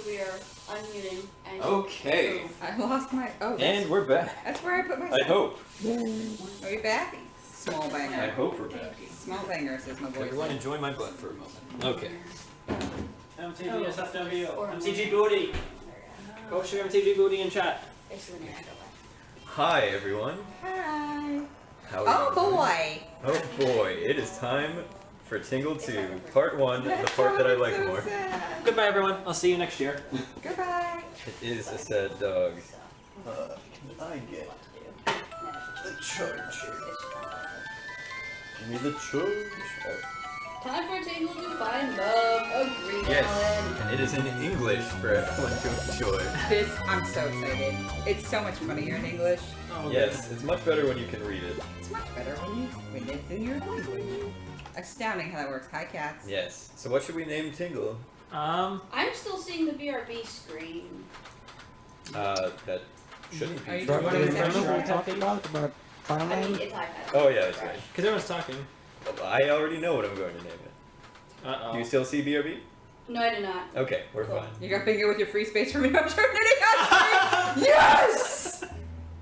we are unmuting. And Okay. I lost my. Oh. And we're back. That's where I put my. I hope. Are we back? Small banger. I hope we're back. Small banger says my voice. Everyone enjoy my butt for a moment. Okay. MTG SFW. MTG Booty. Post your MTG Booty in chat. Hi everyone. Hi. How are you? Boy. Oh boy, it is time for Tingle 2, Part 1, the part that I like so more. Sad. Goodbye, everyone. I'll see you next year. Goodbye. It is a sad dog. Can I get the charge? Give me the charge. Time for Tingle to find love. Agree, Yes, Alan. and it is in English for everyone to enjoy. This, I'm so excited. It's so much funnier in English. Oh, Yes, it's much better when you can read it. It's much better when it's in your language. Astounding how that works. Hi, cats. Yes. So what should we name Tingle? I'm still seeing the BRB screen. That shouldn't Are be. you true. what is that? Remember what we're talking about I mean, farmland? it's iPad. Oh yeah, that's right. Because everyone's talking. I already know what I'm going to name it. Uh-oh. Do you still see BRB? No, I do not. Okay, we're Cool. fine. You got bingo with your free space for me. I'm turning it on. Yes!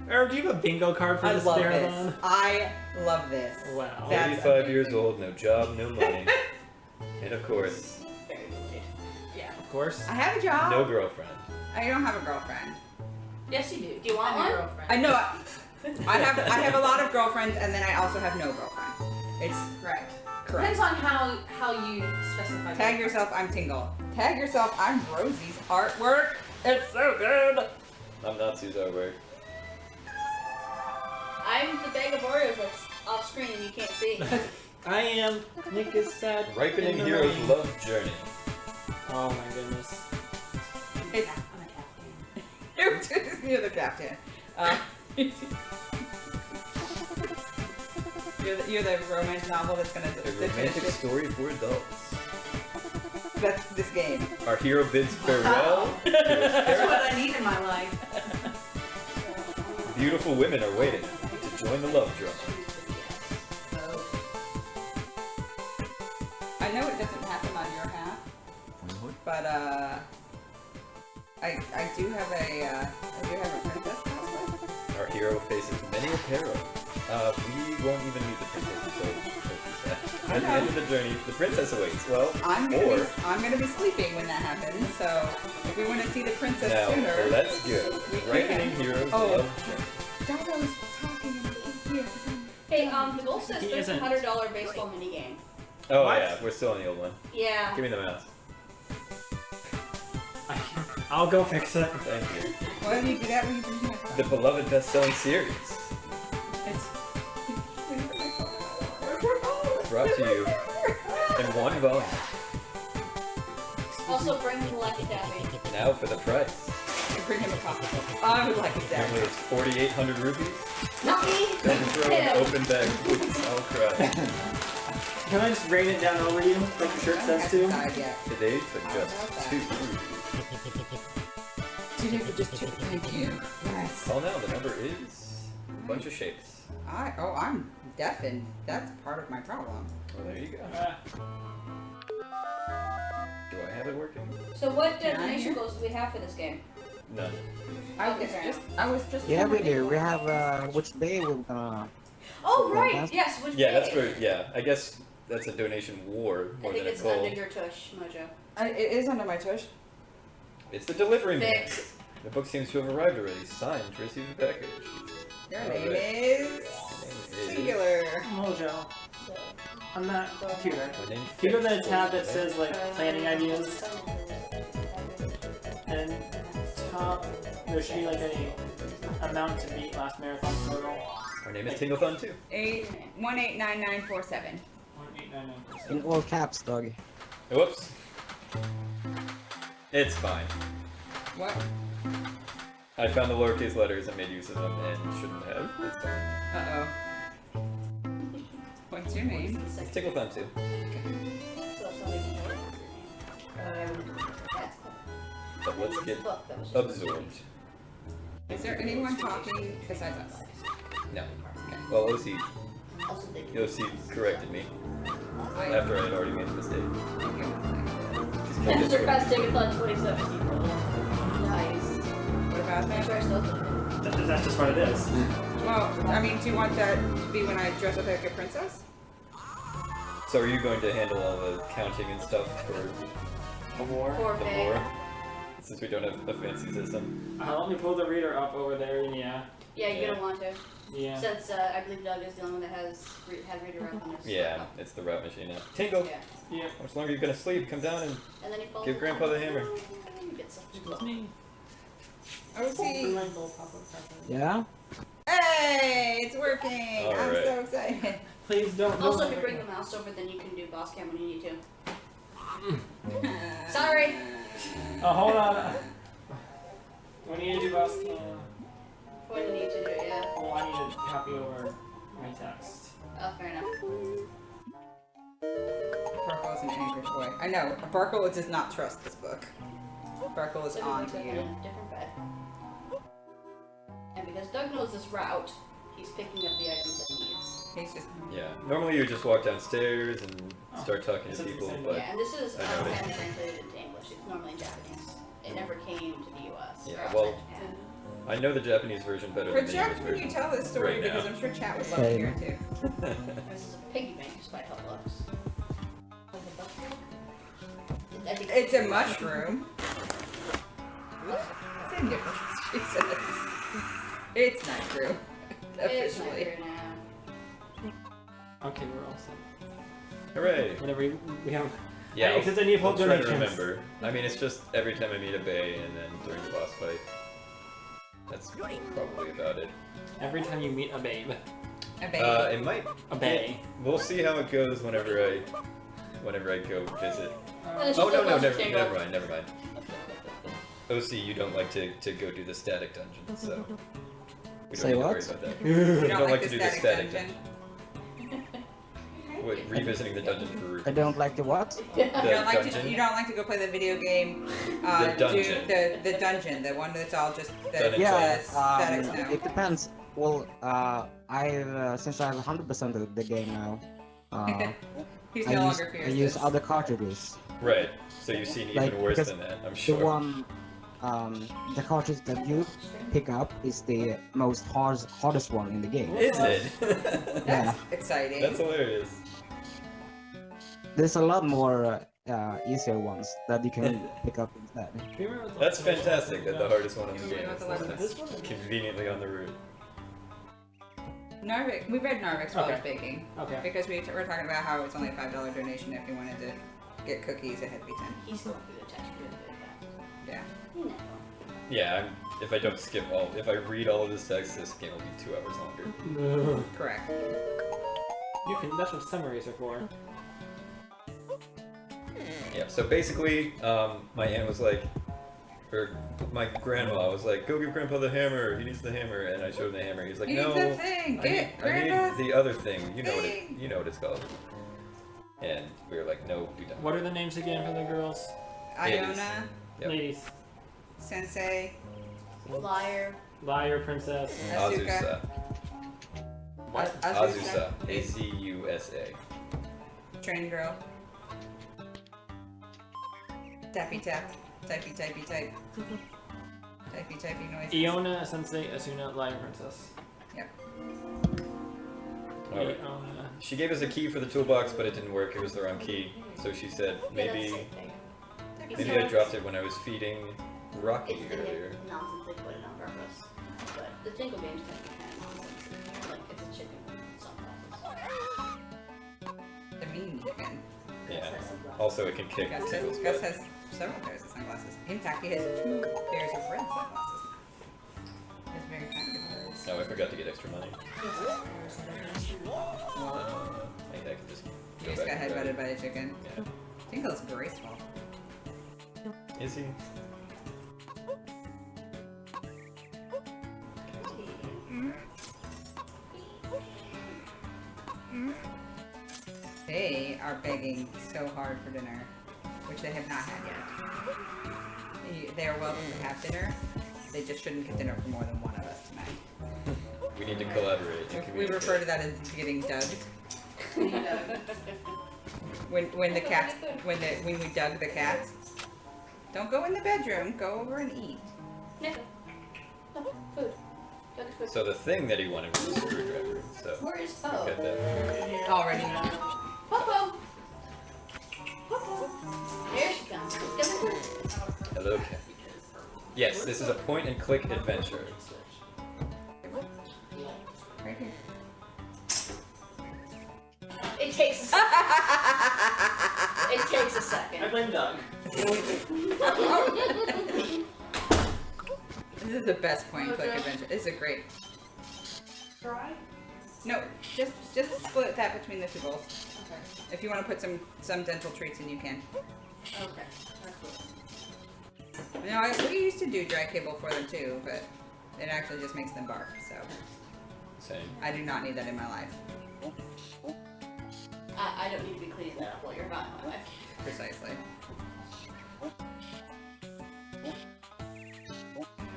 Herb, do you have a bingo card for I this love marathon? this. I love this. Wow. That's 35 years amazing. old, no job, no money. And of course, Very related. Yeah. Of course. I have a job. no girlfriend. I don't have a girlfriend. Yes, you do. Do you want one? I know. I have a lot of girlfriends, and then I also have no girlfriend. It's Correct. correct. Depends on how you specify. Tag yourself, I'm Tingle. Tag yourself, I'm Rosie's artwork. It's so good. I'm Natsu's artwork. I'm the bag of Oreos that's off screen and you can't see. I am. Nick is sad. Ripening in the Hero's rain. Love Journey. Oh my goodness. It's you're the captain. You're the romance novel that's gonna A romantic finish story for adults. That's this game. Our hero bids farewell to his That's parents. what I need in my life. Beautiful women are waiting to join the love drama. I know it doesn't happen on your half, but I do have a princess cosplay. Our hero faces many a peril. We won't even meet the princess until at the end of the journey, the princess awaits. Well, I'm gonna be sleeping when that happens. So if we want to see the princess now, sooner, let's go. we Ripening can. Hero's Oh. Love Journey. Doggo's talking in here. Hey, the goal says He there's a isn't. $100 baseball minigame. Oh What? yeah, we're still on the old one. Yeah. Give me the mouse. I'll go fix it. Thank you. Why do you do that when you bring my phone? The beloved best-selling series, It's brought to you in one volume. Also, bring him like a dabbing. Now for the price. Bring him a coffee. I would like that. Remember those 4,800 rupees? Not me. Don't throw an open bag. Oops, I'll cry. Can I just rain it down over you, like your shirt says to? Yet. Today for just 2 rupees. Today for just 2. Thank you. Yes. Call now. The number is a bunch of shapes. I'm deafened. That's part of my problem. Well, there you go. Do I have it working? So what Can I donation hear? goals do we have for this game? None. I was just. Yeah, we do. We have which day we're gonna. Oh, Well, right. that's- Yes, which Yeah, day? that's for, yeah, I guess that's a donation war I more think than a it's goal. under your tush, MoJo. It is under my tush. It's the delivery man. Fix. The book seems to have arrived already. Signed to receive the package. Your All name right. is Name is- Singular. Mojo. On that computer. My name's Can you go to Fix. the tab that says like planning ideas? And top, there should be like a amount to beat last marathon total. Our name is Tinglethon 2. 189947. 1899. In all caps, dog. Whoops. It's fine. What? I found the lowercase letters and made use of them and shouldn't have. It's fine. Uh oh. What's your name? It's Tinglethon 2. So somebody can know that's But let's get book that was just absorbed. Is there anyone talking besides us? No. Well, OC also they corrected me after I had already made a mistake. Just And surpassed Tinglethon 2017. Nice. What about Make that? sure I still do it. That's just what it is. Well, I mean, do you want that to be when I dress up like a princess? So are you going to handle all the counting and stuff for A war. For the pay. war? Since we don't have a fancy system. Let me pull the reader up over there. Yeah. Yeah, you're gonna want to. Yeah. Since I believe Doug is the only one that has redirect on this. Yeah, it's the route machine now. Tingle! Yeah. Yeah. How much longer are you gonna sleep? Come down and And then he falls. give Grandpa the hammer. You get some. Excuse me. Oh, see. Yeah? Hey, it's working. I'm Alright. so excited. Please don't. Also, if you bring the mouse over, then you can do boss cam when you need to. Sorry. Oh, hold on. What do you do, boss cam? When you need to do it, yeah. Well, I need to copy over my text. Oh, fair enough. Barkle is an angry boy. I know. Barkle does not trust this book. Barkle is So on we to put him you. in a different bed. And because Doug knows this route, he's picking up the items that he needs. He's just. Yeah. Normally you just walk downstairs and start talking This to is people, the same but Yeah, and this is I know it. translated into English. It's normally in Japanese. It never came to the US. Yeah, or outside well, Japan. I know the Japanese version better than the Project English when you version. tell this story right because now. I'm sure chat would love to hear it too. This is a piggy bank despite how it looks. I think It's a mushroom. It's indifferent. She says. It's not true. It's not Officially. here now. Okay, we're all set. Hooray! Whenever we have. Yeah, Hey, since I need I'll full try to donations. remember. I mean, it's just every time I meet a Bay and then during the boss fight. That's probably about it. Every time you meet a babe. A baby. It might. A bae. We'll see how it goes whenever I go visit. And Oh no, she's never chamber. mind. OC, you don't like to go do the static dungeon, so we don't Say need to what? worry about that. you don't like to do the static static dungeon. What, revisiting the dungeon for I don't like the what? the You don't like dungeon? to. You don't like to go play the video game. The dungeon. The dungeon, the one that's all just the Done it. Yeah, statics now. it depends. Well, I since I have 100% of the game now, He's I no use longer I fears use this. other cartridges. Right. So you've seen even Like, worse because than that, I'm The sure. one, the cartridge that you pick up is the most hardest one in the game. Is it? That's Yeah. exciting. That's hilarious. There's a lot more easier ones that you can pick up instead. That's fantastic that the hardest one in the You game remember what the is lesson is? conveniently on the route. Narvik. We read Narvik's while Okay. it's baking Okay. because we were talking about how it's only a $5 donation if you wanted to get cookies ahead of 10. He's going through the text really good. Yeah. You know. Yeah, if I don't skip if I read all of this text, this game will be 2 hours longer. Correct. That's what summaries are for. Yeah, so basically, my aunt was like, or my grandma was like, go give Grandpa the hammer, he needs the hammer, and I showed him the hammer, he's like, You no, need the thing. I Get need Grandpa's the other thing, you know thing." what it's called. And we were like, no, we don't. What are the names again for the girls? Iona, Yep. Ladies. Sensei, Liar. Liar, princess. Asuka. Azusa. What? Azusa. A-C-U-S-A. Train girl. Tappy tap. Typey typey type. Typey typey noises. Iona, Sensei, Asuna, Liar, princess. Yep. Alright. Iona. She gave us a key for the toolbox, but it didn't work, it was the wrong key. So she said, Yeah, that's maybe the same thing. maybe I dropped it when I was feeding Rocky It's the earlier. nonsense they put it on purpose. But the Tingle games tend to be kind of nonsense. Like, it's a chicken with sunglasses. The mean chicken. Yeah. Also, it can kick Tingle's Gus butt. has several pairs of sunglasses. In fact, he has 2 pairs of red sunglasses. That's very kind of hers. Oh, I forgot to get extra money. Well, I can just you go just got back and grab headbutted it. by the chicken. Yeah. Tingle's graceful. Is he? They are begging so hard for dinner, which they have not had yet. They are welcome to have dinner. They just shouldn't get dinner for more than one of us tonight. We need to collaborate. and We refer to that as getting dugged. When we dug the cats. Don't go in the bedroom. Go over and eat. Nick. No, food. Go get food. So the thing that he wanted was a screwdriver. So Where is we Poe? got that. Already. Popo! Popo! There she comes. Come here. Hello, cat. Yes, this is a point-and-click adventure. Right here. It takes a second. It takes a I second. blame Doug. This is the best point and click adventure. This is a great. Try? No, just split that between the two bowls. Okay. If you want to put some dental treats in, you can. Okay. That's cool. You know, we used to do dry kibble for them too, but it actually just makes them barf. So Same. I do not need that in my life. I don't need to be cleaning that up while you're not in my life. Precisely. I'm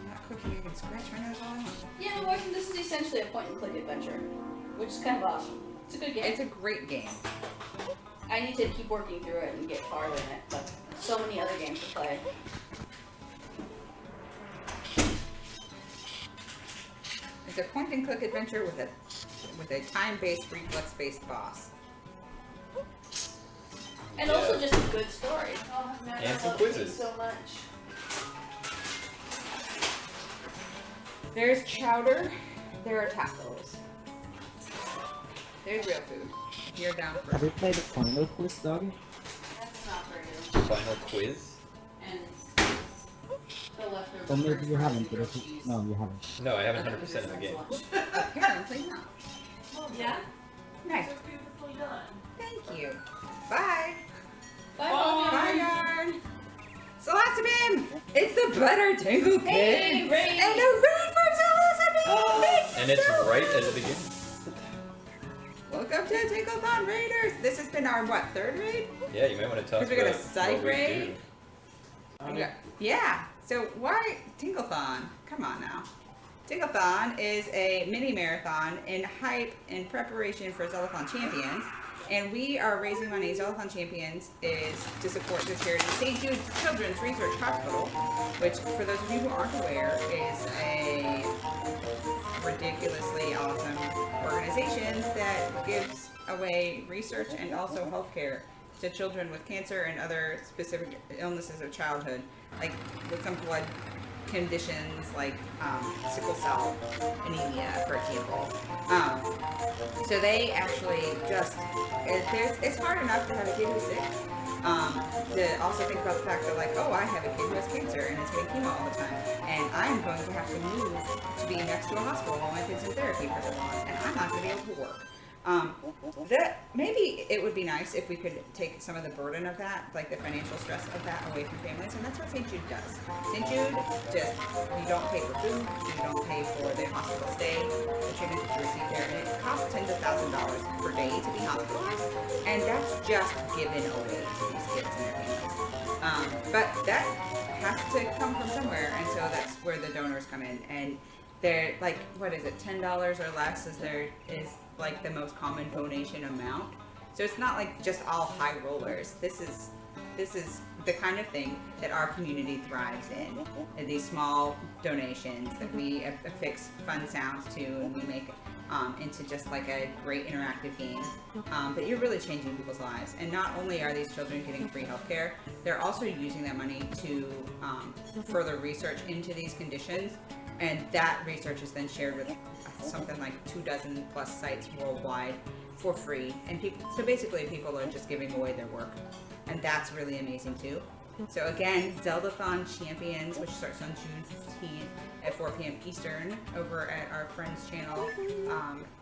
not cooking. I can scratch my nose all I want. Yeah, well, this is essentially a point-and-click adventure, which is kind of awesome. It's a good game. It's a great game. I need to keep working through it and get farther in it, but so many other games to play. It's a point and click adventure with a time-based, reflex-based boss. And also just a good story. Oh, I've never And some loved these quizzes. so much. There's chowder. There are tacos. There's real food. You're down for Have you played the final quiz, Doug? That's not for you. Final quiz? And the leftovers. Or maybe for you haven't, but grilled if you, cheese. no, you haven't. No, I haven't 100% of the game. Apparently not. Yeah? Nice. So beautifully done. Thank you. Bye. Bye, Bye, Bye. yarn. Celestabim! It's the Butter Tingle Kid! Hey, Ray. And a raid from Celestabim! And it's right at the beginning. Welcome to Tinglethon Raiders! This has been our, what, third raid? Yeah, you might want to talk Because we got a about side what we raid. do. Yeah, so why Tinglethon? Come on now. Tinglethon is a mini marathon in hype in preparation for Zeldathon Champions. And we are raising money. Zeldathon Champions is to support the charity St. Jude Children's Research Hospital, which, for those of you who aren't aware, is a ridiculously awesome organization that gives away research and also healthcare to children with cancer and other specific illnesses of childhood, like with some blood conditions like sickle cell anemia, for example. So they actually just, it's hard enough to have a kid who's sick. To also think about the fact that, like, oh, I have a kid who has cancer and is getting chemo all the time, and I'm going to have to move to be next to a hospital while my kid's in therapy for so long, and I'm not going to be able to work. That maybe it would be nice if we could take some of the burden of that, like the financial stress of that, away from families, and that's what St. Jude does. St. Jude just, you don't pay for food, you don't pay for the hospital stay, the treatment that you receive there, and it costs tens of thousands of dollars per day to be hospitalized, and that's just given away to these kids and their families. But that has to come from somewhere, and so that's where the donors come in, and they're like, what is it, $10 or less is like the most common donation amount. So it's not like just all high rollers. This is the kind of thing that our community thrives in. These small donations that we affix fun sounds to, and we make into just like a great interactive game. But you're really changing people's lives. And not only are these children getting free healthcare, they're also using that money to further research into these conditions. And that research is then shared with something like 24 plus sites worldwide for free. And so basically people are just giving away their work. And that's really amazing too. So again, Zeldathon Champions, which starts on June 15th at 4 p.m. Eastern over at our friend's channel,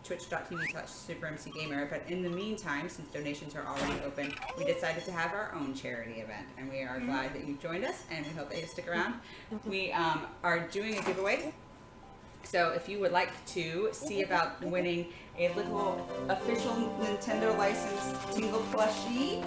twitch.tv/SuperMCGamer. But in the meantime, since donations are already open, we decided to have our own charity event. And we are glad that you joined us, and we hope that you stick around. We are doing a giveaway. So if you would like to see about winning a little official Nintendo licensed Tingle plushie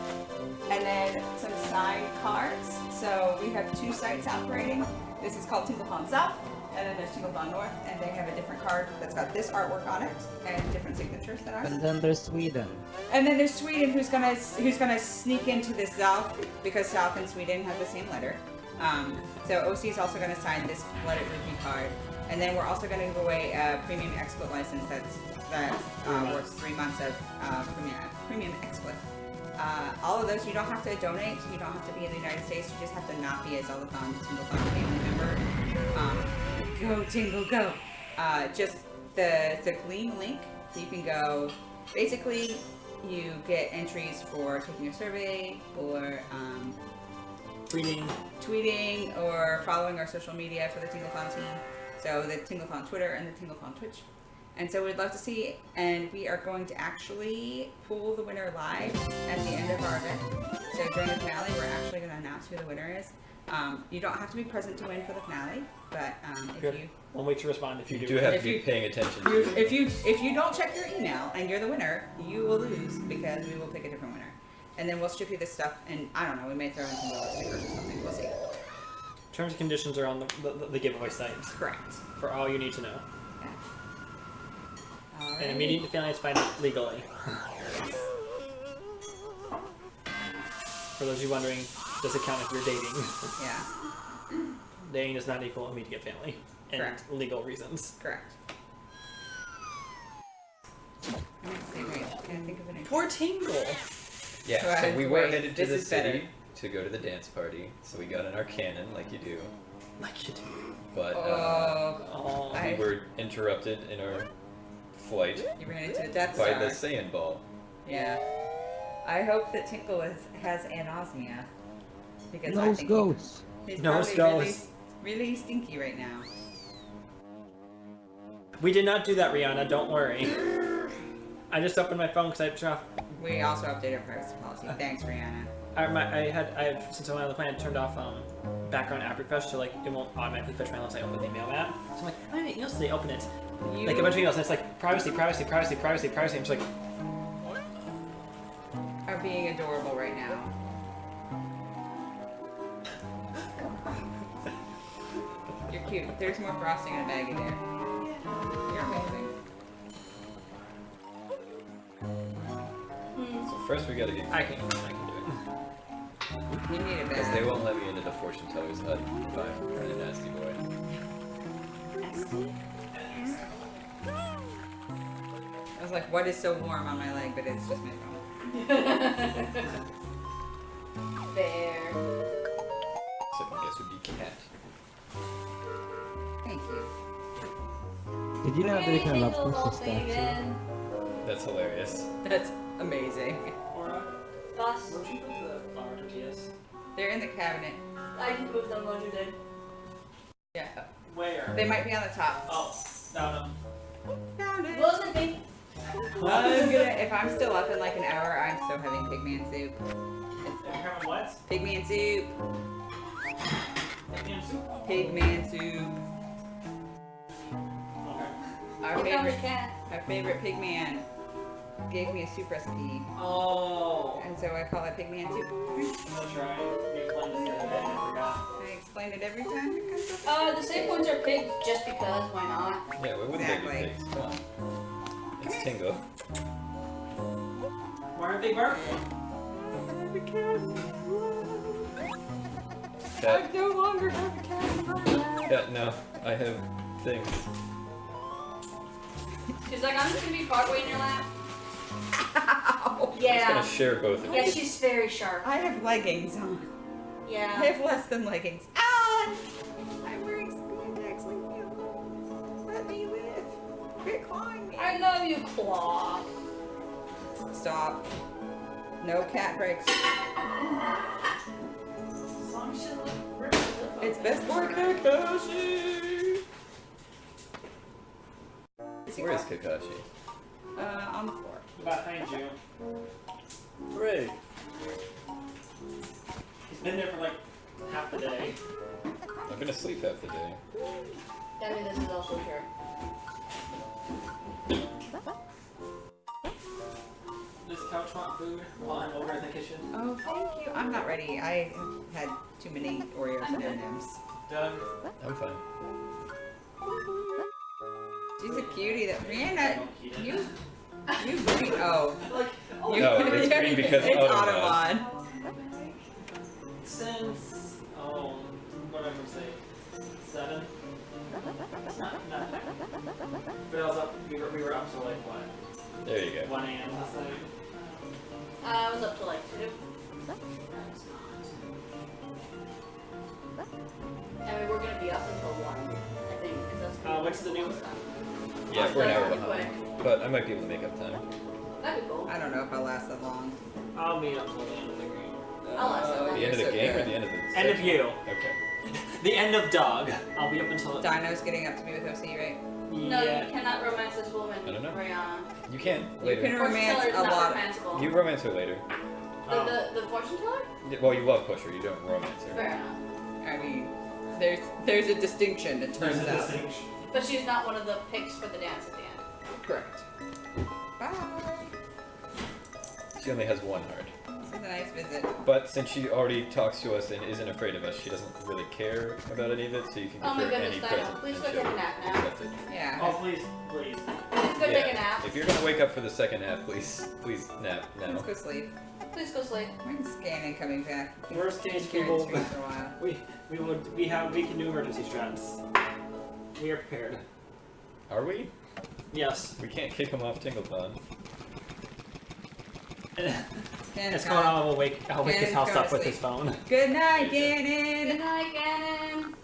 and then some signed cards. So we have 2 sites operating. This is called Tinglethon South, and then there's Tinglethon North, and they have a different card that's got this artwork on it and different signatures than ours. And then there's Sweden. And then there's Sweden, who's gonna sneak into the South, because South and Sweden have the same letter. So OC is also going to sign this Let It Rupee card. And then we're also going to give away a premium XSplit license that worth 3 months of premium XSplit. All of those, you don't have to donate, you don't have to be in the United States, you just have to not be a Zeldathon Tinglethon family member. Go Tingle, go! Just the Gleam link, you can go, basically you get entries for taking a survey or tweeting or following our social media for the Tinglethon team. So the Tinglethon Twitter and the Tinglethon Twitch. And so we'd love to see, and we are going to actually pull the winner live at the end of our event. So during the finale, we're actually going to announce who the winner is. You don't have to be present to win for the finale, but if you... One week to respond if you do. You do have to be paying attention. If you don't check your email and you're the winner, you will lose because we will pick a different winner. And then we'll ship you this stuff, and I don't know, we may throw in some dollar stickers or something. We'll see. Terms and conditions are on the giveaway site. Correct. For all you need to know. Yeah. All right. And immediate finance find it legally. For those of you wondering, does it count if you're dating? Yeah. Dating does not equal immediate family. And Correct. legal reasons. Correct. Can I think of an Poor Tingle! Yeah, so Right, we were wait, headed to this the is city better. to go to the dance party, so we got in our cannon like you do. Like you do. But Oh. we were interrupted in our flight You ran into the Death by Star. the Saiyan ball. Yeah. I hope that Tinkle has anosmia. Because I Nose think goes. he's Nose probably goes. really stinky right now. We did not do that, Rihanna. Don't worry. I just opened my phone because I dropped. We also updated our privacy policy. Thanks, Rihanna. I had since I went on the plane, I turned off background app refresh, so like it won't automatically fetch my unless I open the email app. So I'm like, I have emails today. Open it. Like a bunch of emails, and it's like privacy, privacy, privacy, privacy, privacy. I'm just like, are being adorable right now. You're cute. There's more frosting in a baggie there. You're amazing. So first we gotta get I can do it. You need a because they bag. won't let me into the fortune teller's hut if I'm kind of nasty boy. I was like, what is so warm on my leg? But it's just my phone. Fair. Second guess would be cat. Thank you. Did you know that you can love Christmas statue? again. That's hilarious. That's amazing. Aura, Boss, where'd you put the flour tortillas? They're in the cabinet. I can move them what you did. Yeah. Where? They might be on the top. Oh, no. Found it. Wasn't me. If I'm still up in like an hour, I'm still having pigman soup. You're having what? Pigman soup. Indian soup? Pigman soup. Okay. Our favorite pigman gave me a soup recipe, Oh. and so I call it pigman soup. I'm gonna try. You explained it the other day and I forgot. I explain it every time it comes up. The same ones are pig just because, why not? Yeah, why wouldn't Exactly. they be pigs? Come on. It's Tingle. Why aren't they burnt? Cat. I no longer have a cat. Cat, no. I have things. She's like, I'm just gonna be partway in your lap. Ow. I'm just Yeah. gonna share both of you. Yeah, she's very sharp. I have leggings on. I Yeah. have less than leggings. Ah! I'm wearing spandex like you. Let me live. Quit clawing me. I love you, Claw. Stop. No cat breaks. It's best for Kakashi. Where is Kakashi? On the floor. Behind you. Hooray! He's been there for like half the day. I'm gonna sleep half the day. That means this is also sure. Does Couch want food while I'm over in the kitchen? Oh, thank you. I'm not ready. I have had too many Oreos and M&Ms. Doug? I'm fine. She's a cutie. That Rihanna, you green. Oh, Like, you, No, it's green because it's Automod. Automod. since whatever, say 7. It's not bad. But I was up. We were up to like what? There you go. 1 a.m. last night. I was up to like 2. I mean, we're gonna be up until 1, I think, because that's when What's the new- stuff. Yeah, we're an hour Pretty behind. quick. But I might be able to make up time. That'd be cool. I don't know if I'll last that long. I'll be up till the end of the game. I'll last that The long. end of the so game or good. the end of the End of section? you. Okay. The end of Dog. I'll be up until. Dino's getting up to be with OC, right? No, Yeah. you cannot romance this woman, I don't know. Rihanna. You can You later. can Fortune romance teller is a not lot. romanceable. You romance her later. The fortune teller? Well, you love push her. You don't romance her. Fair enough. I mean, there's a distinction, it turns out. But she's not one of the picks for the dance at the end. Correct. Bye. She only has one heart. This is a nice visit. But since she already talks to us and isn't afraid of us, she doesn't really care about any of it, so you can Oh give my her any goodness, present. Dino, please and go she'll take a nap now. accept it. Yeah. Oh please, please. Please go take a nap. If you're gonna wake up for the second half, please nap now. Let's go sleep. Please go sleep. When's Scanning coming back? Worst case, Carry the people. street for a while. We can do emergency strats. We are prepared. Are we? Yes. We can't kick him off Tinglethon. It's going on. I'll wake his house up with his phone. Good night, Good Gannon. night, Gannon.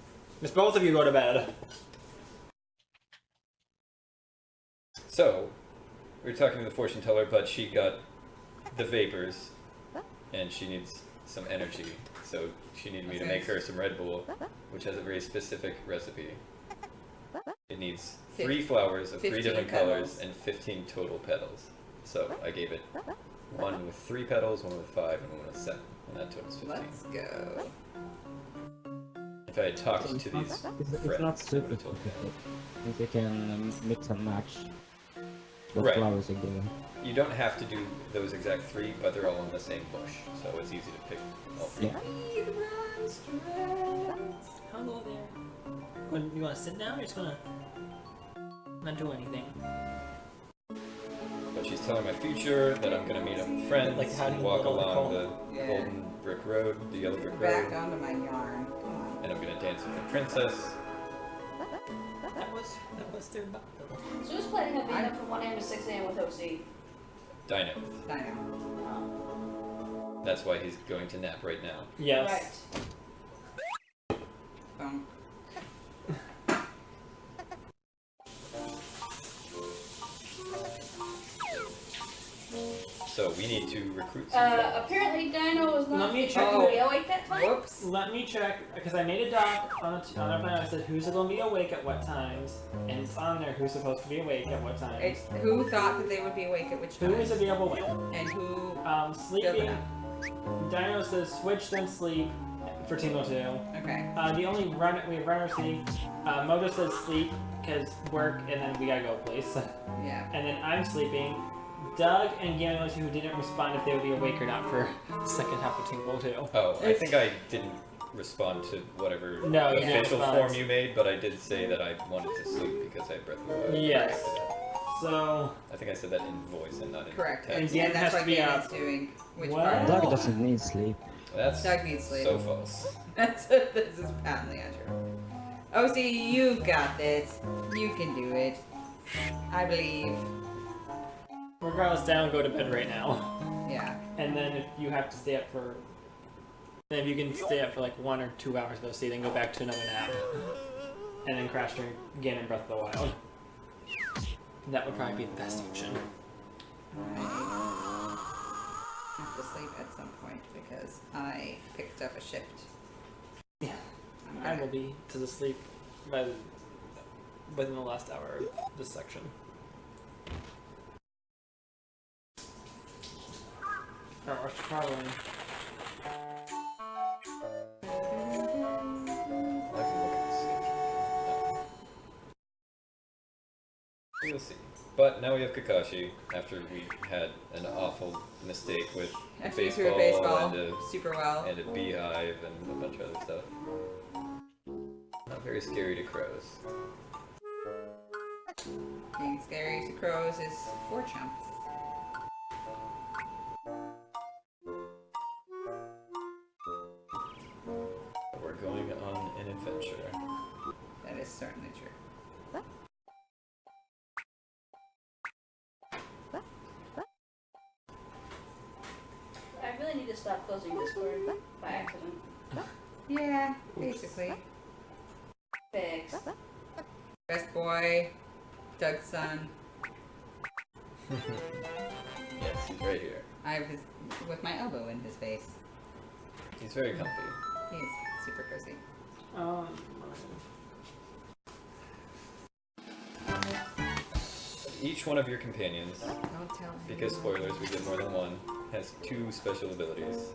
Miss, both of you go to bed. So, we were talking to the fortune teller, but she got the vapors, and she needs some energy. So she needed me to make her some Red Bull, which has a very specific recipe. It needs 3 flowers of 3 15 different petals. colors and 15 total petals. So I gave it one with 3 petals, one with 5, and one with 7, and that totals 15. Let's go. If I had talked to these It's friends, not I super would've told them. complicated. If you can mix and match the Right. flowers again. You don't have to do those exact 3, but they're all in the same bush, so it's easy to pick all 3. Yeah. Hello there. You want to sit down or just gonna not do anything? But she's telling my future that I'm gonna meet up with friends, Like, how do you walk build a along the Yeah. golden brick road, the yellow brick Back road, onto my yarn. Come on. and I'm gonna dance with the princess. That was their battle. So who's planning on being up from 1 a.m. to 6 a.m. with OC? Dino. Dino. That's why he's going to nap right now. Yes. Right. Boom. So we need to recruit some friends. Apparently Dino was Let not me check going to be the- awake that time. Whoops. Let me check because I made a doc on our plan. I said who's going to be awake at what times, and it's on there who's supposed to be awake at what times. It's who thought that they would be awake at which time? Who is available when? And who Sleeping. Dino says switch then sleep for Tingle 2. Okay. The only run we have runner sleep. MoJo says sleep because work, and then we gotta go place. Yeah. And then I'm sleeping. Doug and Gamma are the two who didn't respond if they would be awake or not for the second half of Tingle 2. Oh, I think I didn't respond to whatever No, you didn't official respond. form you made, but I did say that I wanted to sleep because I had breath of the wild. Yes. So I think I said that in voice and not in Correct. text. And Gannon that's has what to be Gannon's up. doing. Which What? part? Doug doesn't need sleep. That's Doug needs sleep. so false. This is patently untrue. OC, you got this. You can do it. I believe. regardless, down, go to bed right now. Yeah. And then if you have to stay up for, then if you can stay up for like 1 or 2 hours, go see, then go back to another nap, and then crash during Ganon Breath of the Wild. That would probably be the best option. I have to sleep at some point because I picked up a shift. Yeah. I'm I will gonna- be to the sleep within the last hour of this section. Oh, I should probably. I can look at the schedule. We'll see. But now we have Kakashi after we had an awful mistake with After you baseball, threw a baseball and a super well. and a beehive and a bunch of other stuff. Not very scary to crows. Being scary to crows is 4 chumps. We're going on an an adventure. That is certainly true. I really need to stop closing Discord by accident. Yeah, basically. Fix. Best boy, Doug's son. Yes, he's right here. I have his with my elbow in his face. He's very comfy. He's super cozy. Each one of your companions, Don't tell him. because spoilers, we get more than one, has 2 special abilities.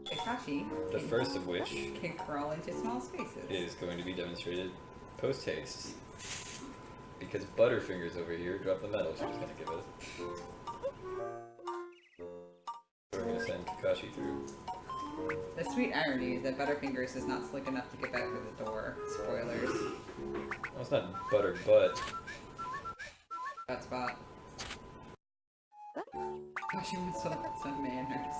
Kakashi The first of which can crawl into small spaces. is going to be demonstrated post-haste. Because Butterfingers over here dropped the medal she was going to give us. We're going to send Kakashi through. The sweet irony is that Butterfingers is not slick enough to get back to the door. Spoilers. Well, it's not Butter Butt. That spot. Kakashi wants to let some manners.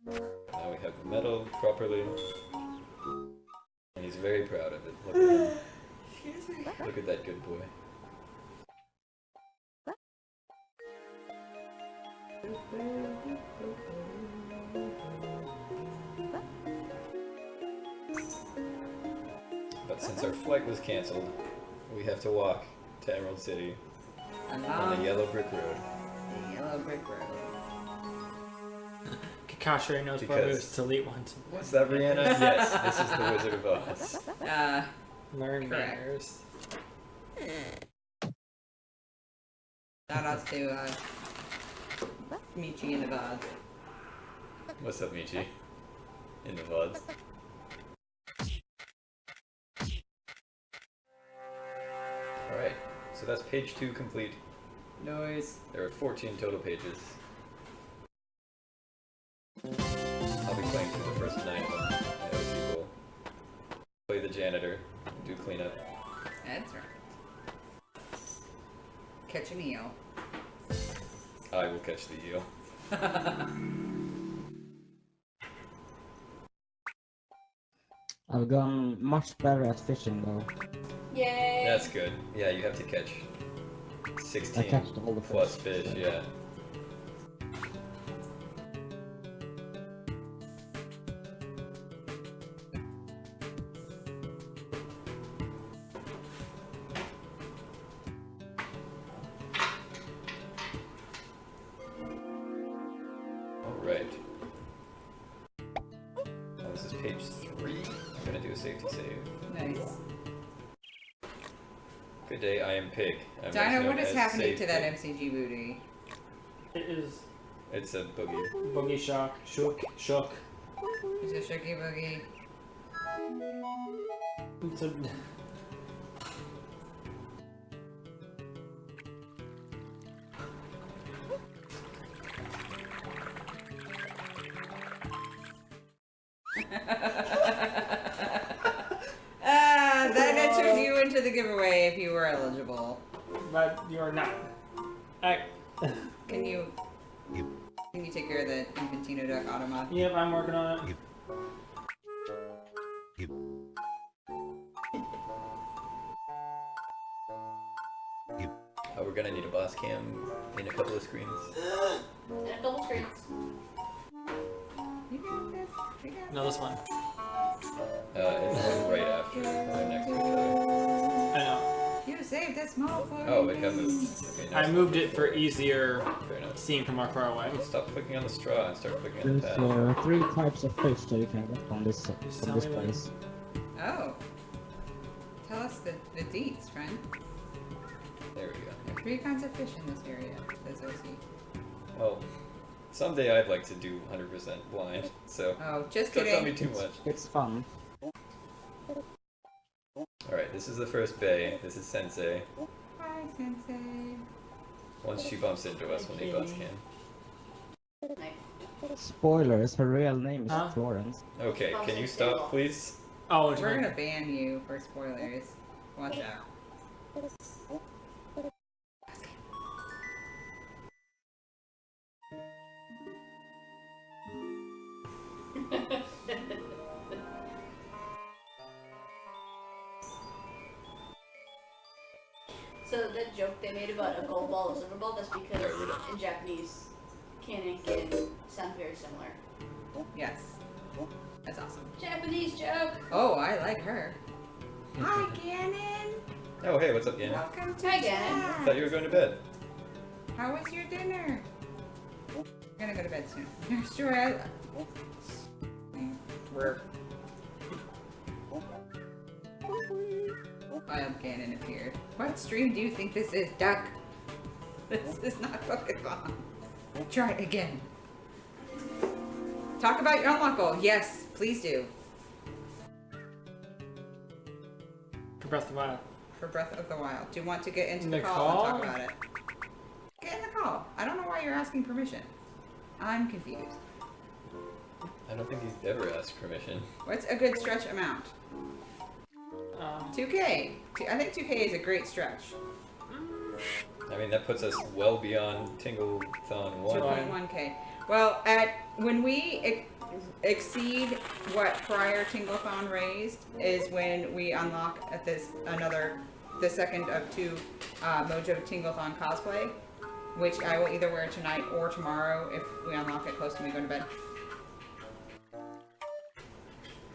Now we have the medal properly. And he's very proud of it. Look at him. Excuse me. Look at that good boy. But since our flight was cancelled, we have to walk to Emerald City on Along the yellow brick road. the yellow brick road. Kakashi already knows what Because- moves to elite ones. What's that, Brianna? Yes, this is the Wizard of Oz. Learn Correct. manners. Shout outs to Michi and the Vaz. What's up, Michi? In the VODs. Alright, so that's page 2 complete. Noise. There are 14 total pages. I'll be playing through the first 9 of them. And other people play the janitor, do cleanup. That's right. Catch an eel. I will catch the eel. I've gone much better at fishing though. Yay! That's good. Yeah, you have to catch I 16 catched all the plus fish. fish, yeah. Alright. Now this is page 3. I'm gonna do a safety save. Nice. Good day, I am Pig. I'm Dino, known what is as happening Save to that Pig. MCG booty? It is It's a boogie. boogie shock, shook. It's a shooky boogie. It's a, That enters you into the giveaway if you were eligible. but you're not. Can you take care of the Infantino Duck Automa? Yep, I'm working on it. We're gonna need a boss cam in a couple of screens. And a couple screens. You got this. You got No, this one. It's one right after. They're next to each other. I know. You saved that small for Oh, me. it got moved. Okay, now I moved it for easier fair enough. seeing from more far away. Stop clicking on the straw and start clicking on There's the pad. 3 types of fish that you can get from this tell me what- place. Oh. Tell us the deets, friend. There we go. There are 3 kinds of fish in this area, says OC. Well, someday I'd like to do 100% blind, so Oh, just don't tell me kidding. too much. It's fun. Alright, this is the first bay. This is Sensei. Hi, Sensei. Once she bumps into us, we'll need boss cam. Nice. Spoilers, her real name is Huh? Florence. Okay, can you stop, please? Oh, it's We're right. gonna ban you for spoilers. Watch out. So that joke they made about a gold ball and silver ball, that's because in Japanese, canon can sound very similar. Yes. That's awesome. Japanese joke! Oh, I like her. Hi, Gannon. Oh, hey, what's up, Gannon? Welcome to Hi, Gannon. I thought chat. you were going to bed. How was your dinner? I'm gonna go to bed soon. Nurse Joy, Wild Gannon appeared. What stream do you think this is, Duck? This is not Pokemon. Try it again. Talk about your unlock goal. Yes, please do. For Breath of the Wild. For Breath of the Wild. Do you want to get into The the call and call? talk about it? Get in the call. I don't know why you're asking permission. I'm confused. I don't think he's ever asked permission. What's a good stretch amount? 2K. I think 2K is a great stretch. I mean, that puts us well beyond Tinglethon 1. 2.1K. Well, when we exceed what prior Tinglethon raised is when we unlock at the second of 2 MoJo Tinglethon cosplay, which I will either wear tonight or tomorrow if we unlock it close to me going to bed.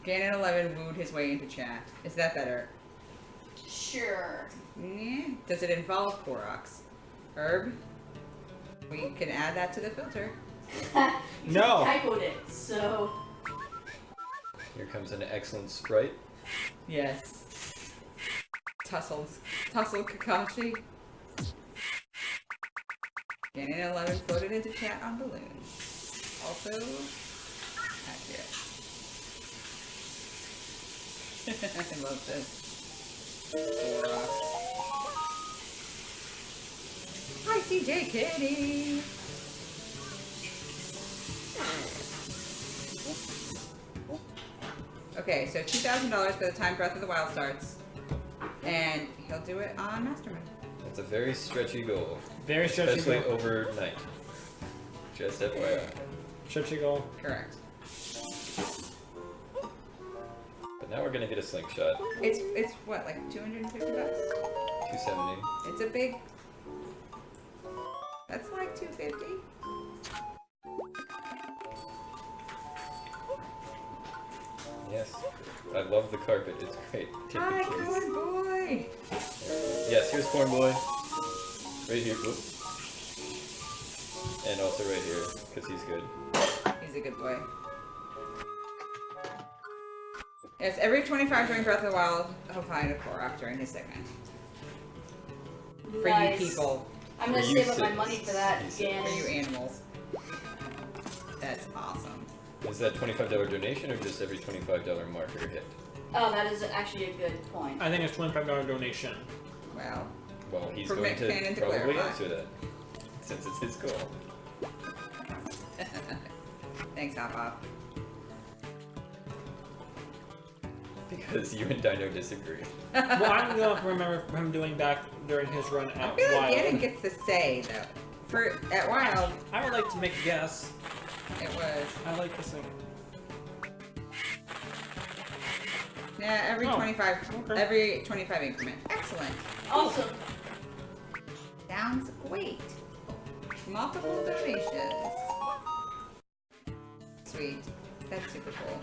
Ganon11 wooed his way into chat. Is that better? Sure. Yeah. Does it involve Koroks? Herb? We can add that to the filter. No! Typoed it, so. Here comes an excellent sprite. Yes. Tussle Kakashi. Ganon11 floated into chat on balloons. Also accurate. I love this. Hi, CJ Kitty. Okay, so $2,000 by the time Breath of the Wild starts, and he'll do it on Mastermind. That's a very stretchy goal. Very stretchy Especially goal. overnight. Just FYI. Stretchy goal. Correct. But now we're gonna get a slingshot. It's what, like $250? 270. It's a big. That's like $250. Yes. I love the carpet. It's great. Take Hi, the keys. Corn Boy. Yes, here's Corn Boy. Right here. Whoop. And also right here, because he's good. He's a good boy. Yes, every 25 during Breath of the Wild, he'll find a Korok during his segment. For Nice. you people. I'm gonna For you save up my six, money for that, he said. For you Ganon. animals. That's awesome. Is that $25 donation or just every $25 marker hit? Oh, that is actually a good point. I think it's $25 donation. Well, Well, he's Permit going Canon to to probably clarify. answer that, since it's his goal. thanks, Hop Hop. Because you and Dino disagree. Well, I don't remember him doing back during his run I at feel like Wild. Ganon gets the say, though. At Wild, I would like to make a guess. it was. I like this thing. Yeah, every Oh, 25. okay. Every 25 increment. Excellent. Also, Sounds great. Multiple donations. Sweet. That's super cool.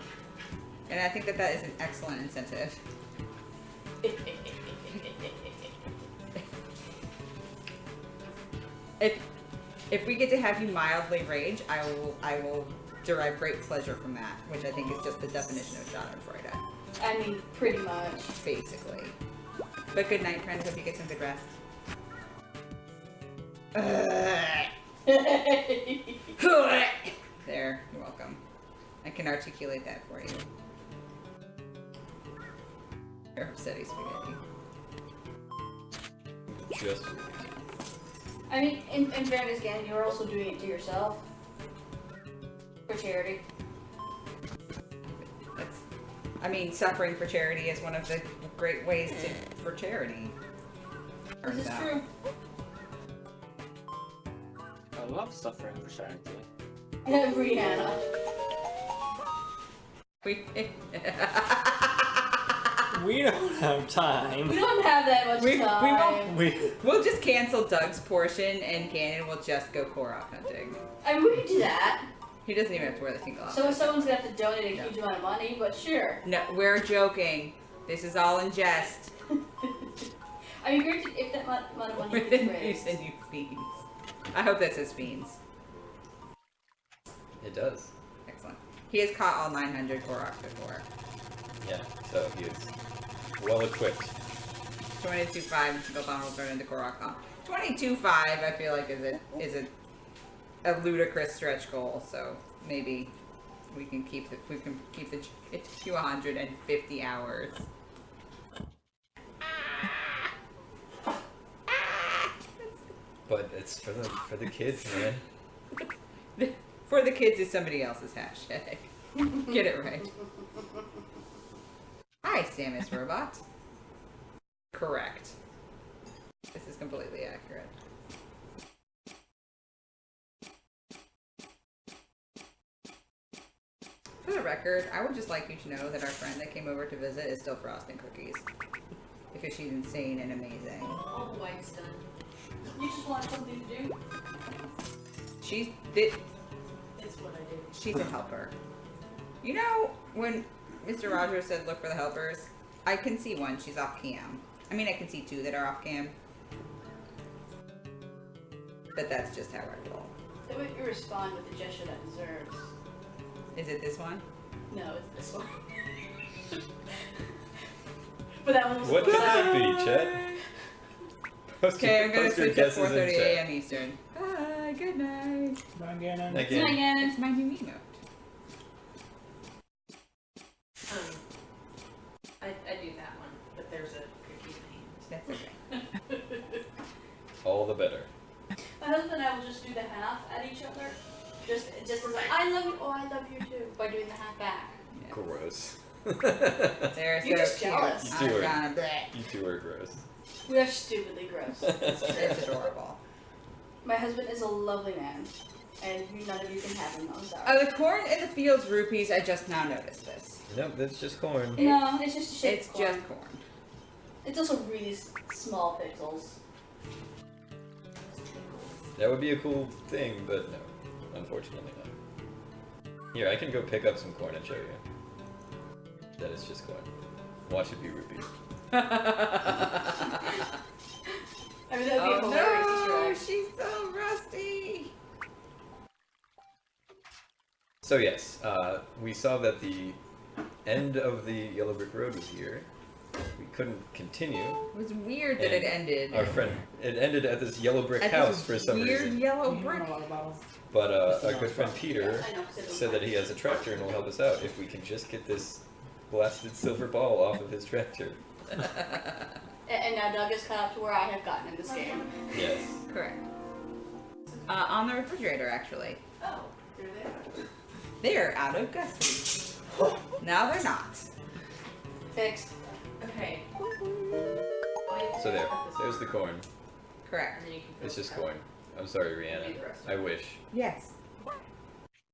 And I think that is an excellent incentive. If we get to have you mildly rage, I will derive great pleasure from that, which I think is just the definition of Schadenfreude, I mean, pretty much. basically. But good night, friends. Hope you get some good rest. There, you're welcome. I can articulate that for you. You're upsetty spaghetti. Just I mean, in fairness, Ganon, you're also doing it to yourself. For charity. I mean, suffering for charity is one of the great ways for charity. This is Turns out. true. I love suffering for charity. Rihanna. We We don't have time. We don't have that much time. we'll just cancel Doug's portion and Cannon will just go Korok hunting. I mean, we could do that. He doesn't even have to wear the Tingle outfit. So someone's gonna have to donate a huge amount of money, but sure. No, we're joking. This is all in jest. I mean, great if that amount of money You is raised. said you fiends. I hope that says fiends. It does. Excellent. He has caught all 900 Koroks before. Yeah, so he is well equipped. 22.5 and Tinglethon will turn into Korok. 22.5 I feel like is a ludicrous stretch goal, so maybe we can keep it to 150 hours. But it's for the kids, man. For the kids is somebody else's hashtag. Get it right. Hi, Samus Robot. Correct. This is completely accurate. For the record, I would just like you to know that our friend that came over to visit is still frosting cookies. Because she's insane and amazing. All the white's done. You just want something to do? She's It's what I do. she's a helper. You know, when Mr. Rogers said look for the helpers, I can see one, she's off cam. I mean, I can see two that are off cam. But that's just how I roll. That way you respond with the gesture that deserves. Is it this one? No, it's this one. But that one was What could that be, Chet? Okay, I'm gonna Post your switch at guesses in 4:30 chat. a.m. Eastern. Bye, good night. Bye, Ganon. Thank It's you. not again. That's my new emote. I do that one, but there's a cookie in That's okay. All the better. My husband and I will just do the half at each other. Just as like, I love you, oh I love you too, by doing the half back. Yeah. Gross. They're You're so just cute. jealous. You I'm are. gonna bleh. You two are gross. We are stupidly gross. It's adorable. My husband is a lovely man, and none of you can have him. I'm sorry. Oh, the corn in the fields rupees, I just now noticed this. Nope, that's just corn. No, it's just a shape It's of corn. just corn. It's also really small pixels. That would be a cool thing, but no. Unfortunately not. Here, I can go pick up some corn and show you. That is just corn. Watch it be rupees. I mean, that'd be Oh hilarious. no, Easter egg. she's so rusty. So yes, we saw that the end of the Yellow Brick Road was here. We couldn't continue. It was weird that it And ended. Our friend, it ended at this yellow brick At house this for some weird reason. yellow brick. But our good friend Peter I know, 'cause it said that he has a tractor and will help us out if we can just get this blasted silver ball off of his tractor. And now Doug is caught up to where I have gotten in this game. Yes. Correct. On the refrigerator, actually. Oh, they're there. They're out of gusty. Now they're not. Fixed. Okay. So there's the corn. Correct. It's just corn. I'm sorry, Rihanna. I wish. Yes.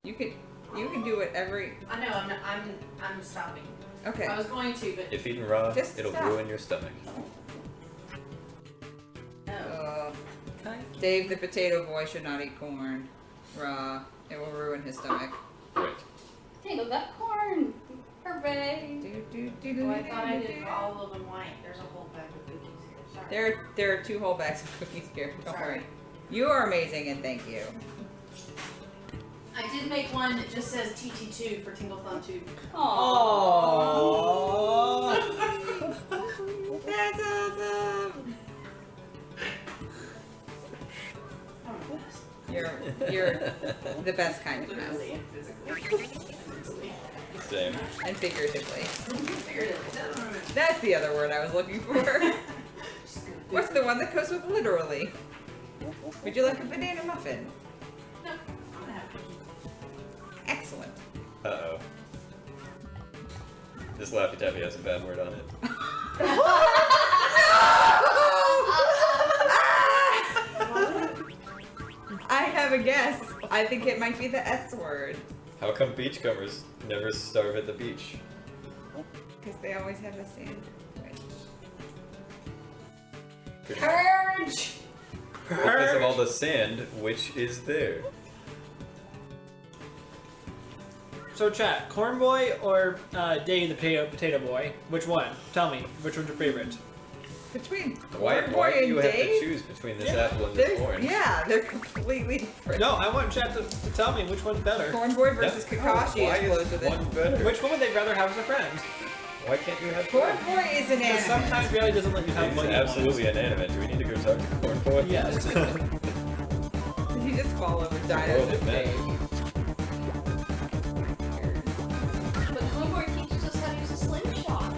You can do whatever. I know. I'm stopping. Okay. I was going to, but If eaten raw, Just it'll stop. ruin your stomach. No. Dave the potato boy should not eat corn raw. It will ruin his stomach. Right. Tingle got corn. Hooray. oh, I thought I did all of them white. There's a whole bag of cookies here. Sorry. There are 2 whole bags of cookies here. Don't Sorry. worry. You are amazing and thank you. I did make one that just says TT2 for Tinglethon 2. Oh. That's awesome. You're the best kind of mess. Literally and physically. Same. And figuratively. Figuratively. That's the other word I was looking for. What's the one that goes with literally? Would you like a banana muffin? No, I'm gonna have cookies. Excellent. Uh-oh. This Laffy Taffy has a bad word on it. I have a guess. I think it might be the S word. How come beachcombers never starve at the beach? Because they always have a sandwich. Purge! Because of all the sand which is there. So chat, Corn Boy or Dave the Potato Boy? Which one? Tell me, which one's your favorite? Between Why Corn do Boy you and have to Dave, choose between this apple and this orange? yeah, they're completely different. No, I want chat to tell me which one's better. Corn Boy versus Kakashi Why is close is with it. one better? Which one would they rather have as a friend? Why can't you have Corn both? Boy is an Because anime. sometimes reality doesn't let you have He's one. absolutely inanimate. Do we need to go talk to Corn Boy? Yes. You just fall over Oh, Dino this man. Dave. But Cornboy teaches us how to use a slingshot.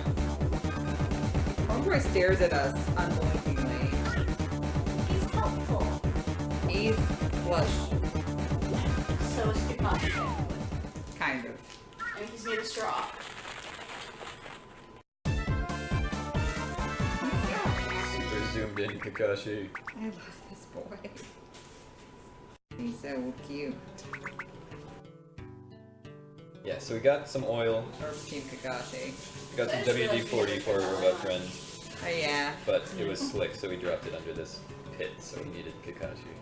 Corn Boy stares at us unblinkingly. He's helpful. He's flush, So is Kakashi. kind of. And he's made of straw. Super zoomed in Kakashi. I love this boy. He's so cute. Yeah, so we got some oil. Or Team Kakashi. We got some WD-40 for our robot friend. Oh yeah. But it was slick, so we dropped it under this pit, so we needed Kakashi.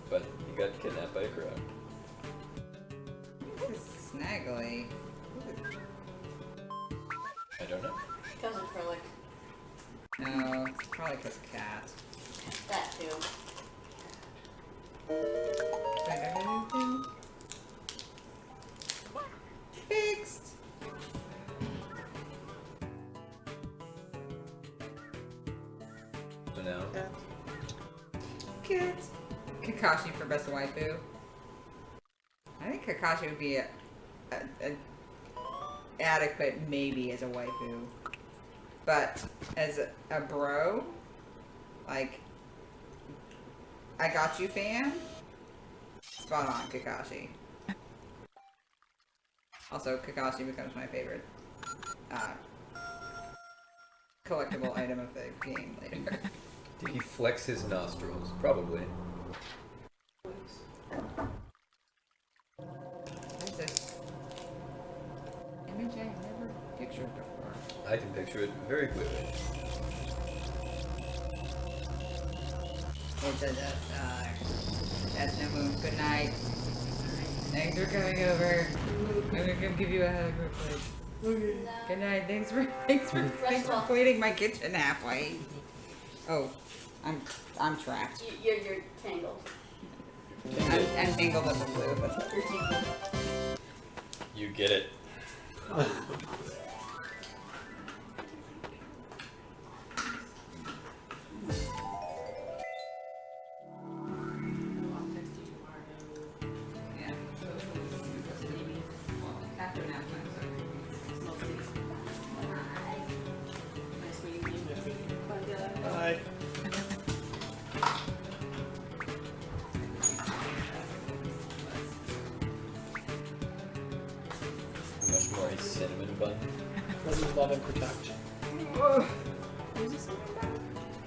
But he got kidnapped by a crow. This is snaggly. I don't know. Cousin Frolic. No, it's probably because cat. That too. Fixed. So now, Cat. Kakashi for best waifu. I think Kakashi would be a adequate maybe as a waifu, but as a bro, like I got you fan. Spot on, Kakashi. Also, Kakashi becomes my favorite collectible item of the game later. did he flex his nostrils? Probably. There's this image I have never pictured before. I can picture it very clearly. It's a star. That's no moon. Good night. Thanks for coming over. I'm gonna come give you a hug real quick. Good night. Thanks for cleaning my kitchen halfway. Oh, I'm trapped. You're tangled. I'm tangled up in blue. But You're tangled. You get it. yeah. After nap time, Nice meeting you. Bye. Much more a cinnamon bun. Let me love and protect.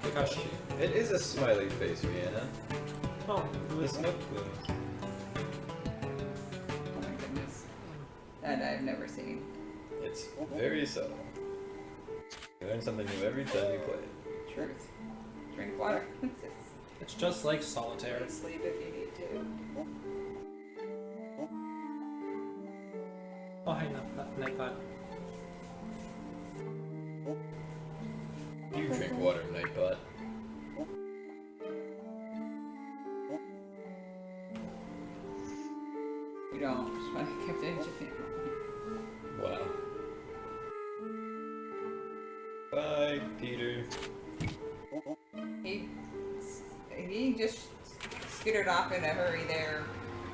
Kakashi. It is a smiley face, Rihanna. Oh, The smoke plumes. Oh my goodness. That I've never seen. It's very subtle. You learn something new every time you play it. Truth. Drink water. it's just like solitaire. Sleep if you need to. Oh, hi, Nightbot. You drink water, Nightbot. We don't. Just want to keep it in Japan. Wow. Bye, Peter. He just skittered off in a hurry there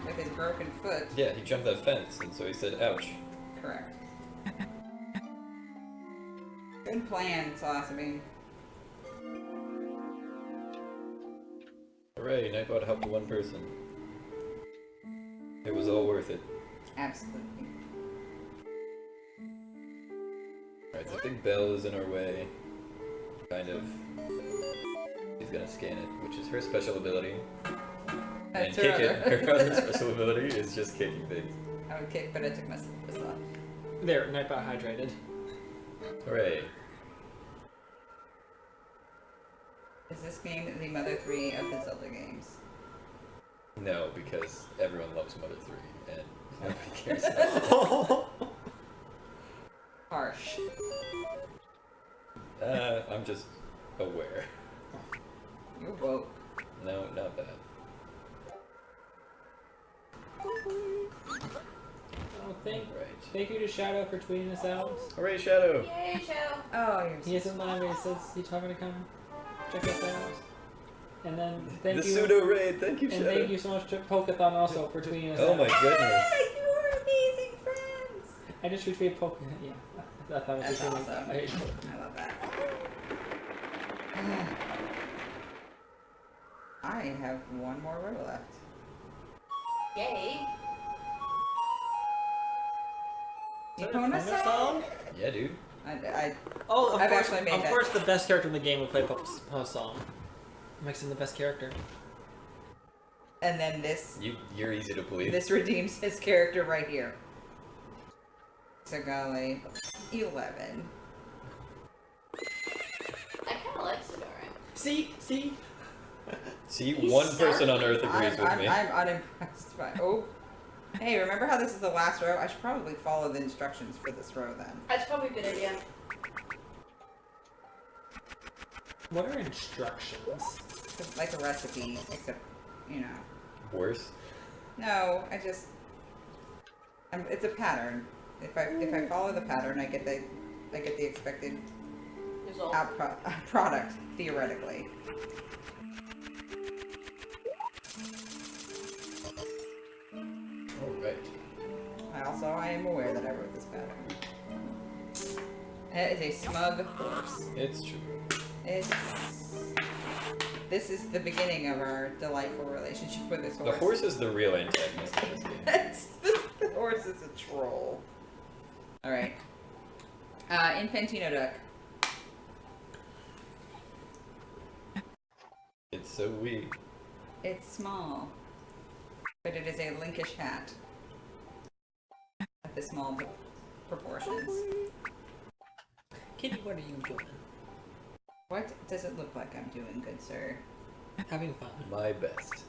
with his broken foot. Yeah, he jumped that fence, and so he said, ouch. Correct. Good plan, Salsabean. Hooray, Nightbot helped one person. It was all worth it. Absolutely. Alright, the big bell is in our way. Kind of. She's gonna scan it, which is her special ability. And That's kick her it. other- Her other special ability is just kicking things. I would kick, but I took my slot. There, Nightbot hydrated. Hooray. Is this game the Mother 3 of the Zelda games? No, because everyone loves Mother 3 and nobody cares about Harsh. it. I'm just aware. You're woke. No, not that. Oh, Right. thank you to Shadow for tweeting us out. Hooray, Shadow! Yay, Shadow. Oh, you're He isn't live, but he says he's talking to come check us out. And then thank the you. pseudo raid, thank you, And Shadow. thank you so much to Pokeathon also for tweeting us Oh out. my goodness. You're amazing friends! I just retweeted Poke. Yeah, I thought it was That's just awesome. I I love that. I have one more row left. Yay. Epona song? Yeah, dude. Oh, of I've course, actually made of that. course, the best character in the game would play Poke's song. Makes him the best character. And then this You're easy to please. this redeems his character right here. Sagale 11. I kind of like Sidora. See. See, He's one person on starving. Earth agrees with me. I'm unimpressed by. Oh, hey! Remember how this is the last row? I should probably follow the instructions for this row then. That's probably a good idea. What are instructions? It's like a recipe, except you know. Worse. No, it's a pattern. If I follow the pattern, I get the expected Result. product theoretically. Alright. I am aware that I wrote this pattern. It is a smug horse. It's true. This is the beginning of our delightful relationship with this horse. The horse is the real antagonist of this game. The horse is a troll. Alright. Infantino duck. It's so wee. It's small. But it is a linkish hat. At the small proportions. Kitty, what are you doing? What does it look like I'm doing, good sir? Having fun. My best.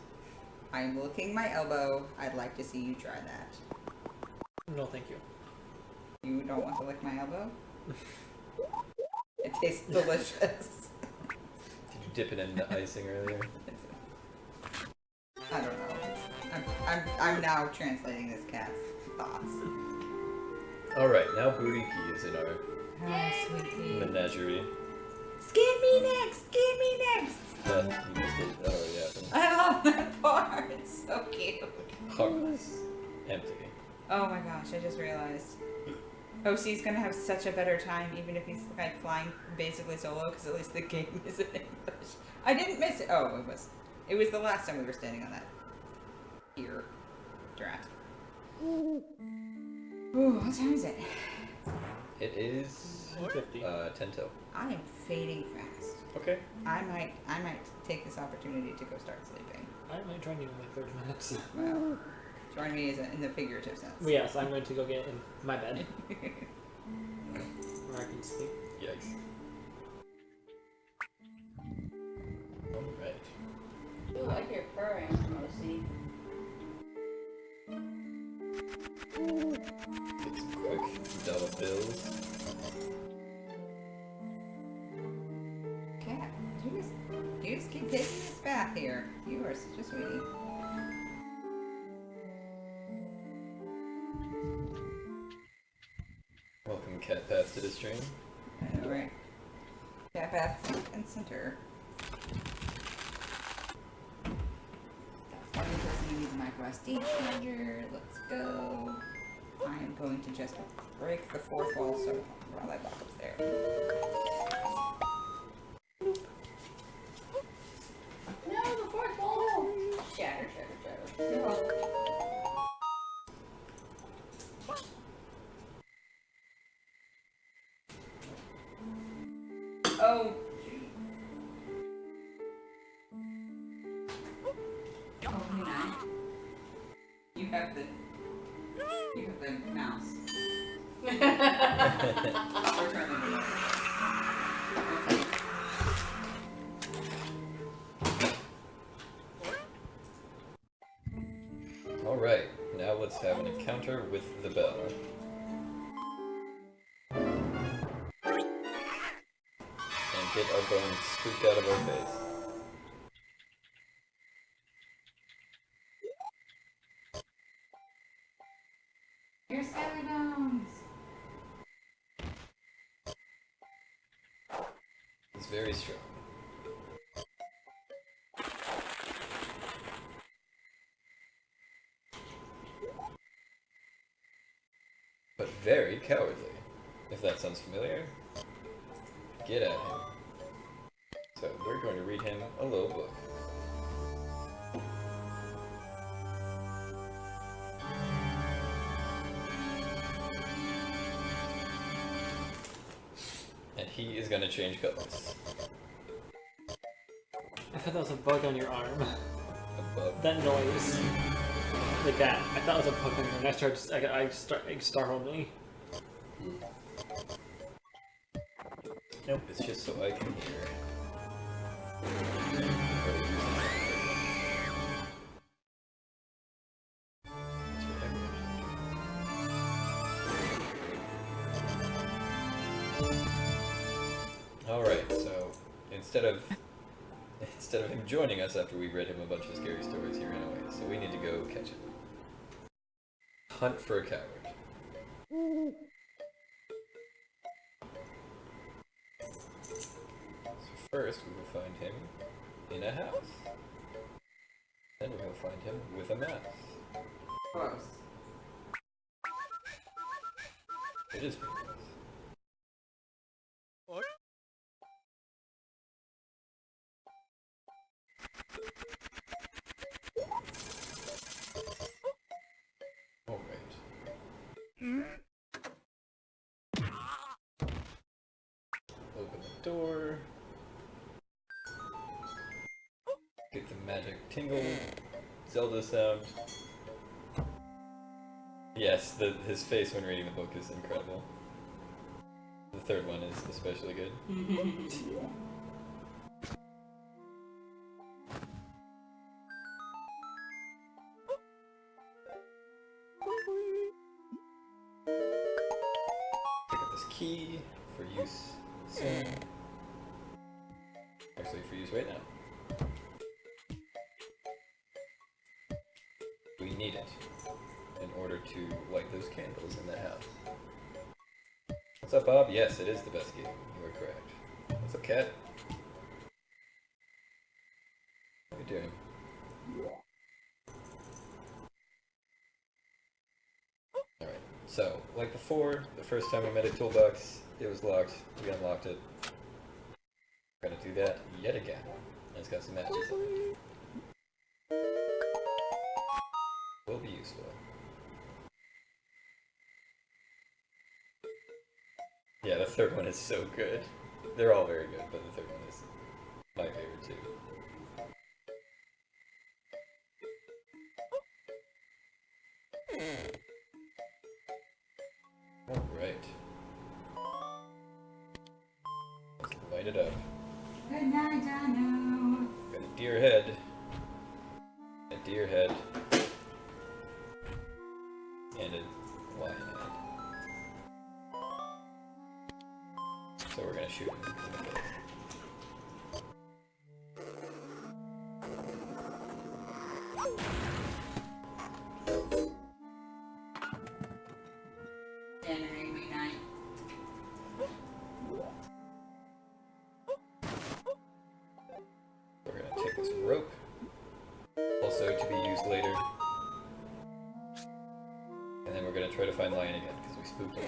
I'm licking my elbow. I'd like to see you try that. No, thank you. You don't want to lick my elbow? It tastes delicious. Did you dip it in the icing earlier? I don't know. I'm now translating this cat's thoughts. Alright, now Booty Key is in our Ah, sweetie. menagerie. Skin me next! Skin me next! You missed it. That already happened. I love that part. It's so cute. Harmless. Empty. Oh my gosh, I just realized. OC's gonna have such a better time even if he's like flying basically solo because at least the game is in English. I didn't miss it. Oh, it was the last time we were standing on that here draft. Ooh, what time is it? It is 50. 10 till. I am fading fast. Okay. I might take this opportunity to go start sleeping. I might join you in like 30 minutes. Well, join me in the figurative sense. Well, yes, I'm going to go get in my bed. Where I can sleep. Yikes. Alright. Ooh, I hear purring from OC. Get some quick dollar bills. Cat, you just keep taking this bath here. You are such a sweetie. Welcome, Cat Path, to the stream. Alright. Cat bath front and center. One person needs a micro SD charger. Let's go. I am going to just break the fourth wall so while I walk upstairs. No, the fourth wall! Shatter. Oh. Oh, hey, Nine. You have the mouse. Or turn it over. Okay. Alright, now let's have an encounter with the bell. And get our bones scooped out of our face. Your skeletons! It's very strong. But very cowardly. If that sounds familiar, get at him. So we're going to read him a little book. And he is going to change colors. I thought that was a bug on your arm. A bug. That noise. Like that. I thought it was a bug on your arm. I startled me. Nope, it's just so I can hear. Alright, so instead of him joining us after we read him a bunch of scary stories, he ran away. So we need to go catch him. Hunt for a coward. So first we will find him in a house. Then we will find him with a mouse. Close. It is pretty close. Alright. Open the door. Get the magic tingle. Zelda sound. Yes, his face when reading the book is incredible. The third one is especially good. Pick up this key for use soon. Actually, for use right now. We need it in order to light those candles in the house. What's up, Bob? Yes, it is the best game. You are correct. What's up, Cat? What are you doing? Alright, so, like before, the first time we met a toolbox, it was locked. We unlocked it. We're gonna do that yet again. And it's got some matches on it. Will be useful. Yeah, the third one is so good. They're all very good, but the third one is my favorite too. Alright. Let's light it up. Good night, Dino. Got a deer head. A deer head. And a lion head. So we're gonna shoot him in the face. January midnight. We're gonna take this rope. Also to be used later. And then we're gonna try to find Lion again, because we spooked him.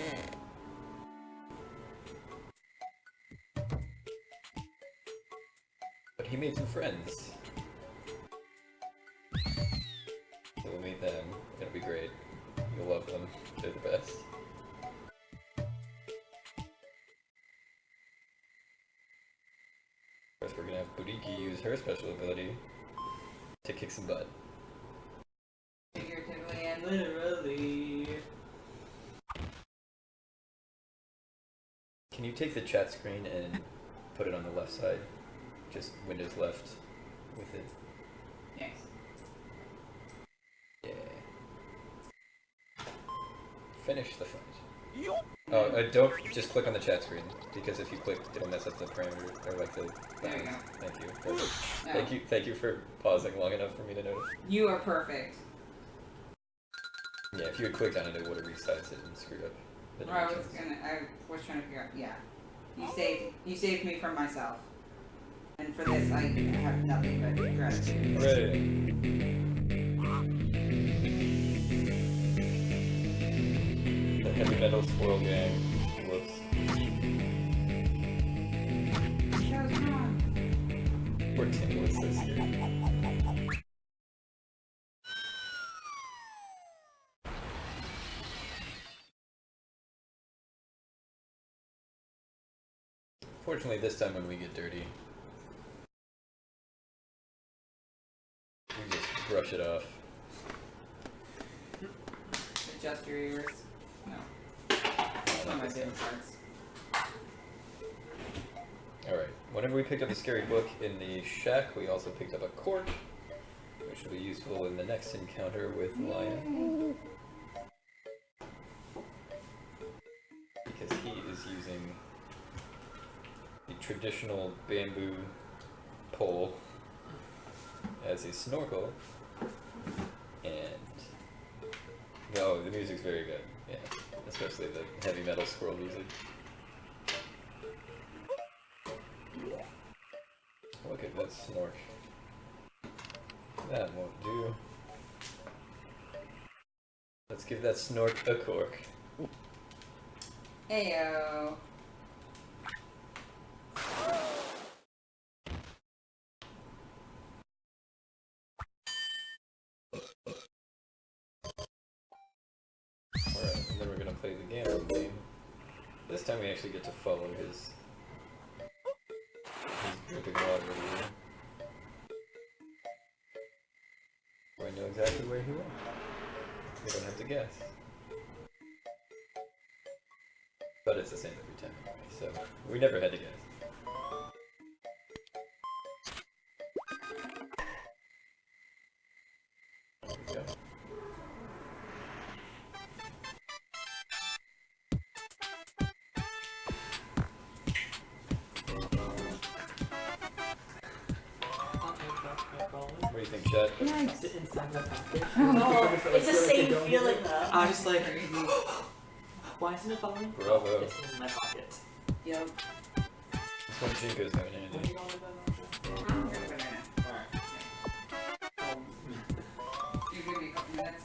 But he made some friends. So we'll meet them. It'll be great. You'll love them. They're the best. First we're gonna have Buriki use her special ability to kick some butt. Quite literally. Can you take the chat screen and put it on the left side? Just Windows left with it. Yes. Yeah. Finish the fight. Oh, don't just click on the chat screen, because if you click, it'll mess up the parameter, or like the There you go. Thank you. Perfect. No. Thank you for pausing long enough for me to notice. You are perfect. Yeah, if you had clicked on it, it would have resized it and screwed up the Or I was dimensions. trying to figure out. Yeah. You saved me from myself. And for this, I have nothing but gratitude. Hooray! The heavy metal squirrel gang. Whoops. Poor Tingle is so scared. Fortunately, this time when we get dirty, we just brush it off. Adjust your ears. No. Oh, That's one of my that favorite makes parts. Alright, whenever we picked up a scary book in the shack, we also picked up a cork, which will be useful in the next encounter with Lion. Because he is using the traditional bamboo pole as a snorkel, and the music's very good, yeah, especially the heavy metal squirrel music. Look at that snork. That won't do. Let's give that snork a cork. Heyo. Alright, and then we're gonna play the gambling game. This time we actually get to follow his dripping water here. I know exactly where he went. We don't have to guess. But it's the same every time anyway, so we never had to guess. There we go. What do you think, Chad? Sit inside my pocket. Oh, it's the same feeling though. I was just like, why isn't it falling? Bravo. It's in my pocket. Yep. That's what Jinko's doing, When Andy. you going to bed, I'm gonna go now. Alright. You give me a couple minutes.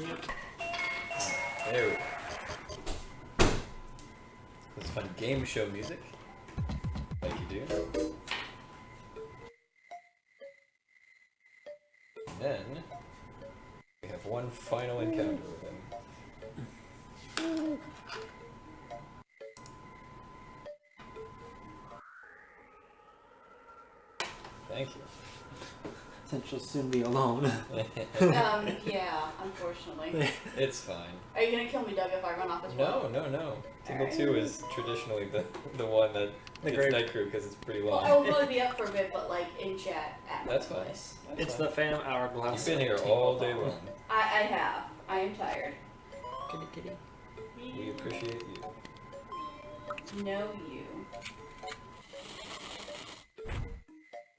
Yep. There we go. That's fun game show music. Like you do. And then we have one final encounter with him. Thank you. Since she'll soon be alone. Yeah, unfortunately. It's fine. Are you gonna kill me, Doug, if I run off as well? No. Tingle Alright. 2 is traditionally the one that The gets great- night crew because it's pretty Well, long. I will probably be up for a bit, but like in chat at my That's fine. place. That's It's fine. the Phantom Hourglass. You've been here all day long. I have. I am tired. Kitty kitty. We appreciate you. No, you.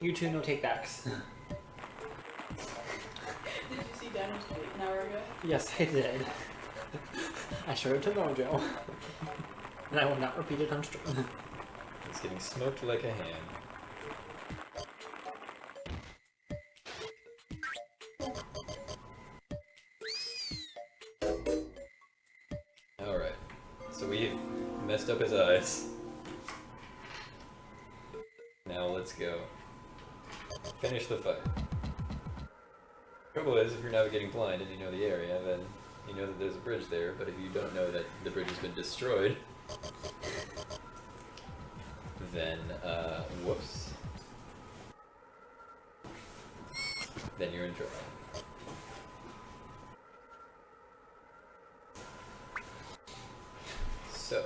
You two no take backs. Did you see Dynom's tweet an hour ago? Yes, I did. I showed it to MoJo. And I will not repeat it on stream. It's getting smoked like a ham. Alright, so we've messed up his eyes. Now let's go. Finish the fight. Trouble is, if you're navigating blind and you know the area, then you know that there's a bridge there, but if you don't know that the bridge has been destroyed, then, whoops. Then you're in trouble. So,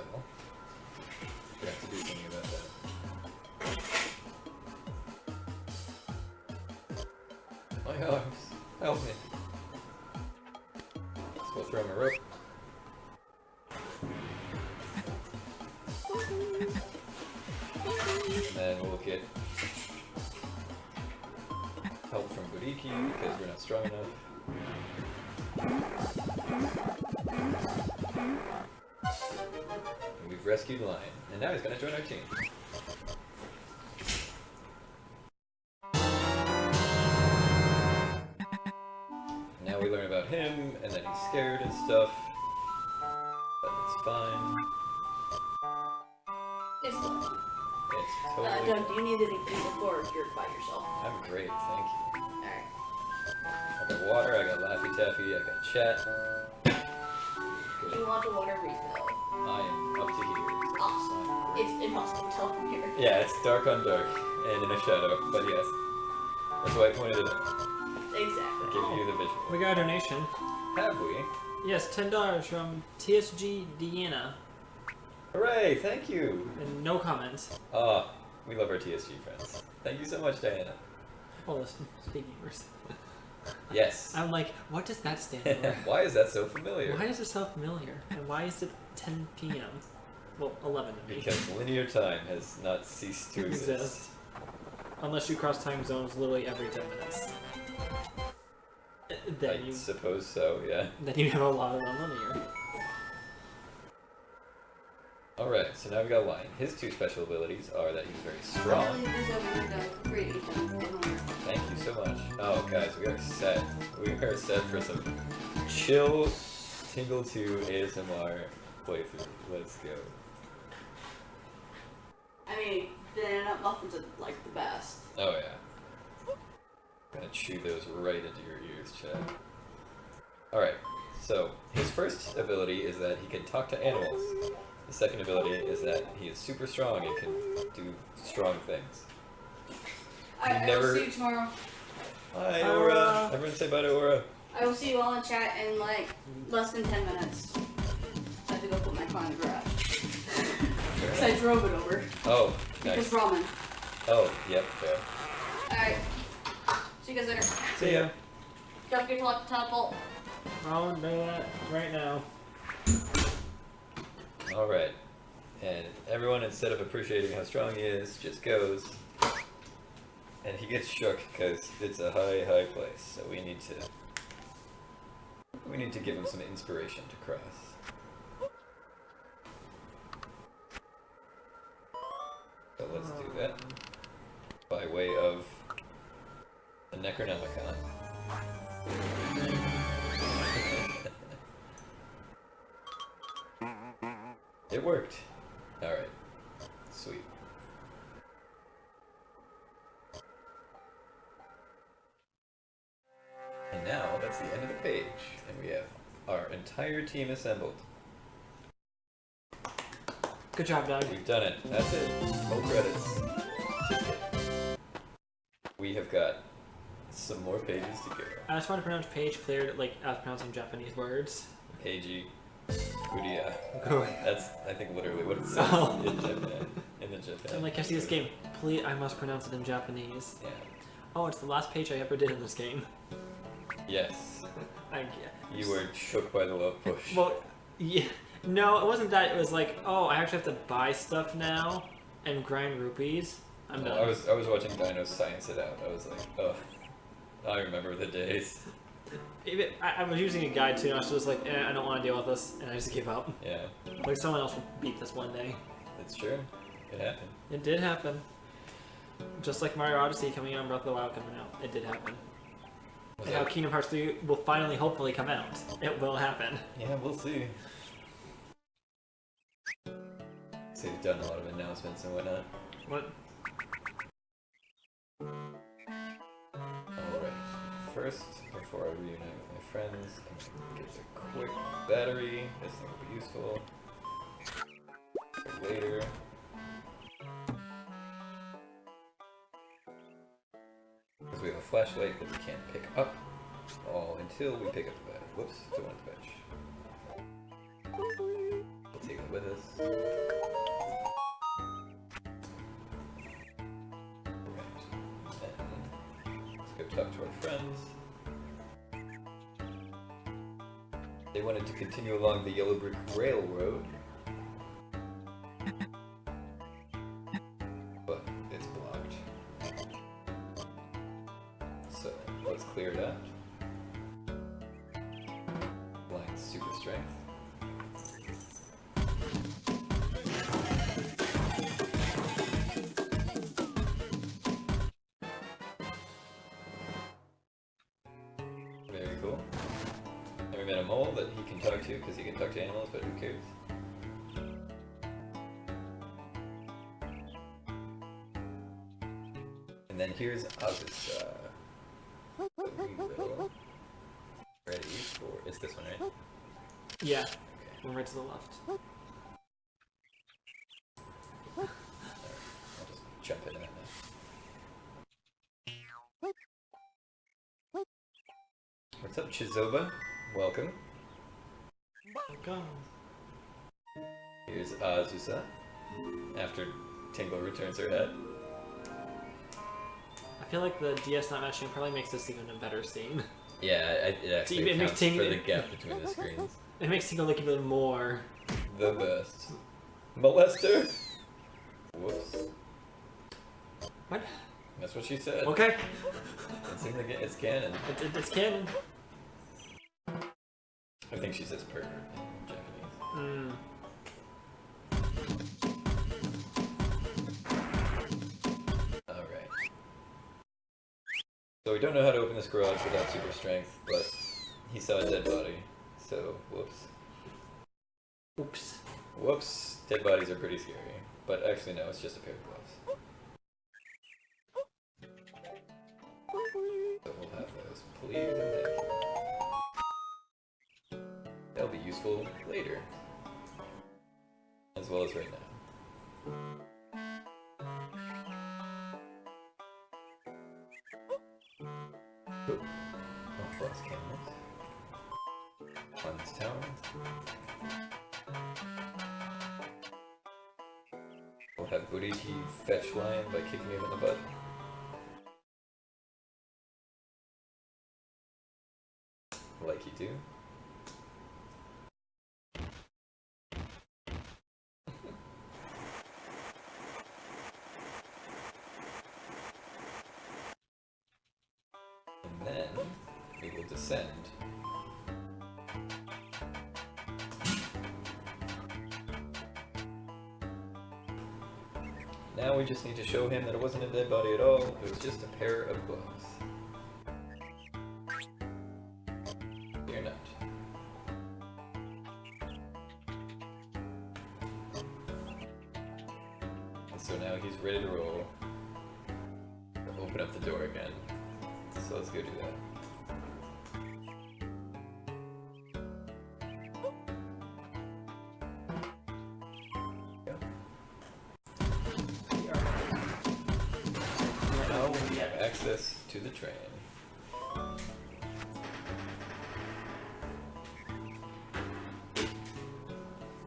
we have to do something about that. My arms, help me. Let's go throw him a rope. And then we'll get help from Buriki because we're not strong enough. And we've rescued Lion, and now he's gonna join our team. Now we learn about him, and then he's scared and stuff. But it's fine. It's fun. It's totally. Doug, do you need anything before you're by yourself? I'm great, thank you. Alright. I got water, I got Laffy Taffy, I got chat. You want a water refill? I am up to here. Awesome. It's impossible to tell from here. Yeah, it's dark on dark and in a shadow, but yes. That's why I pointed it out. Exactly. Giving you the visual. We got a donation. Have we? Yes, $10 from TSG Deanna. Hooray, thank you! And no comments. Ah, we love our TSG friends. Thank you so much, Diana. Oh, listen, speaking first. Yes. I'm like, what does that stand for? Why is that so familiar? Why is it so familiar? And why is it 10 p.m.? Well, 11 to me. Because linear time has not ceased to exist. Unless you cross time zones literally every 10 minutes. Then I suppose so, yeah. Then you have a lot of nonlinear. Alright, so now we got Lion. His two special abilities are that he's very strong. Thank you so much. Oh, guys, we are set. We are set for some chill Tingle 2 ASMR playthrough. Let's go. I mean, the internet muffins are like the best. Oh, yeah. Gonna chew those right into your ears, Chad. Alright, so his first ability is that he can talk to animals. The second ability is that he is super strong and can do strong things. I will see you tomorrow. Hi, Aura! Everyone say bye to Aura. I will see you all in chat in like less than 10 minutes. I have to go put my car in the garage. Because I drove it over. Oh, Because nice. ramen. Oh, yep, fair. Alright. See you guys later. See ya. Don't forget to lock the teleport. I'll do that right now. Alright. And everyone, instead of appreciating how strong he is, just goes. And he gets shook because it's a high, high place. So we need to give him some inspiration to cross. So let's do that. By way of the Necronomicon. It worked. Alright. Sweet. And now that's the end of the page. And we have our entire team assembled. Good job, Doug. We've done it. That's it. Full credits. We have got some more pages to go. I just want to pronounce page clear, like as pronouncing Japanese words. Peiji. Udia. Go. That's, I think, literally what it says Oh. in Japan. In the Japan. I'm like, I see this game. Please, I must pronounce it in Japanese. Yeah. Oh, it's the last page I ever did in this game. Yes. You were shook by the love push. Well, yeah. No, it wasn't that. It was like, oh, I actually have to buy stuff now and grind rupees. I'm done. I was watching Dino science it out. I was like, oh, I remember the days. I was using a guide too, and I was just like, I don't want to deal with this, and I just gave up. Yeah, Like, someone else will beat this one day. it's true. It happened. It did happen. Just like Mario Odyssey coming out and Breath of the Wild coming out. It did happen. Was And how that- Kingdom Hearts 3 will finally, hopefully, come out. It will happen. Yeah, we'll see. So you've done a lot of announcements and whatnot. What? Alright, first, before I reunite with my friends, I'm gonna get a quick battery. This thing will be useful. For later. Because we have a flashlight that we can't pick up all until we pick up the battery. Whoops, don't want the bench. Put take it with us. Right. Then let's go talk to our friends. They wanted to continue along the Yellow Brick Railroad. But it's blocked. So let's clear it out. Blind super strength. Very cool. And we met a mole that he can talk to because he can talk to animals, but who cares? And then here's Azusa. Ready for... It's this one, right? Yeah. Okay. One right to the left. Alright, I'll just jump into that now. What's up, Chizoba? Welcome. Go. Here's Azusa. After Tingle returns her head. I feel like the DS not matching probably makes this even a better scene. Yeah, it actually It makes accounts for Tingle- the gap between the screens. It makes Tingle look even more. The best. Molester? Whoops. What? That's what she said. Okay. It's in the it's canon. It's canon. I think she says pervert in Japanese. Mm. Alright. So we don't know how to open this garage without super strength, but he saw a dead body. So, whoops. Oops. Whoops. Dead bodies are pretty scary. But actually no, it's just a pair of gloves. So we'll have those please in there. They'll be useful later. As well as right now. Oop. Oh, plus cameras. On this tower. We'll have Buriki fetch Lion by kicking him in the butt. Like you do. And then we will descend. Now we just need to show him that it wasn't a dead body at all, it was just a pair of gloves. Fear not. And so now he's ready to roll. Open up the door again. So let's go do that. Now we have access to the train.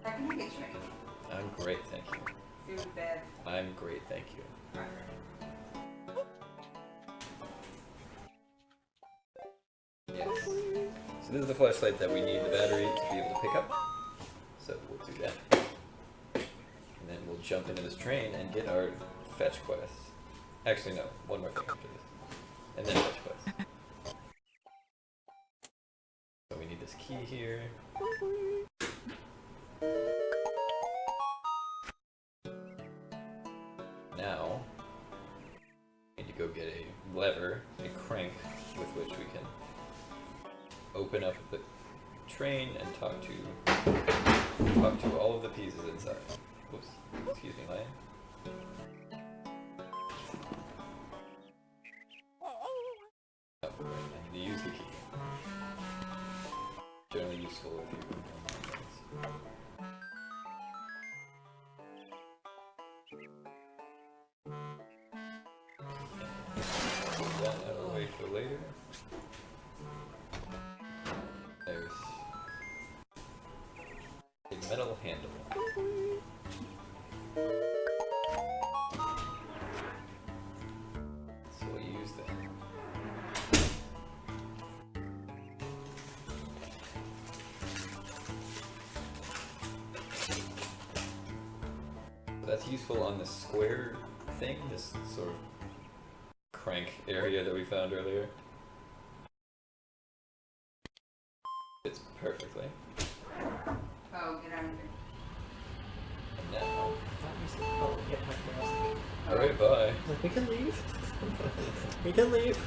How can I get you anything? I'm great, thank you. Food, bed. I'm great, thank you. Yes. So this is the flashlight that we need the battery to be able to pick up. So we'll do that. And then we'll jump into this train and get our fetch quest. Actually no, one more thing after this. And then fetch quest. So we need this key here. Now, we need to go get a lever, a crank, with which we can open up the train and talk to all of the pieces inside. Whoops, excuse me, Lion. Oh, right, I need to use the key. Generally useful if you put that out of the way for later. There's metal handle. So we'll use that. So that's useful on the square thing, this sort of crank area that we found earlier. Fits perfectly. Oh, get out of here. And now, Oh, yeah, my alright, bye. like, we can leave. We can leave.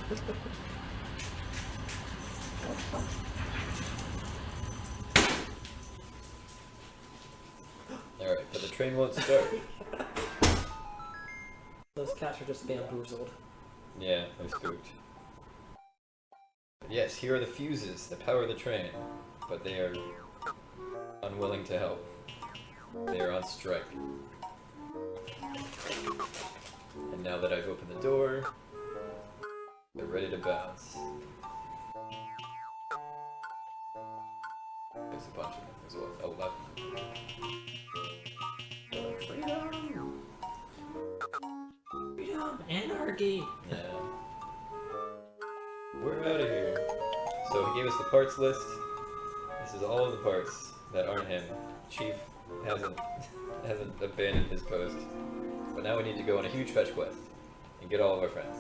Alright, but the train won't start. Those cats are just bamboozled. Yeah, they're spooked. Yes, here are the fuses that power the train, but they are unwilling to help. They are on strike. And now that I've opened the door, they're ready to bounce. There's a bunch of them as well. 11. Freedom! Freedom! Anarchy! Yeah. We're out of here. So he gave us the parts list. This is all of the parts that aren't him. Chief hasn't abandoned his post. But now we need to go on a huge fetch quest and get all of our friends.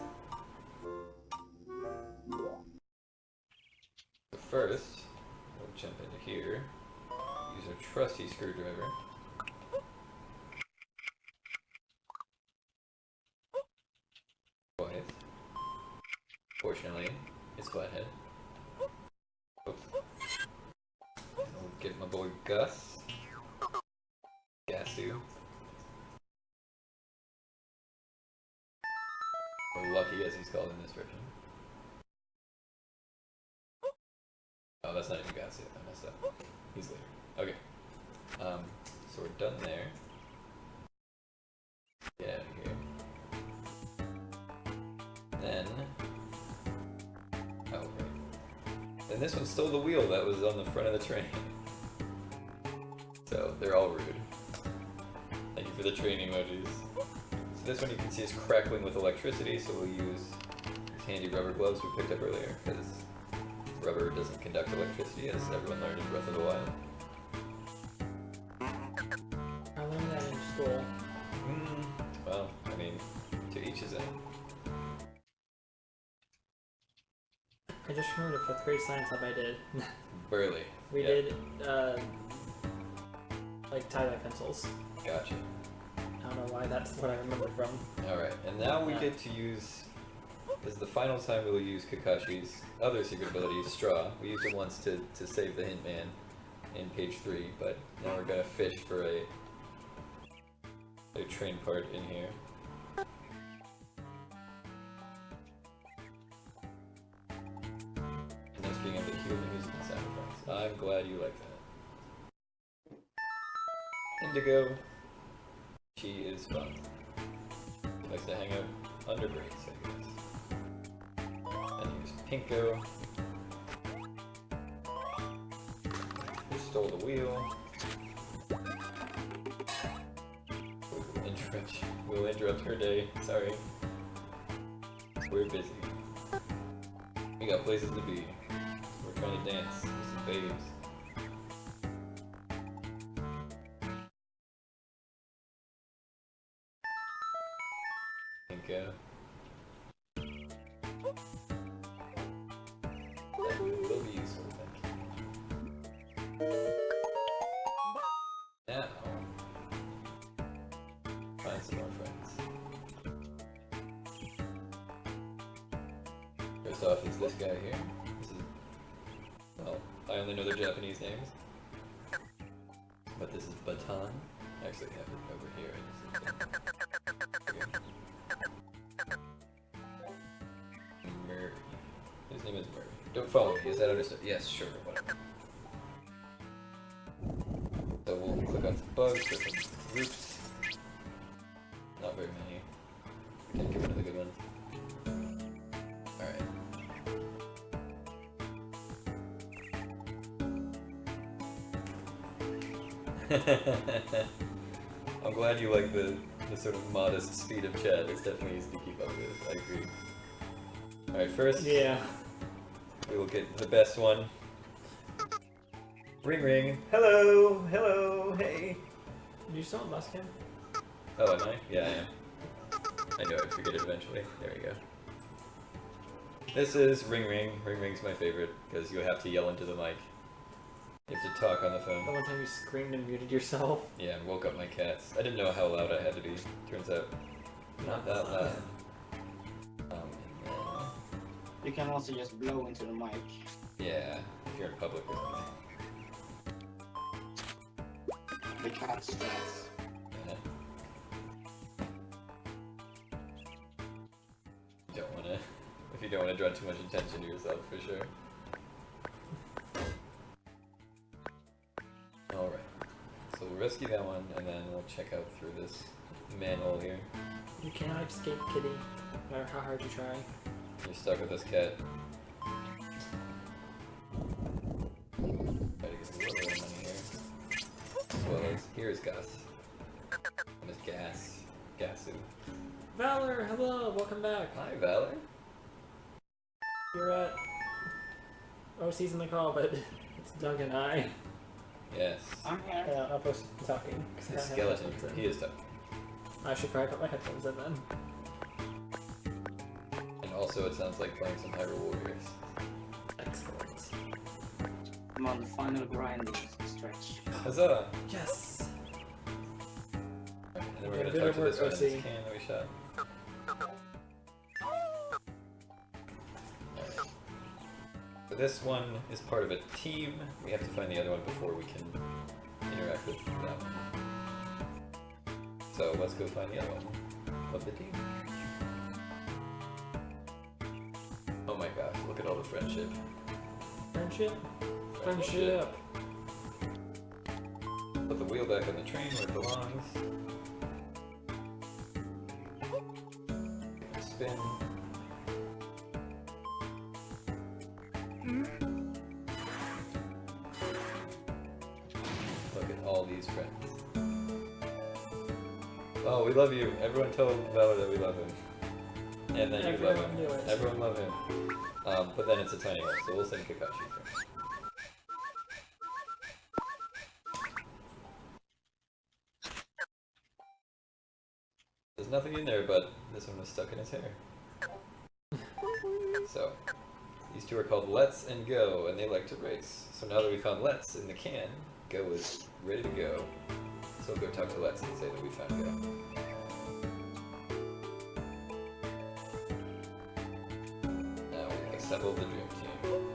So first, we'll jump into here. Use our trusty screwdriver. Quiet. Fortunately, it's flathead. Oops. I'll get my boy Gus. Gasu. Or Lucky as he's called in this version. Oh, that's not even Gasu. I messed up. He's later. Okay. So we're done there. Get out of here. Then, oh right. And this one stole the wheel that was on the front of the train. So they're all rude. Thank you for the train emojis. So this one you can see is crackling with electricity, so we'll use these handy rubber gloves we picked up earlier, because rubber doesn't conduct electricity, as everyone learned in Breath of the Wild. I learned that in school. Well, I mean, to each his own. I just remembered a 5th grade science lab I did. Barely. We Yeah. did, like tie-dye pencils. Gotcha. I don't know why that's what I remember from. Alright, and now we get to use, this is the final time we'll use Kakashi's other secret ability, Straw. We used it once to save the Hint Man in page 3, but now we're gonna fish for a train part in here. And that's being able to hear the music and sound effects. I'm glad you like that. Indigo. She is fun. She likes to hang out under breaks, I guess. And here's Pinko. Who stole the wheel. We'll interrupt her day. Sorry. We're busy. We got places to be. We're trying to dance with some babes. Pinko. That will be useful, thank you. Now, find some more friends. First off is this guy here. This is, well, I only know their Japanese names. But this is Baton. Actually, I have it over here. Murray. His name is Murray. Don't follow me, is that understood? Yes, sure, whatever. So we'll click on some bugs, get some groups. Not very many. Can't get rid of the good ones. Alright. I'm glad you like the sort of modest speed of chat. It's definitely easy to keep up with. I agree. Alright, first Yeah. we will get the best one. Ring ring. Hello! Hello! Hey! You still on bus cam? Oh, am I? Yeah, I am. I know I'd forget it eventually. There we go. This is Ring Ring. Ring Ring's my favorite, because you have to yell into the mic. You have to talk on the The phone. one time you screamed and muted yourself. Yeah, and woke up my cats. I didn't know how loud I had to be. Turns out, not that loud. And then, You can also just blow into the mic. yeah, if you're in public or something. The cat stress. If you don't want to draw too much attention to yourself, for sure. Alright, so we'll rescue that one, and then we'll check out through this manual here. You cannot escape Kitty, no matter how hard you try. You're stuck with this cat. Try to get a little bit of money here. As well as, here's Gus. And it's Gas. Gasu. Valor, hello, welcome back. Hi, Valor. You're at OC's in the call, but it's Doug and I. Yes. I'm here. Yeah, I'll post talking. 'cause I The don't have skeleton. headphones in. He is stuck. I should probably put my headphones in then. And also, it sounds like playing some Hyrule Warriors. Excellent. I'm on the final grinding stretch. Huzzah! Yes! And then we're Okay, gonna good talk to work, this one in OC. this can that we shot. Alright. So this one is part of a team. We have to find the other one before we can interact with that one. So let's go find the other one of the team. Oh my gosh, look at all the friendship. Friendship? Friendship! Put the wheel back on the train where it belongs. Spin. Look at all these friends. Oh, we love you. Everyone tell Valor that we love him. And then you love Everyone do him. it. Everyone love him. But then it's a tiny one, so we'll send Kakashi first. There's nothing in there, but this one was stuck in his hair. So, these two are called Let's and Go, and they like to race. So now that we found Let's in the can, Go is ready to go. So we'll go talk to Let's and say that we found Go. Now we've assembled the dream team.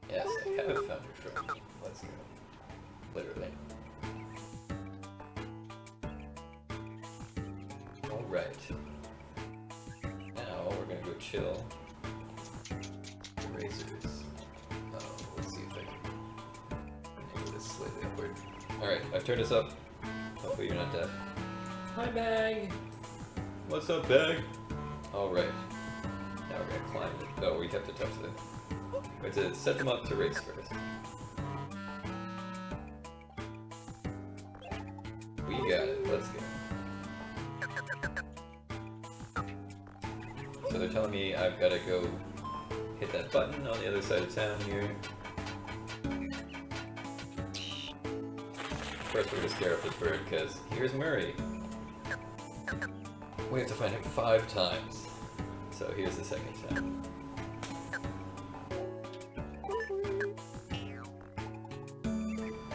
Yes, I have found your friend. Let's go. Literally. Alright. Now we're gonna go chill. The razors. Oh, let's see if I can angle this slightly upward. Alright, I've turned this up. Hopefully you're not deaf. Hi, Bag! What's up, Bag? Alright. Now we're gonna climb it. Oh, we have to touch the... We have to set them up to race first. We got it. Let's go. So they're telling me I've got to go hit that button on the other side of town here. First we're going to scare off this bird because here's Murray. We have to find him 5 times. So here's the second time.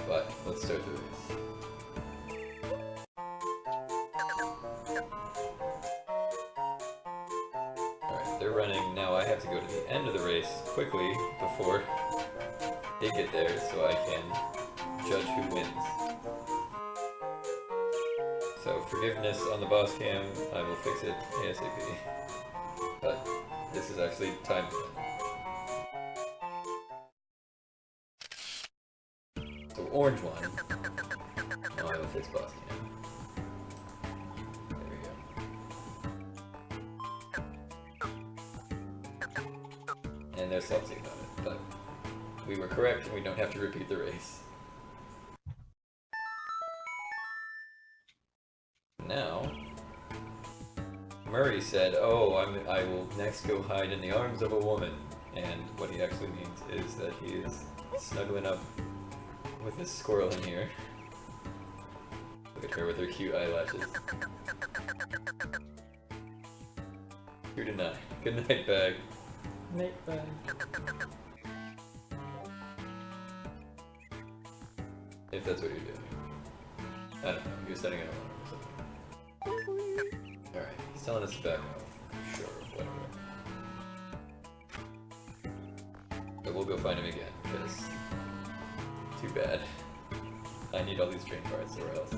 But let's start the race. Alright, they're running. Now I have to go to the end of the race quickly before they get there so I can judge who wins. So forgiveness on the boss cam, I will fix it ASAP. But this is actually time. So orange one. Now I will fix boss cam. There we go. And they're salty about it, but we were correct and we don't have to repeat the race. Now, Murray said, "Oh, I will next go hide in the arms of a woman." And what he actually means is that he is snuggling up with this squirrel in here. Look at her with her cute eyelashes. Here tonight. Good night, Bag. Night bag. If that's what you're doing. I don't know. You're setting an alarm or something. Alright, he's telling us to back off. Sure, whatever. But we'll go find him again, because... Too bad. I need all these train parts, or else.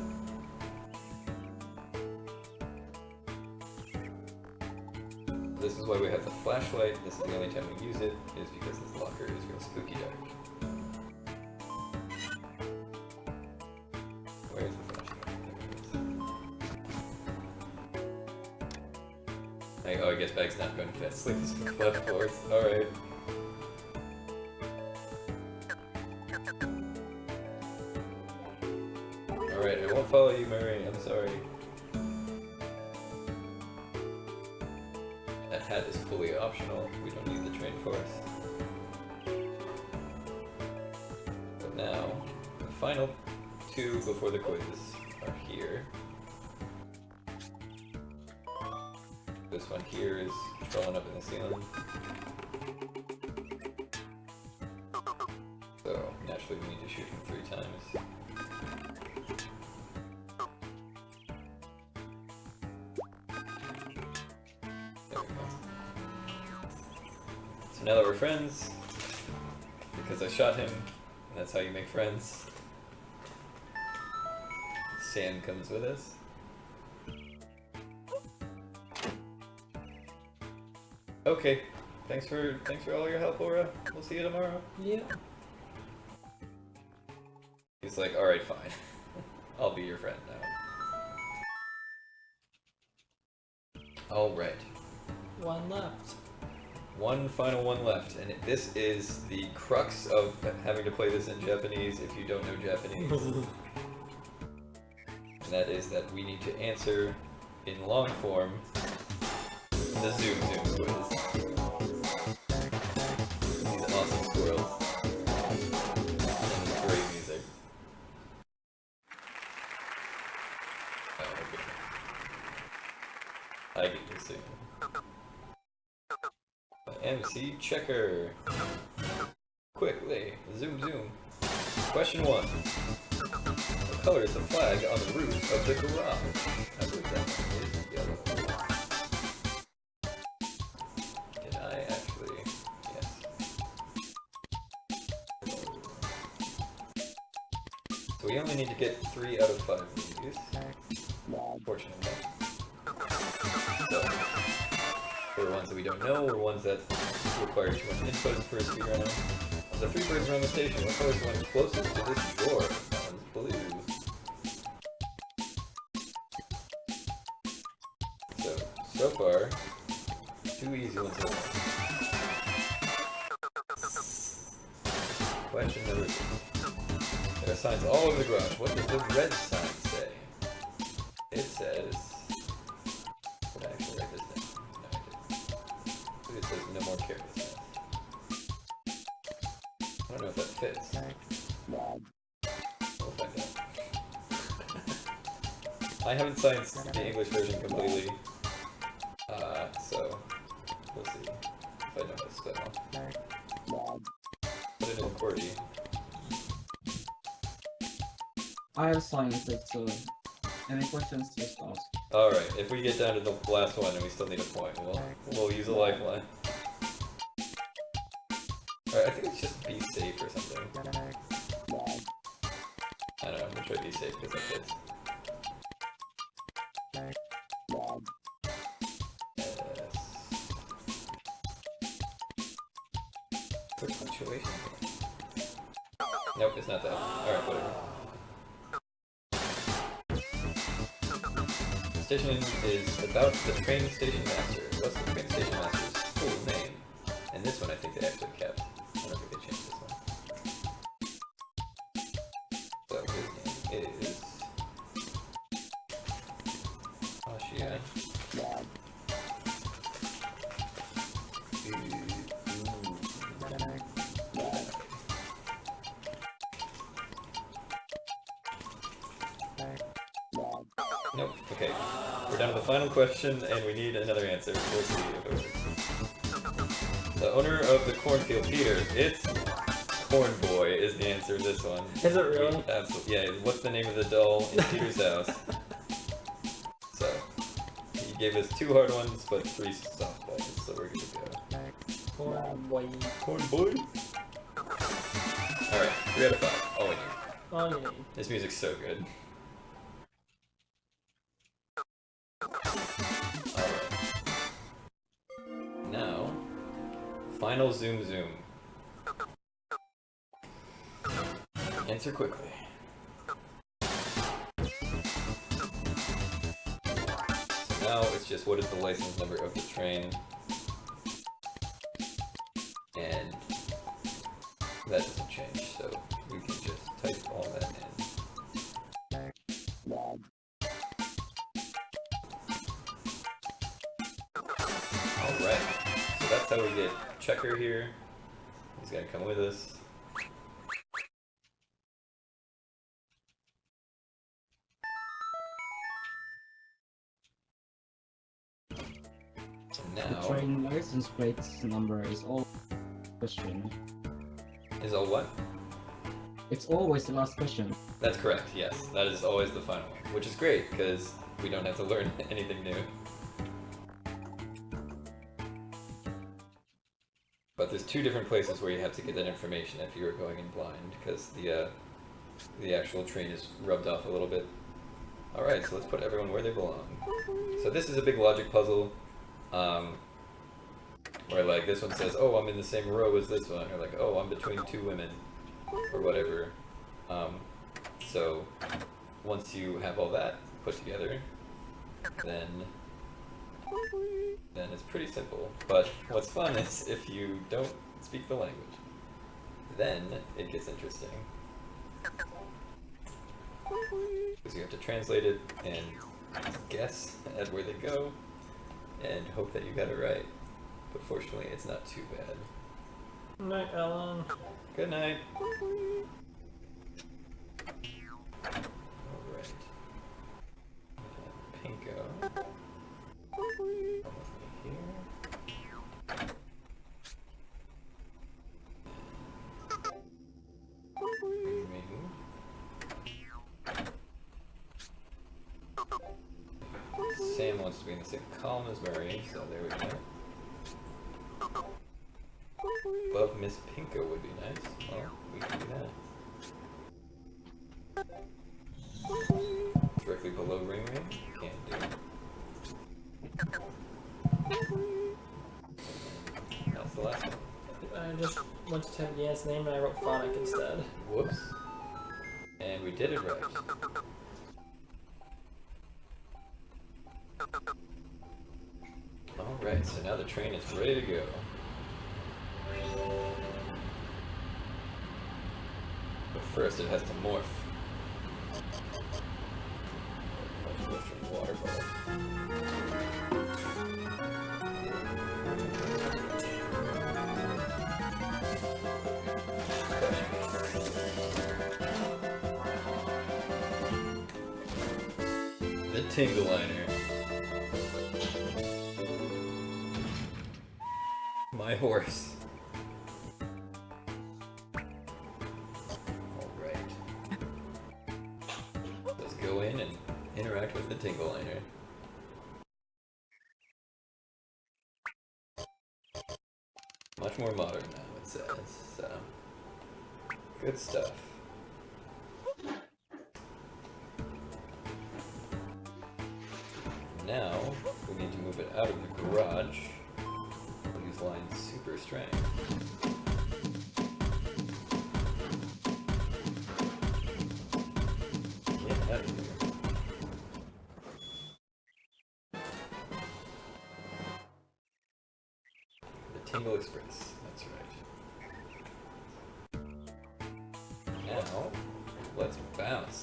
This is why we have the flashlight. This is the only time we use it, is because this locker is real spooky dark. Where's the flashlight? There it is. Oh, I guess Bag's not going to bed. Sleepy's left floors. Alright. Alright, I won't follow you, Murray. I'm sorry. That hat is fully optional. We don't need the train force. But now, the final two before the quiz are here. This one here is crawling up in the ceiling. So, naturally we need to shoot him 3 times. There we go. So now that we're friends, because I shot him, and that's how you make friends, Sam comes with us. Okay, thanks for all your help, Aura. We'll see you tomorrow. Yeah. He's like, alright, fine. I'll be your friend now. Alright. One left. One final one left, and this is the crux of having to play this in Japanese if you don't know Japanese. And that is that we need to answer in long form the Zoom quiz. These awesome squirrels. And great music. Oh, okay. I get this soon. MC checker. Quickly, zoom. Question 1. What color is the flag on the roof of the garage? I believe that one is yellow. Did I actually? Yes. So we only need to get 3 out of 5 of these. Fortunately. So, for the ones that we don't know, or ones that require too much input for a speedrunner. Of the 3 birds around the station, what color is the one closest to this drawer? That one's blue. So far, 2 easy ones so far. Question number 2. There are signs all over the garage. What does the red sign say? It says... Did I actually write this down? No, I didn't. It says no more carelessness. I don't know if that fits. We'll find out. I haven't signed the English version completely, so we'll see if I know how to spell. Put it in QWERTY. I have science it, so any questions, just ask. Alright, if we get down to the last one and we still need a point, we'll use a lifeline. Alright, I think it's just be safe or something. I don't know, I'm gonna try be safe because that fits. Quick punctuation. Nope, it's not that. Alright, whatever. The station is about the train station master. What's the train station master's full name? And this one I think they actually kept. I don't think they changed this one. Okay, we're down to the final question, and we need another answer. We'll see if it works. The owner of the cornfield, Peter. It's Corn Boy is the answer to this one. Is it really? Absolutely. Yeah. What's the name of the doll in Peter's house? So he gave us 2 hard ones, but 3 soft ones, so we're good to go. Corn boy. Corn Boy. All right, 3 out of 5. All we need. Oh, you need. This music's so good. Alright. Now, final zoom zoom. Answer quickly. So now it's just what is the license number of the train? And that doesn't change, so we can just type all that in. Alright, so that's how we get Checker here. He's gonna come with us. And The now, train license plate number is all question. is all what? It's always the last question. That's correct, yes. That is always the final one, which is great, because we don't have to learn anything new. But there's 2 different places where you have to get that information if you are going in blind, because the actual train is rubbed off a little bit. Alright, so let's put everyone where they belong. So this is a big logic puzzle, where like this one says, oh, I'm in the same row as this one, or like, oh, I'm between 2 women, or whatever. So once you have all that put together, then it's pretty simple. But what's fun is if you don't speak the language, then it gets interesting. Because you have to translate it and guess at where they go and hope that you got it right. But fortunately, it's not too bad. Night, Ellen. Good night. Alright. Pinko. Almost here. Ring. Sam wants to be in the same column as Murray, so there we go. Above Miss Pinko would be nice. Well, we can do that. Directly below Ring Ring? Can't do. That's the last one. I just went to type Yan's name and I wrote Phonic instead. Whoops. And we did it right. Alright, so now the train is ready to go. But first it has to morph. Water ball. The Tingle Liner. My horse. Alright. Let's go in and interact with the Tingle Liner. Much more modern now, it says. So, good stuff. Now, we need to move it out of the garage. We'll use line super strength. Get out of here. The Tingle Express, that's right. Now, let's bounce.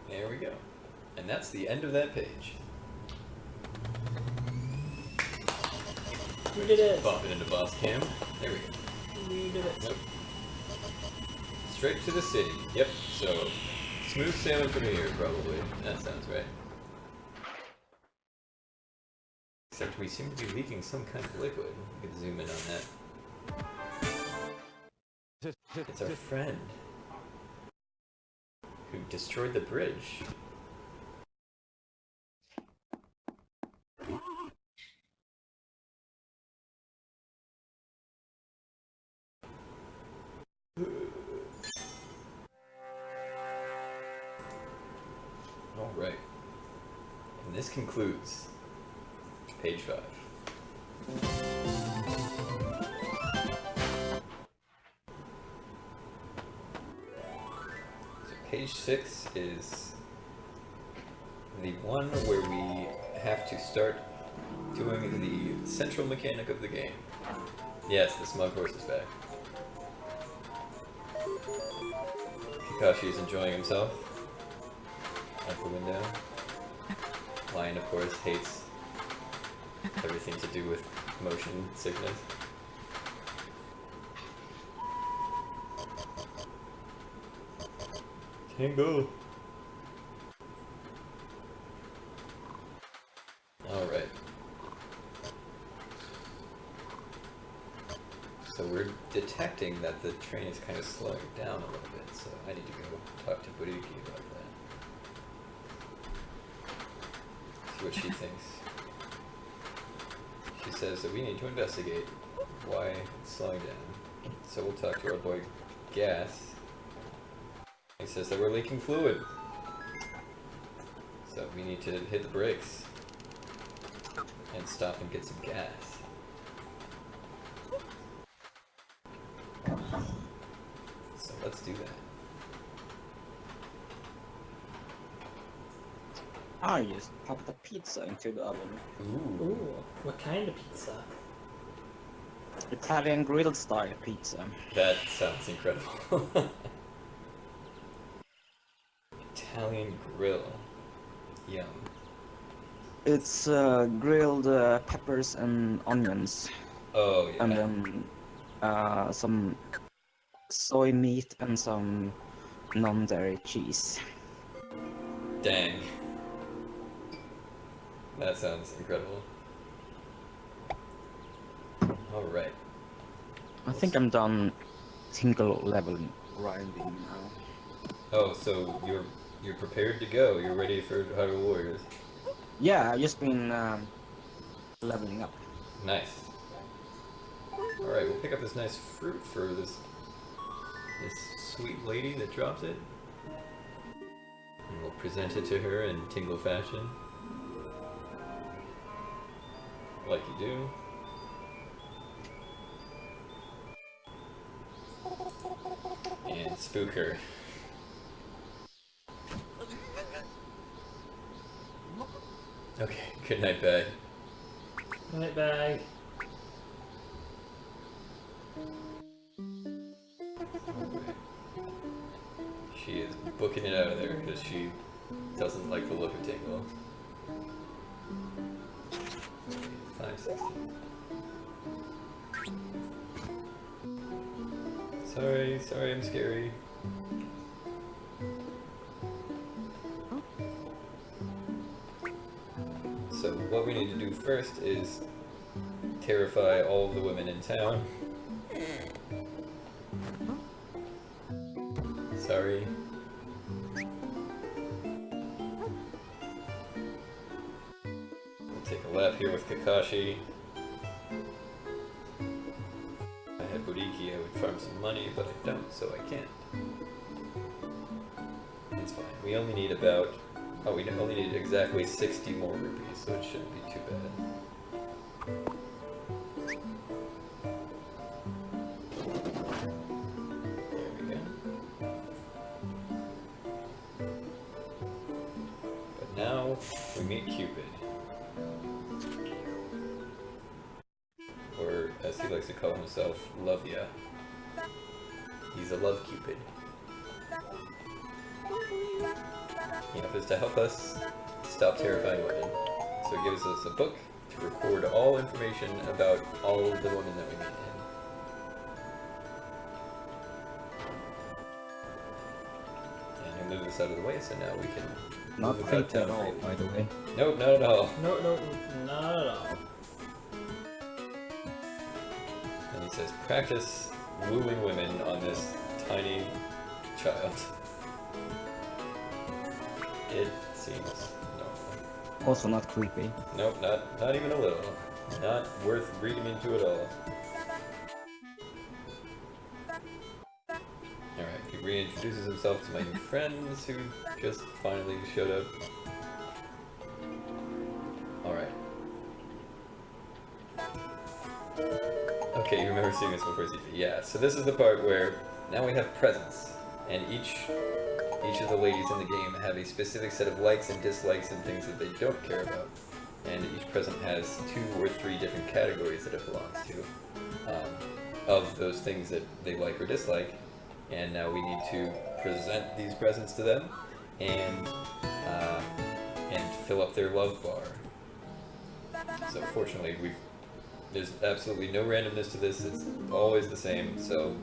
There we go. And that's the end of that page. We did it. Bump it into boss cam. There we go. We did it. Nope. Straight to the city. Yep, so smooth sailing from here, probably. That sounds right. Except we seem to be leaking some kind of liquid. We can zoom in on that. It's our friend who destroyed the bridge. Alright. And this concludes page 5. So page 6 is the one where we have to start doing the central mechanic of the game. Yes, the smug horse is back. Kakashi is enjoying himself out the window. Lion, of course, hates everything to do with motion sickness. Tingle! Alright. So we're detecting that the train is kind of slowing down a little bit, so I need to go talk to Buriki about that. See what she thinks. She says that we need to investigate why it's slowing down. So we'll talk to our boy Gas. He says that we're leaking fluid. So we need to hit the brakes and stop and get some gas. So let's do that. I just popped the pizza into the oven. Ooh. Ooh, what kind of pizza? Italian grilled style pizza. That sounds incredible. Italian grill. Yum. It's grilled peppers and onions, Oh, yeah. and then some soy meat and some non-dairy cheese. Dang. That sounds incredible. Alright. I think I'm done Tingle level grinding now. Oh, so you're prepared to go. You're ready for Hyrule Warriors. Yeah, I've just been leveling up. Nice. Alright, we'll pick up this nice fruit for this sweet lady that drops it. And we'll present it to her in Tingle fashion. Like you do. And spook her. Okay, good night, Bag. Night bag. She is booking it out of there because she doesn't like the look of Tingle. 560. Sorry, I'm scary. So what we need to do first is terrify all of the women in town. Sorry. We'll take a lap here with Kakashi. If I had Buriki, I would farm some money, but I don't, so I can't. It's fine. We only need about... Oh, we only need exactly 60 more rupees, so it shouldn't be too bad. There we go. But now, we meet Cupid. Or, as he likes to call himself, Love Ya. He's a love Cupid. He offers to help us stop terrifying women. So he gives us a book to record all information about all of the women that we meet us out of the way, so now we can Not move creepy about at all, town. by the way. Nope, not at all. No, not at all. And he says, practice wooing women on this tiny child. It seems normal. Also not creepy. Nope, not even a little. Not worth reading into at all. Alright, he reintroduces himself to my new friends who just finally showed up. Alright. Okay, you remember seeing this before, ZP. Yeah, so this is the part where now we have presents, and each of the ladies in the game have a specific set of likes and dislikes and things that they don't care about. And each present has 2 or 3 different categories that it belongs to, of those things that they like or dislike. And now we need to present these presents to them and fill up their love bar. So fortunately, there's absolutely no randomness to this. It's always the same. So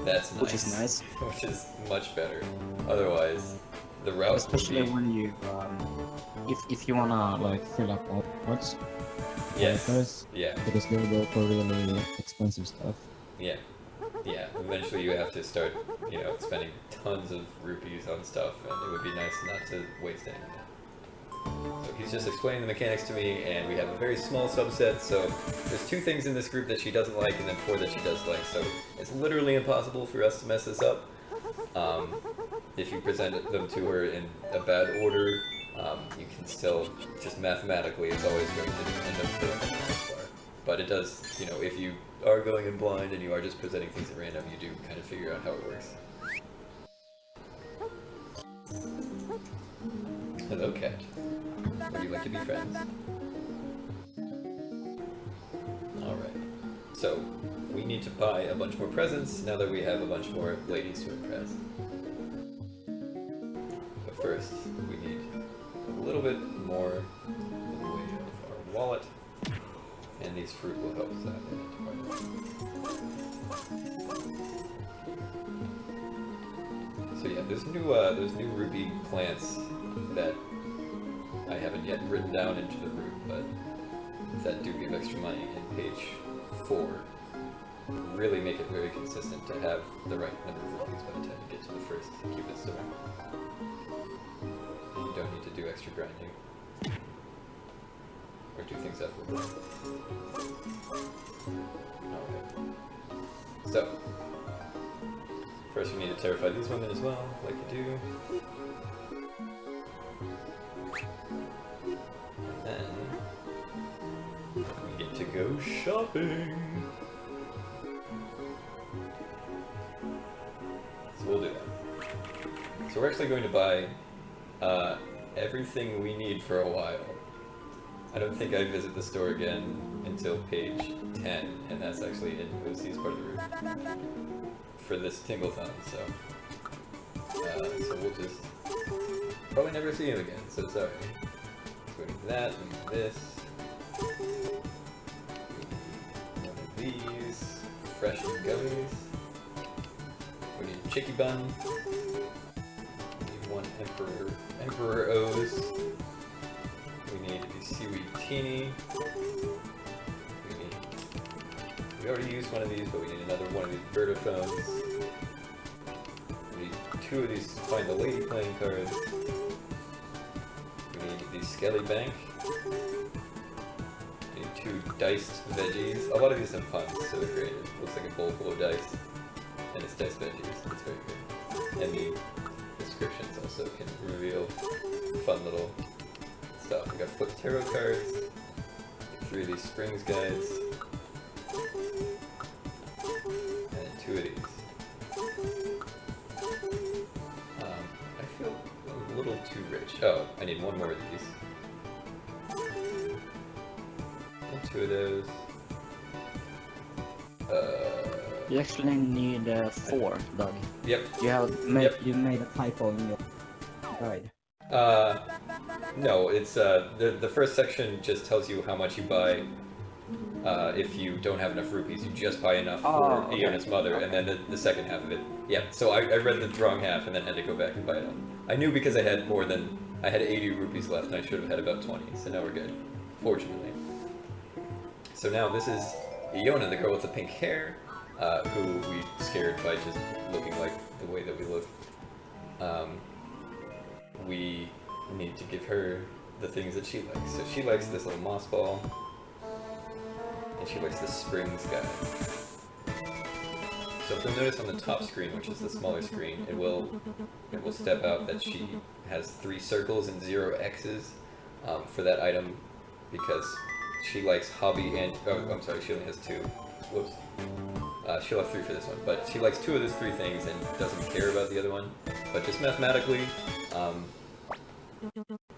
that's nice. Which is nice. Which is much better. Otherwise, the route Especially would be... when you, if you wanna like fill up all parts. Yes. Yeah. Because they go for really expensive stuff. Yeah. Yeah. Eventually you have to start, spending tons of rupees on stuff, and it would be nice not to waste any of that. So he's just explaining the mechanics to me, and we have a very small subset, so there's 2 things in this group that she doesn't like, and then 4 that she does like, so it's literally impossible for us to mess this up. If you present them to her in a bad order, you can still, just mathematically, it's always going to end up filling the nice bar. But it does, if you are going in blind and you are just presenting things at random, you do kind of figure out how it works. Hello, cat. Would you like to be friends? Alright. So, we need to buy a bunch more presents now that we have a bunch more ladies to impress. But first, we need a little bit more in the way of our wallet, and these fruit will help us out. So yeah, there's new rupee plants that I haven't yet written down into the route, but that do give extra money in page 4. Really make it very consistent to have the right number of rupees by the time you get to the first Cupid store. And you don't need to do extra grinding. Or do things that will work. Okay. So, first we need to terrify these women as well, like you do. And then we get to go shopping. So we'll do that. So we're actually going to buy everything we need for a while. I don't think I visit the store again until page 10, and that's actually in OC's part of the route for this Tinglethon, so we'll just probably never see him again, so it's alright. So we need that, we need this, we need one of these, fresh gummies, we need a chicky bun, we need one Emperor O's, we need a seaweed teeny, we already used one of these, but we need another one of these bird-o-phones. We need 2 of these Find the Lady playing cards. We need the Skelly Bank. We need 2 diced veggies. A lot of these have puns, so they're great. It looks like a bowl full of dice, and it's diced veggies. It's very good. And the descriptions also can reveal fun little stuff. We got flip tarot cards, 3 of these Springs guides, and 2 of these. I feel a little too rich. Oh, I need 1 more of these. And 2 of those. You actually need 4, Doug. Yep. You made a typo in your guide. No, it's the first section just tells you how much you buy if you don't have enough rupees, you just buy enough Oh, for okay. Iona's mother, and then the second half of it. Yeah, so I read the wrong half and then had to go back and buy it all. I knew because I had I had 80 rupees left and I should have had about 20, so now we're good. Fortunately. So now this is Iona, the girl with the pink hair, who we scared by just looking like the way that we look. We need to give her the things that she likes. So she likes this little moss ball, and she likes the springs guy. So if you'll notice on the top screen, which is the smaller screen, it will step out that she has 3 circles and 0 X's for that item, because she likes hobby and I'm sorry, she only has 2. Whoops. She'll have 3 for this one, but she likes 2 of those 3 things and doesn't care about the other one. But just mathematically,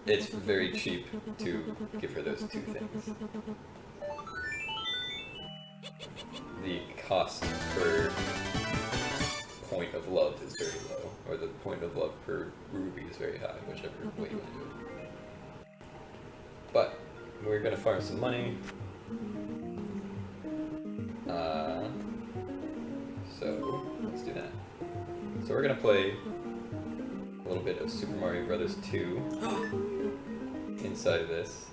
it's very cheap to give her those 2 things. The cost per point of love is very low, or the point of love per ruby is very high, whichever way you want to do it. But we're gonna farm some money. So let's do that. So we're gonna play a little bit of Super Mario Brothers 2 inside of this.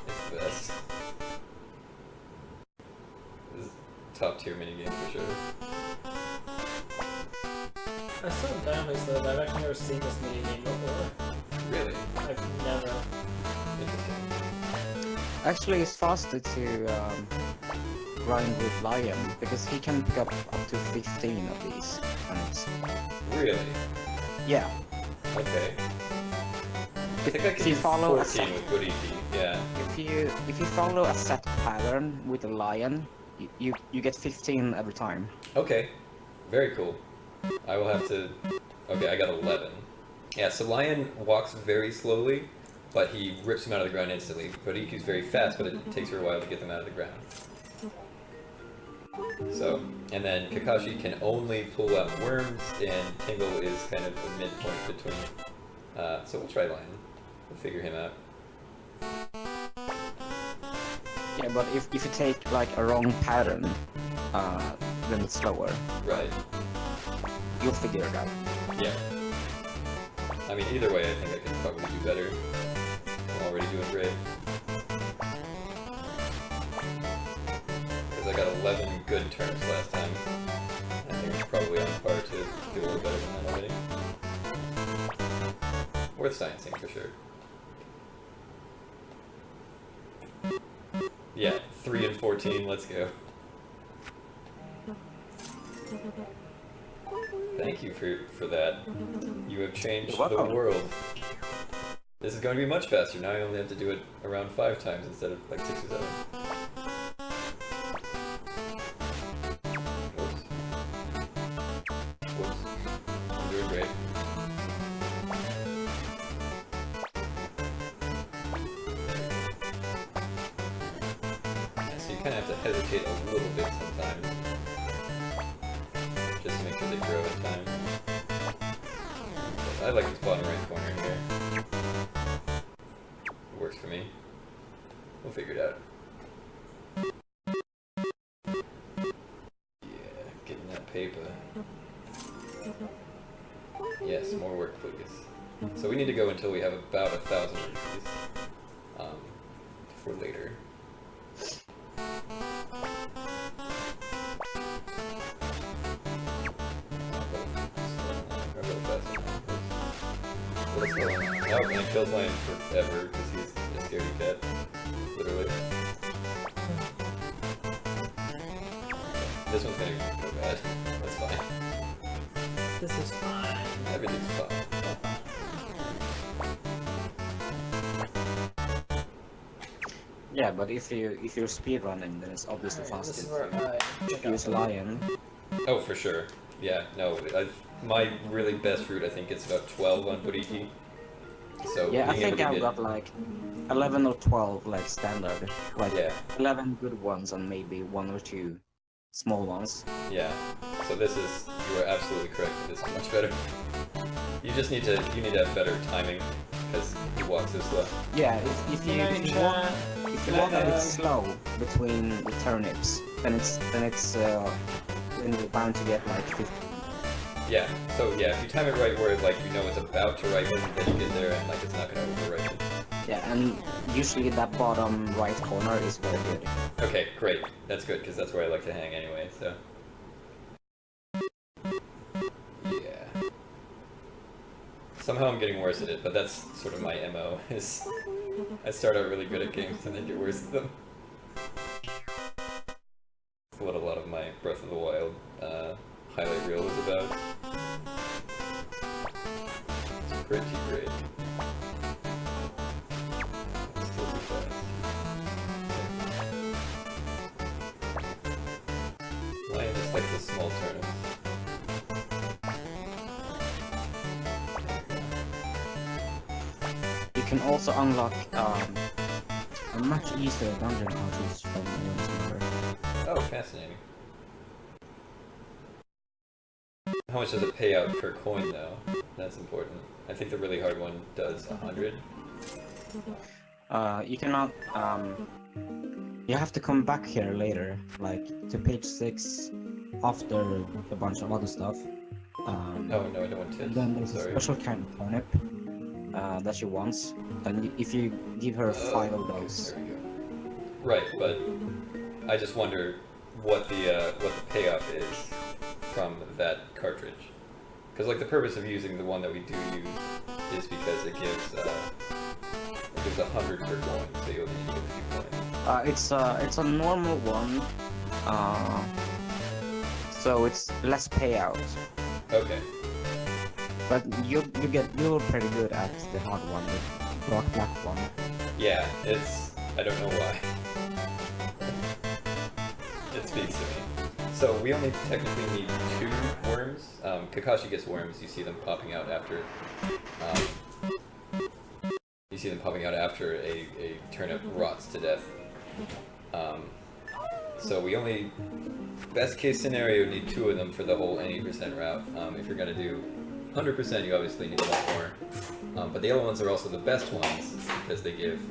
It's the best. This is top tier minigame for sure. I saw Dynomation though, but I've actually never seen this minigame before. Really I've never. interesting. Actually, it's faster to grind with Lion because he can pick up to 15 of these. And it's, Really? yeah. Okay. I think I If can you do follow a 14 with good EP. Yeah. If you follow a set pattern with a lion, you get 15 every time. Okay. Very cool. I will have to... Okay, I got 11. Yeah, so Lion walks very slowly, but he rips them out of the ground instantly. Koriki's very fast, but it takes her a while to get them out of the ground. So, and then Kakashi can only pull out worms, and Tingle is kind of the midpoint between. So we'll try Lion. We'll figure him out. Yeah, but if you take like a wrong pattern, then it's slower. Right. You'll figure it out. Yeah. I mean, either way, I think I can probably do better. I'm already doing great. Because I got 11 good turns last time. I think I'm probably on par to do a little better than that already. Worth sciencing for sure. Yeah, 3 and 14, let's go. Thank you for that. You have changed You're the welcome. world. This is going to be much faster. Now I only have to do it around 5 times instead of like 6 or 7. Whoops. Whoops. I'm doing great. Yeah, so you kind of have to hesitate a little bit sometimes. Just to make sure they grow in time. I like this bottom right corner in here. It works for me. We'll figure it out. Yeah, getting that paper. Yes, more work, please. So we need to go until we have about 1,000 rupees. For later. Oh, and I killed Lion forever because he's a scaredy cat. Literally. This one's gonna go bad. That's fine. This is fine. Everything's fine. Yeah, but if you're speedrunning, then it's obviously Alright, this is faster where I check to out use the- Lion. Oh, for sure. Yeah, no, my really best route, I think it's about 12 on Buriki. So Yeah, I being able think to I've get, got like 11 or 12 like standard, like yeah, 11 good ones and maybe 1 or 2 small ones. yeah. So this is, you are absolutely correct. This is much better. You just need to have better timing because he walks so slow. Yeah, if you walk a bit slow between the turnips, then you're bound to get like 50. Yeah, so yeah, if you time it right where like you know it's about to ripen, then you get there and like it's not gonna over-ripen. Yeah, and usually that bottom right corner is very good. Okay, great. That's good, because that's where I like to hang anyway, so. Yeah. Somehow I'm getting worse at it, but that's sort of my MO, is I start out really good at games and then get worse at them. That's what a lot of my Breath of the Wild highlight reel is about. It's pretty great. Still too fast. Lion just like the small turnips. You can also unlock a much easier dungeon cartridge from the Oh, fascinating. How much does it pay out per coin, though? That's important. I think the really hard one does 100. You cannot, you have to come back here later, like, to page 6 after a bunch of other stuff. Oh, no, I don't want tips. Then there's Sorry. a special kind of turnip that she wants, and if you give her 5 of those... There we go. Right, but I just wonder what the payoff is from that cartridge. Because like the purpose of using the one that we do use is because it gives 100 per coin, so you only need to get a few coins. It's a normal one, so it's less payout. Okay. But you're pretty good at the hard one, the black one. Yeah, I don't know why. It speaks to me. So we only technically need 2 worms. Kakashi gets worms. You see them popping out after. You see them popping out after a turnip rots to death. So we only, best case scenario, need 2 of them for the whole any percent route. If you're gonna do 100%, you obviously need a lot more. But the yellow ones are also the best ones because they give,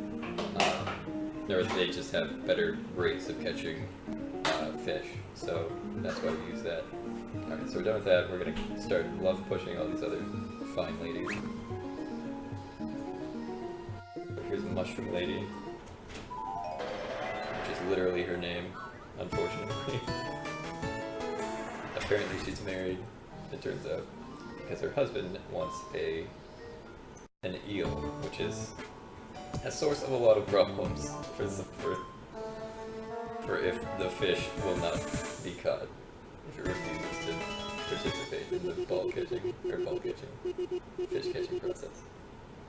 they just have better rates of catching fish. So that's why we use that. Alright, so we're done with that. We're gonna start love pushing all these other fine ladies. Here's Mushroom Lady, which is literally her name, unfortunately. Apparently she's married, it turns out, because her husband wants an eel, which is a source of a lot of problems for if the fish will not be caught, if it refuses to participate in the fish catching process.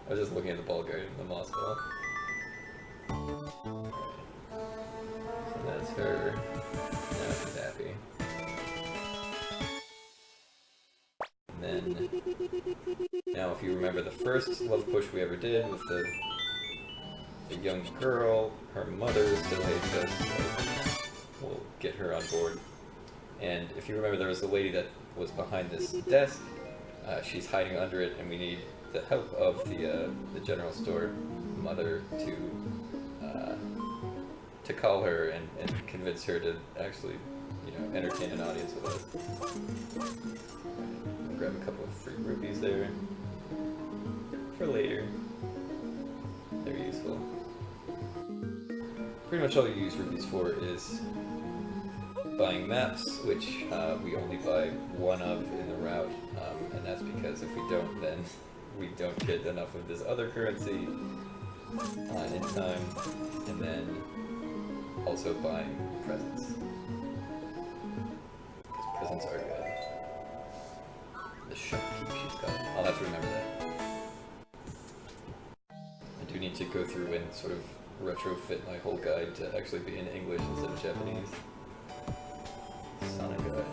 I was just looking at the ball guard and the moss ball. Alright. So that's her. Now she's happy. And then, now if you remember the first love push we ever did with the young girl, her mother still hates us, so we'll get her on board. And if you remember, there was a lady that was behind this desk. She's hiding under it, and we need the help of the general store mother to call her and convince her to actually, entertain an audience with us. I'll grab a couple of free rupees there for later. They're useful. Pretty much all you use rupees for is buying maps, which we only buy 1 of in the route, and that's because if we don't, then we don't get enough of this other currency in time, and then also buying presents. Because presents are good. The shopkeep she's got. I'll have to remember that. I do need to go through and sort of retrofit my whole guide to actually be in English instead of Japanese. Sonic guide.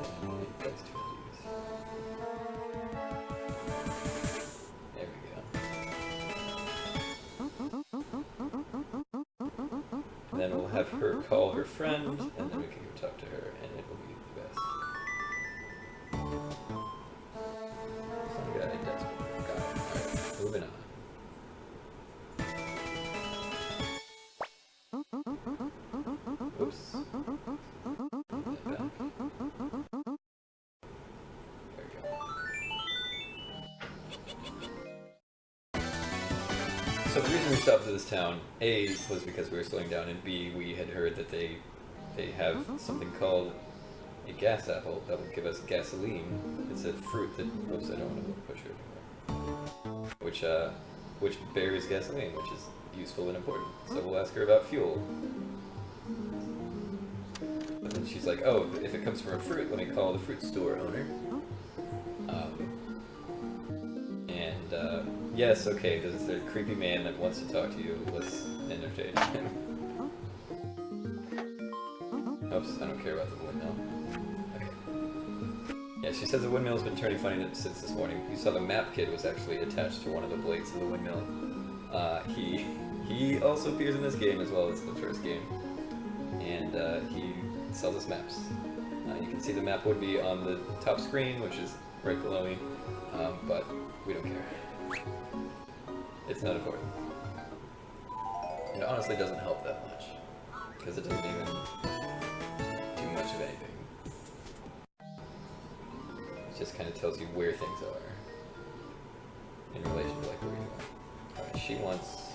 There we go. And then we'll have her call her friend, and then we can go talk to her, and it will be the best. Sonic guide, that's got it. Alright, moving on. So the reason we stopped at this town, A, was because we were slowing down, and B, we had heard that they have something called a gas apple that will give us gasoline. It's a fruit that, oops, I don't want to push it anymore. Which bears gasoline, which is useful and important. So we'll ask her about fuel. But then she's like, oh, if it comes from a fruit, let me call the fruit store owner. Yes, okay, there's a creepy man that wants to talk to you. Let's entertain him. Oops, I don't care about the windmill. Okay. Yeah, she says the windmill's been turning funny since this morning. You saw the map kid was actually attached to one of the blades of the windmill. He also appears in this game as well as the first game. And he sells us maps. You can see the map would be on the top screen, which is right below me, but we don't care. It's not important. It honestly doesn't help that much, because it doesn't even do much of anything. It just kind of tells you where things are in relation to like where you are. Alright, she wants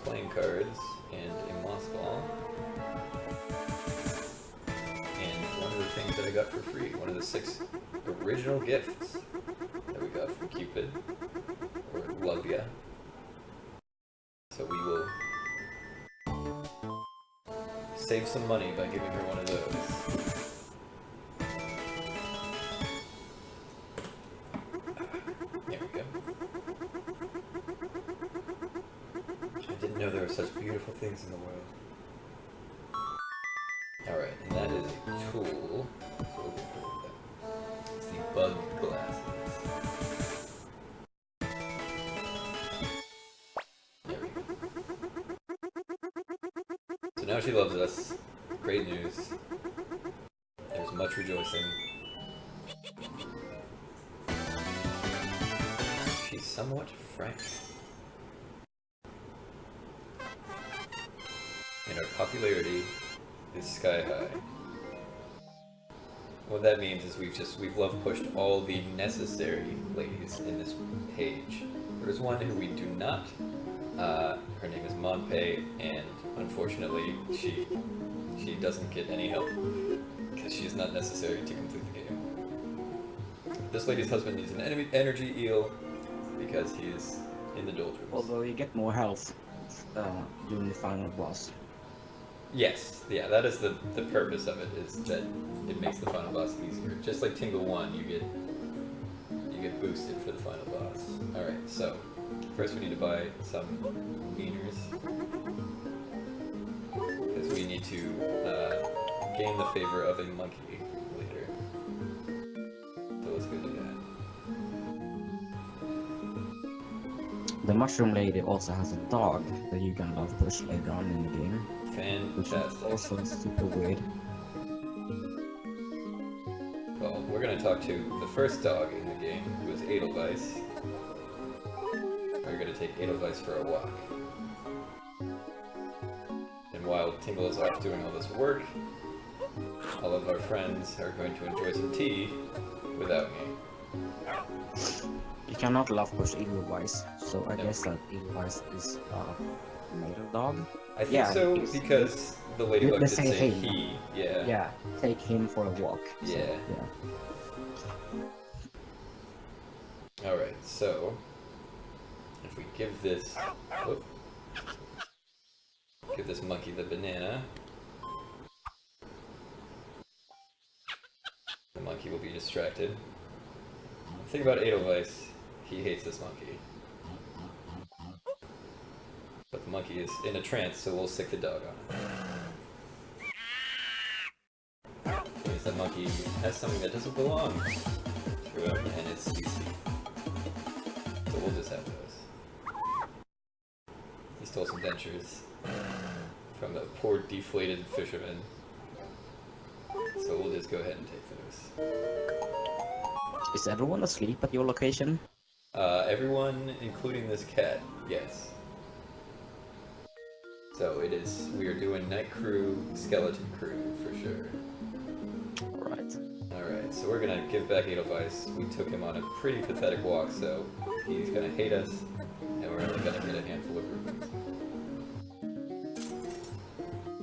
playing cards and a moss ball. And one of the things that I got for free, one of the 6 original gifts that we got from Cupid, or Love Ya. So we will save some money by giving her one of those. There we go. I didn't know there were such beautiful things in the world. Alright, and that is a tool. So we'll get rid of that. It's the bug glasses. There we go. So now she loves us. Great news. There's much rejoicing. She's somewhat frank. And our popularity is sky high. What that means is we've love pushed all the necessary ladies in this page. There's one who we do not. Her name is Monpei, and unfortunately she doesn't get any help because she is not necessary to complete the game. This lady's husband needs an energy eel because he is in the doldrums. Although you get more health during the final boss. Yes, yeah, that is the purpose of it, is that it makes the final boss easier. Just like Tingle 1, you get boosted for the final boss. Alright, so first we need to buy some beaners. Because we need to gain the favor of a monkey later. So let's go do that. The mushroom lady also has a dog that you can love push later on in the game. Which is also super weird. Well, we're gonna talk to the first dog in the game, who is Edelweiss. We're gonna take Edelweiss for a walk. And while Tingle is off doing all this work, all of our friends are going to enjoy some tea without me. You cannot love push Edelweiss, so I guess that Edelweiss is a male dog. I think so, because the ladybug did say hey. he. Yeah. Yeah, take him for a walk. So, Yeah. Alright, so if we give this monkey the banana, the monkey will be distracted. The thing about Edelweiss, he hates this monkey. But the monkey is in a trance, so we'll stick the dog on it. Because the monkey has something that doesn't belong to him, and it's CC. So we'll just have those. He stole some dentures from the poor deflated fisherman. So we'll just go ahead and take those. Is everyone asleep at your location? Everyone, including this cat, yes. So it is, we are doing Night Crew, Skeleton Crew, for sure. Alright. Alright, so we're gonna give back Edelweiss. We took him on a pretty pathetic walk, so he's gonna hate us. and we're only gonna get a handful of rupees.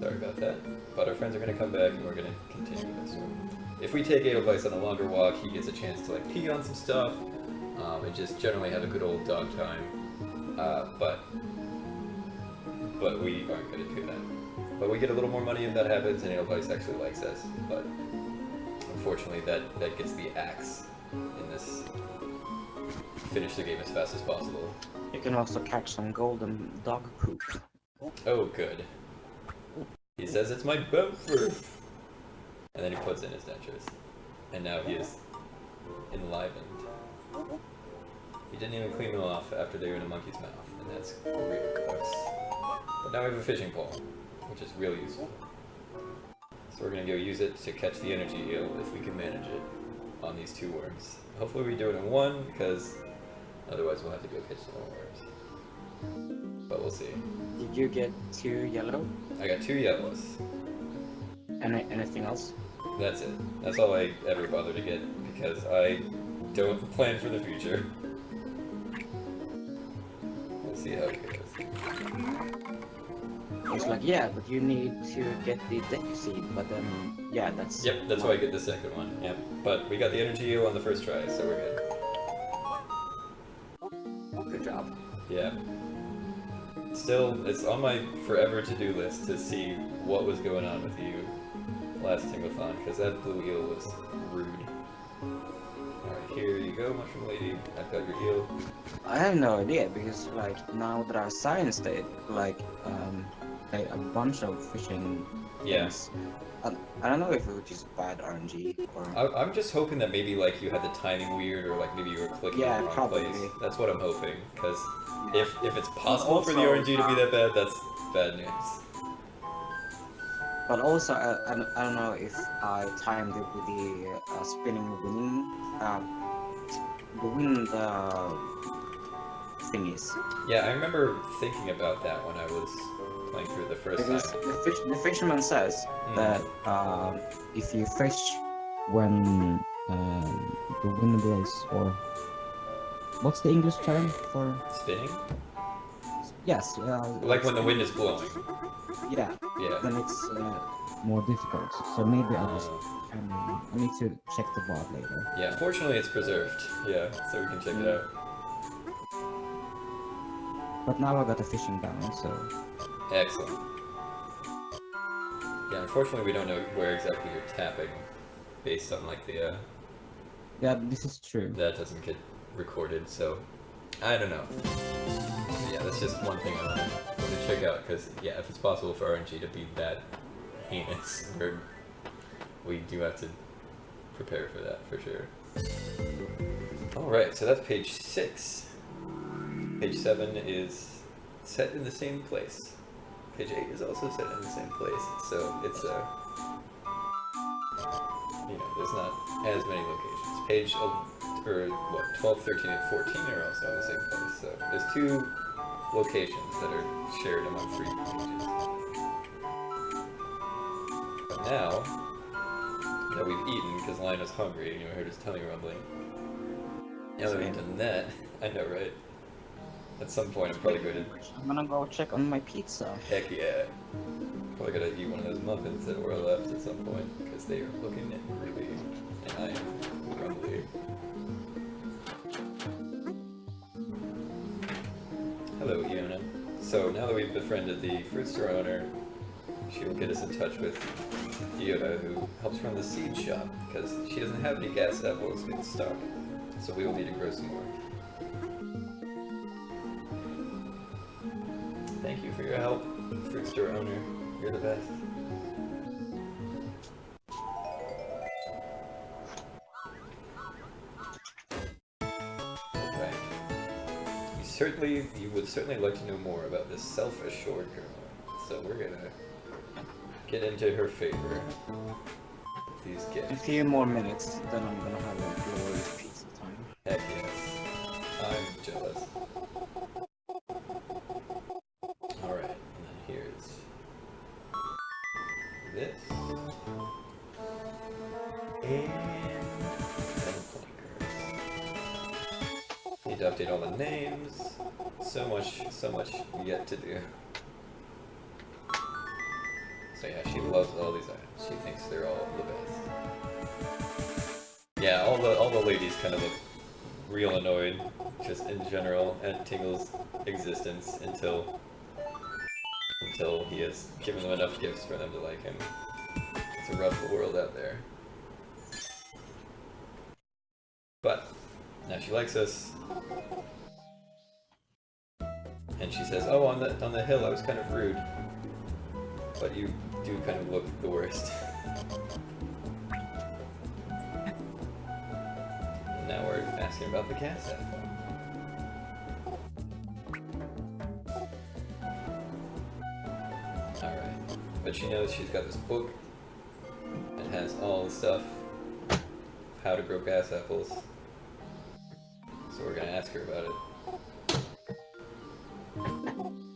Sorry about that. But our friends are gonna come back and we're gonna continue this one. If we take Edelweiss on a longer walk, he gets a chance to like pee on some stuff, and just generally have a good old dog time. But we aren't gonna do that. But we get a little more money if that happens, and Edelweiss actually likes us. But unfortunately, that gets the axe in this. Finish the game as fast as possible. You can also catch some golden dog poop. Oh, good. He says it's my bumper! And then he puts in his dentures. And now he is enlivened. He didn't even clean them off after they were in a monkey's mouth, and that's real gross. But now we have a fishing pole, which is real useful. So we're gonna go use it to catch the energy eel if we can manage it on these 2 worms. Hopefully we do it in 1, because otherwise we'll have to go catch some more worms. But we'll see. Did you get 2 yellow? I got 2 yellows. Anything else? That's it. That's all I ever bother to get, because I don't plan for the future. We'll see how it goes. It's like, yeah, but you need to get the deck seed, but then, yeah, that's... Yep, that's why I get the second one. Yep. But we got the energy eel on the first try, so we're good. Good job. Yeah. Still, it's on my forever to-do list to see what was going on with you last Tinglethon, because that blue eel was rude. Alright, here you go, Mushroom Lady. I've got your eel. I have no idea, because, like, now that I scienced it, like, a bunch of fishing things, I don't know if it was just bad RNG, or... I'm just hoping that maybe, like, you had the timing weird, or, like, maybe you were clicking in the wrong probably. place. That's what I'm hoping, because if it's possible for the RNG to be that bad, that's bad news. But also, I don't know if I timed it with the spinning wing, the wind thingies. Yeah, I remember thinking about that when I was playing through the first Because time. the fisherman says that if you fish when the wind blows, or what's the English term for Spinning? yes, Like when the wind is blowing. yeah, Yeah. then it's more difficult. So maybe I need to check the bot later. Yeah, fortunately it's preserved. Yeah, so we can check it out. But now I got the fishing down, so Excellent. Yeah, unfortunately we don't know where exactly you're tapping based on like the yeah, this is true. that doesn't get recorded, so I don't know. Yeah, that's just one thing I want to check out, because yeah, if it's possible for RNG to be that heinous, we do have to prepare for that for sure. Alright, so that's page 6. Page 7 is set in the same place. Page 8 is also set in the same place, so it's you know, there's not as many locations. Page 12, 13, and 14 are also in the same place, so there's 2 locations that are shared among 3 pages. But now that we've eaten, because Lion is hungry, and you heard his tummy rumbling. Now that we've done that, I know, right? At some point, I'm probably going to. I'm gonna go check on my pizza. Heck yeah! Probably gotta eat one of those muffins that were left at some point, because they are looking really, and I am grumbly. Hello, Iona. So now that we've befriended the fruit store owner, she will get us in touch with Iona, who helps run the seed shop, because she doesn't have any gas apples in stock, so we will need to grow some more. Thank you for your help, fruit store owner. You're the best. Right. You would certainly like to know more about this self-assured girl. So we're gonna get into her favor. These A gifts. few more minutes, then I'm gonna have a glorious pizza time. Heck yes. I'm jealous. Alright, and then here's this. And 7 playing cards. Need to update all the names. So much yet to do. So yeah, she loves all these items. She thinks they're all the best. Yeah, all the ladies kind of look real annoyed, just in general, at Tingle's existence until he has given them enough gifts for them to like him. It's a rough world out there. But now she likes us. And she says, "Oh, on the hill I was kind of rude. But you do kind of look the worst." Now we're asking about the cat set. Alright. But she knows she's got this book. It has all the stuff. How to grow gas apples. So we're gonna ask her about it.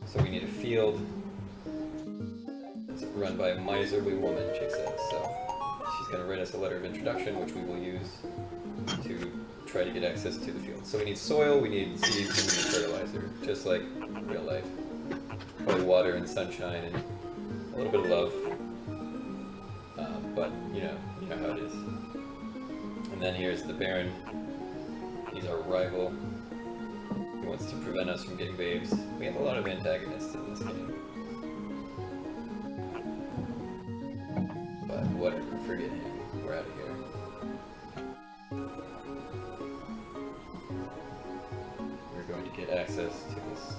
So we need a field. It's run by a miserly woman, she says. So she's gonna write us a letter of introduction, which we will use to try to get access to the field. So we need soil, we need seeds, and we need fertilizer, just like real life. Probably water and sunshine and a little bit of love. But you know how it is. And then here's the Baron. He's our rival. He wants to prevent us from getting babes. We have a lot of antagonists in this game. But whatever, forget him. We're out of here. We're going to get access to this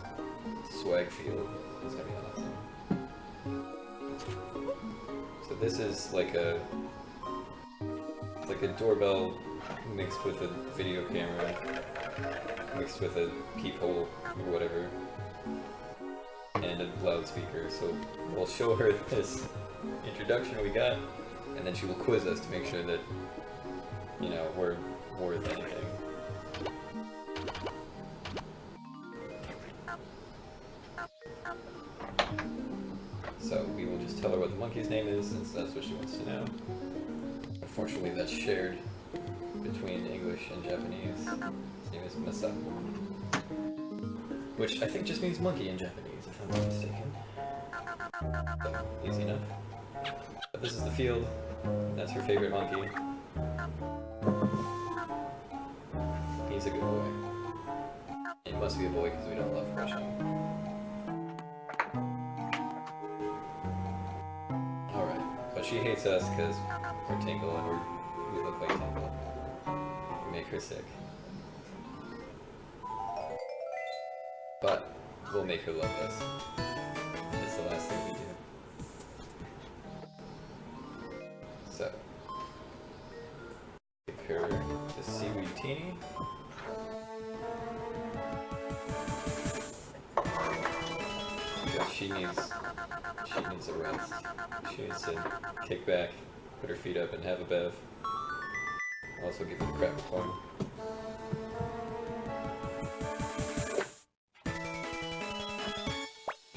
swag field. It's gonna be awesome. So this is like a doorbell mixed with a video camera, mixed with a peephole or whatever, and a loudspeaker. So we'll show her this introduction we got, and then she will quiz us to make sure that, you know, we're worth anything. So we will just tell her what the monkey's name is, since that's what she wants to know. Unfortunately, that's shared between English and Japanese. His name is Masako. Which I think just means monkey in Japanese, if I'm not mistaken. So, easy enough. But this is the field. That's her favorite monkey. He's a good boy. It must be a boy because we don't love brushing. Alright, but she hates us because we're Tingle and we look like Tingle. We make her sick. But we'll make her love us. It's the last thing we do. So, give her the seaweed teeny. Because she needs a rest. She needs to kick back, put her feet up, and have a bev. Also give her the cracker corn.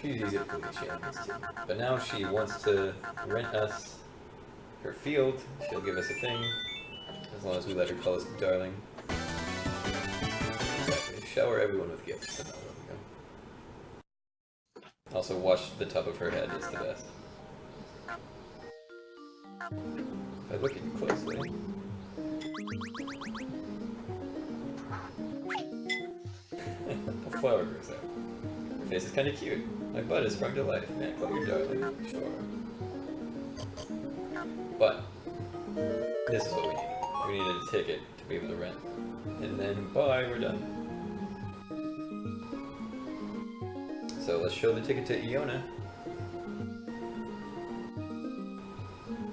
She's easy to please, she happens to. But now she wants to rent us her field. She'll give us a thing, as long as we let her call us darling. Exactly. Shower everyone with gifts, and I'll let them go. Also wash the top of her head, it's the best. If I look at you closely... a flower grows out. Your face is kind of cute. My butt is sprung to life. May I call you darling? Sure. But this is what we needed. We needed a ticket to be able to rent. And then, bye, we're done. So let's show the ticket to Iona.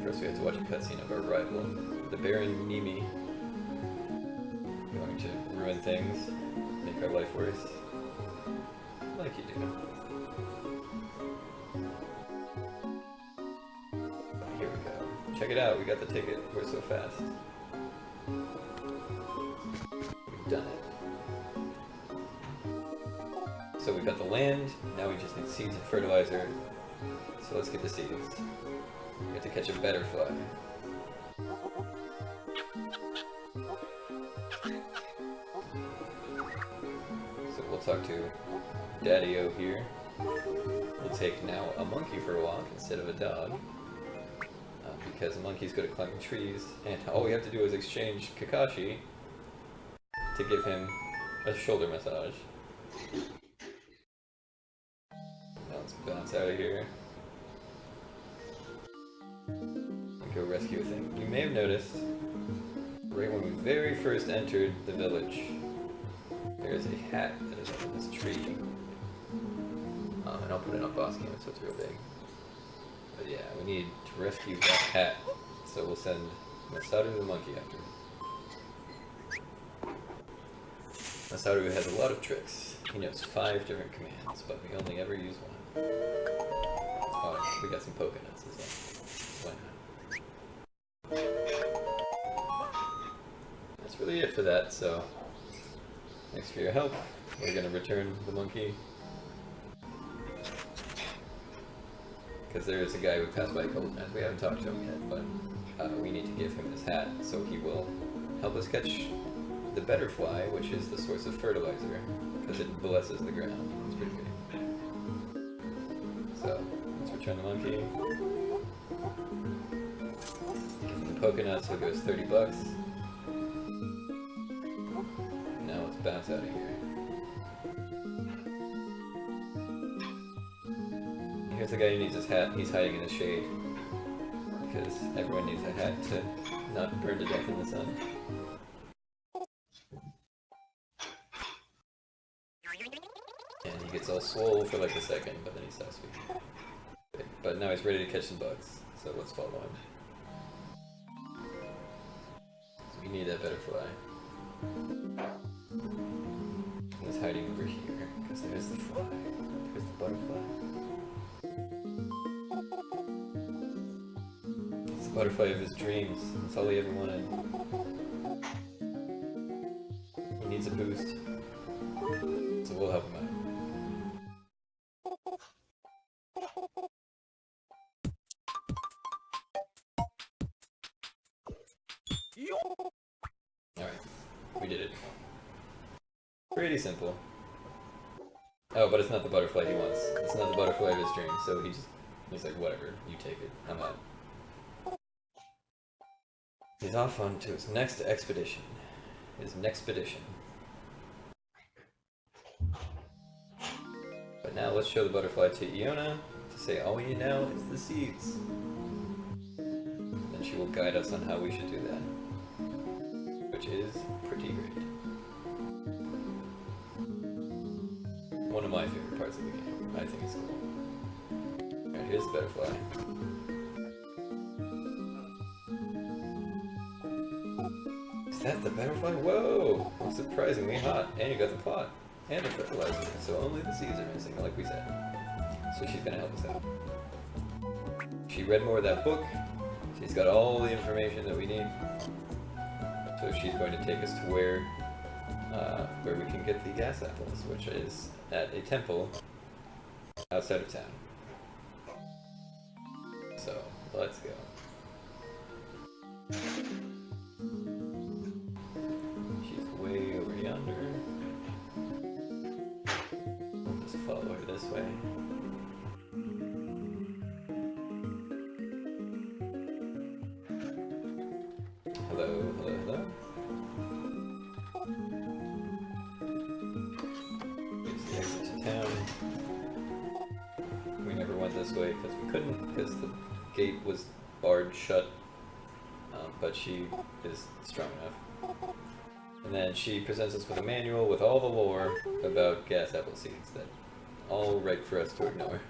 First we have to watch a cutscene of our rival, the Baron Nimi. Going to ruin things, make our life worse. Like you do. Here we go. Check it out, we got the ticket. We're so fast. We've done it. So we've got the land, now we just need seeds and fertilizer. So let's get the seeds. We have to catch a butterfly. So we'll talk to Daddy-O here. We'll take now a monkey for a walk instead of a dog. Because a monkey's good at climbing trees, and all we have to do is exchange Kakashi to give him a shoulder massage. Now let's bounce out of here. And go rescue a thing. You may have noticed, right when we very first entered the village, there's a hat that is up in this tree. And I'll put it on boss cam so it's real big. But yeah, we need to rescue that hat, so we'll send Masaru the monkey after him. Masaru has a lot of tricks. He knows 5 different commands, but we only ever use one. Oh, we got some Pokenuts as well. Why not? That's really it for that, so thanks for your help. We're gonna return the monkey. Because there is a guy who passed by a couple times. We haven't talked to him yet, but we need to give him his hat so he will help us catch the butterfly, which is the source of fertilizer, because it blesses the ground. It's pretty good. So, let's return the monkey. Give him the Pokenuts, so it goes $30. Now let's bounce out of here. Here's the guy who needs his hat. He's hiding in the shade. Because everyone needs a hat to not burn to death in the sun. And he gets all swole for like a second, but then he stops speaking. But now he's ready to catch some bugs, so let's follow him. So we need that butterfly. He's hiding over here, because there's the fly. There's the butterfly. It's the butterfly of his dreams. That's all he ever wanted. He needs a boost. So we'll help him out. Alright, we did it. Pretty simple. Oh, but it's not the butterfly he wants. It's not the butterfly of his dreams, so he's like, whatever, you take it, I'm out. He's off on to his next expedition. His nexpedition. But now let's show the butterfly to Iona to say all we need now is the seeds. Then she will guide us on how we should do that. Which is pretty great. One of my favorite parts of the game. I think it's cool. Alright, here's the butterfly. Is that the butterfly? Whoa! It's surprisingly hot. And you got the pot. And the fertilizer. So only the seeds are missing, like we said. So she's gonna help us out. She read more of that book. She's got all the information that we need. So she's going to take us to where we can get the gas apples, which is at a temple outside of town. So, let's go. She's way over yonder. We'll just follow her this way. Hello, hello, hello. Here's the exit to town. We never went this way because we couldn't, because the gate was barred shut. But she is strong enough. And then she presents us with a manual with all the lore about gas apple seeds that all right for us to ignore.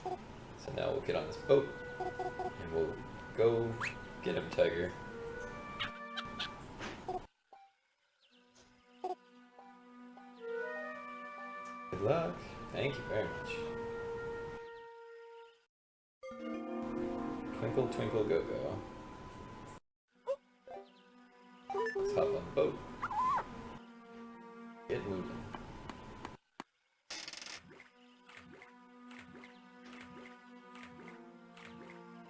So now we'll get on this boat and we'll go get him, Tiger. Good luck. Thank you very much. Twinkle, twinkle, go, go. Let's hop on the boat. Get moving.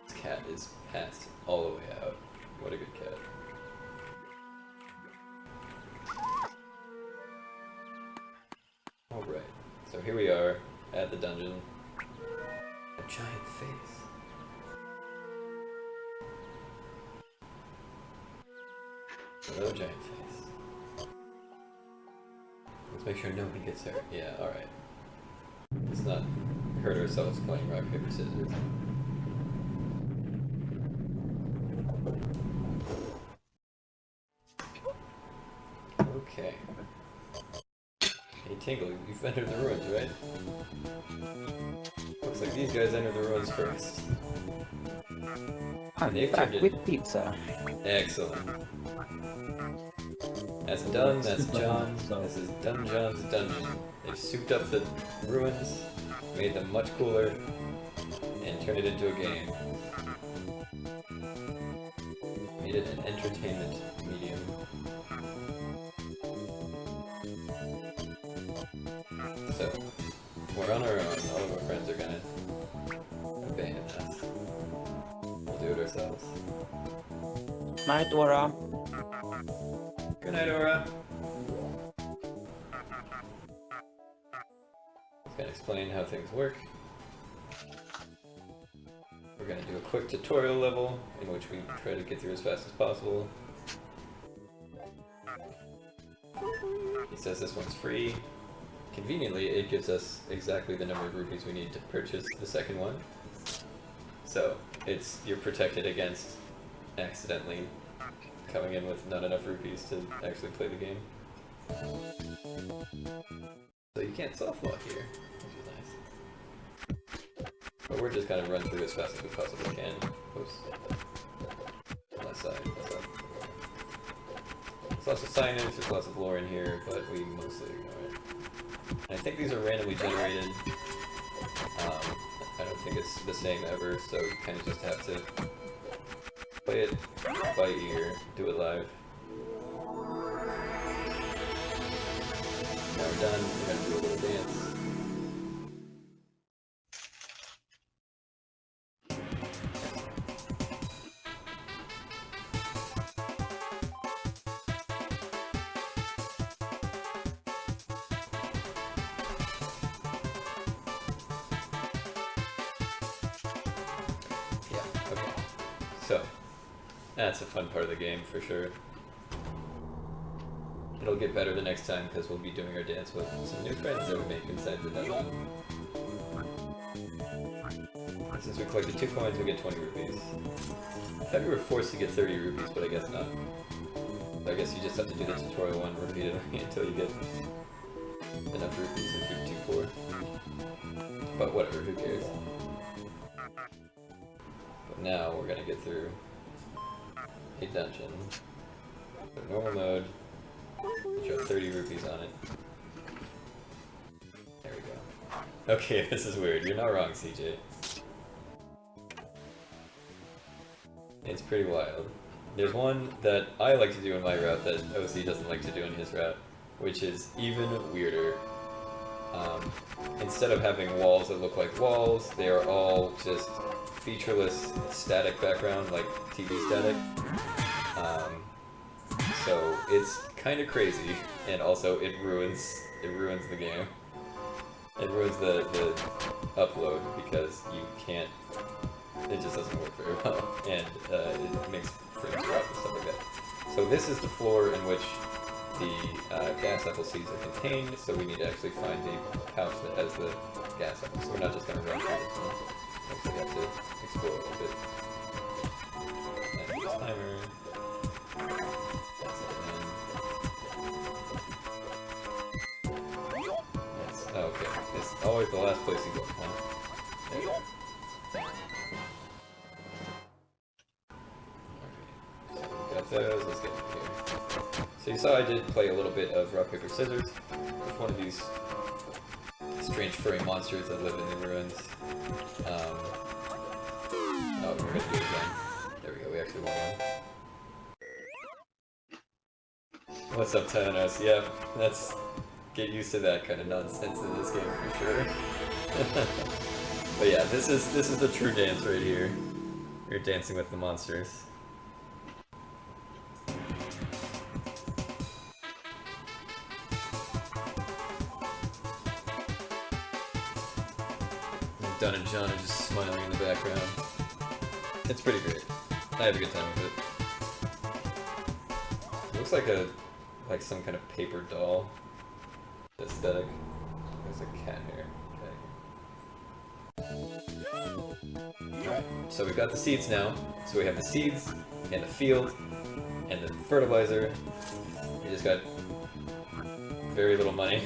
This cat is passed all the way out. What a good cat. So here we are at the dungeon. A giant face. Another giant face. Let's make sure nobody gets hurt. Yeah, alright. Let's not hurt ourselves playing rock, paper, scissors. Okay. Hey Tingle, you've entered the ruins, right? Looks like these guys entered the ruins first. I'm They've back turned with it. pizza. Excellent. That's done, that's John. This is Dun John's dungeon. They've souped up the ruins, made them much cooler, and turned it into a game. Made it an entertainment medium. So, we're on our own. All of our friends are gonna abandon us. We'll do it ourselves. Night, Aura. Good night, Aura. Gonna explain how things work. We're gonna do a quick tutorial level in which we try to get through as fast as possible. He says this one's free. Conveniently, it gives us exactly the number of rupees we need to purchase the second one. So, you're protected against accidentally coming in with not enough rupees to actually play the game. So you can't soft lock here, which is nice. But we're just gonna run through as fast as we possibly can. Oops. Left side, left side. There's lots of signage, there's lots of lore in here, but we mostly ignore it. And I think these are randomly generated. I don't think it's the same ever, so you kind of just have to play it by ear, do it live. Now we're done, we're gonna do a little dance. Yeah, okay. So, that's a fun part of the game for sure. It'll get better the next time because we'll be doing our dance with some new friends that we make inside the dungeon. And since we collected 2 coins, we get 20 rupees. I thought we were forced to get 30 rupees, but I guess not. So I guess you just have to do the tutorial one repeatedly until you get enough rupees if you're too poor. But whatever, who cares? But now we're gonna get through a dungeon. So normal mode. Throw 30 rupees on it. There we go. Okay, this is weird. You're not wrong, CJ. It's pretty wild. There's one that I like to do in my route that OC doesn't like to do in his route, which is even weirder. Instead of having walls that look like walls, they are all just featureless static background, like TV static. So it's kind of crazy, and also it ruins the game. It ruins the upload because you can't. It just doesn't work very well, and it makes frames drop and stuff like that. So this is the floor in which the gas apple seeds are contained. So we need to actually find a pouch that has the gas apples. So we're not just going to run through this one. We actually have to explore a little bit. And this timer. That's it. Okay, it's always the last place you go, huh? There you go. Okay, so we got those, let's get in here. So you saw I did play a little bit of rock, paper, scissors with one of these strange furry monsters that live in the ruins. Oh, we're gonna do it again. There we go, we actually won one. What's up, Thanos? Yeah, that's... Get used to that kind of nonsense in this game for sure. But yeah, this is the true dance right here. You're dancing with the monsters. Dunn and John are just smiling in the background. It's pretty great. I have a good time with it. It looks like some kind of paper doll aesthetic. There's a cat here. Alright, so we've got the seeds now. So we have the seeds, and the field, and the fertilizer. We just got very little money.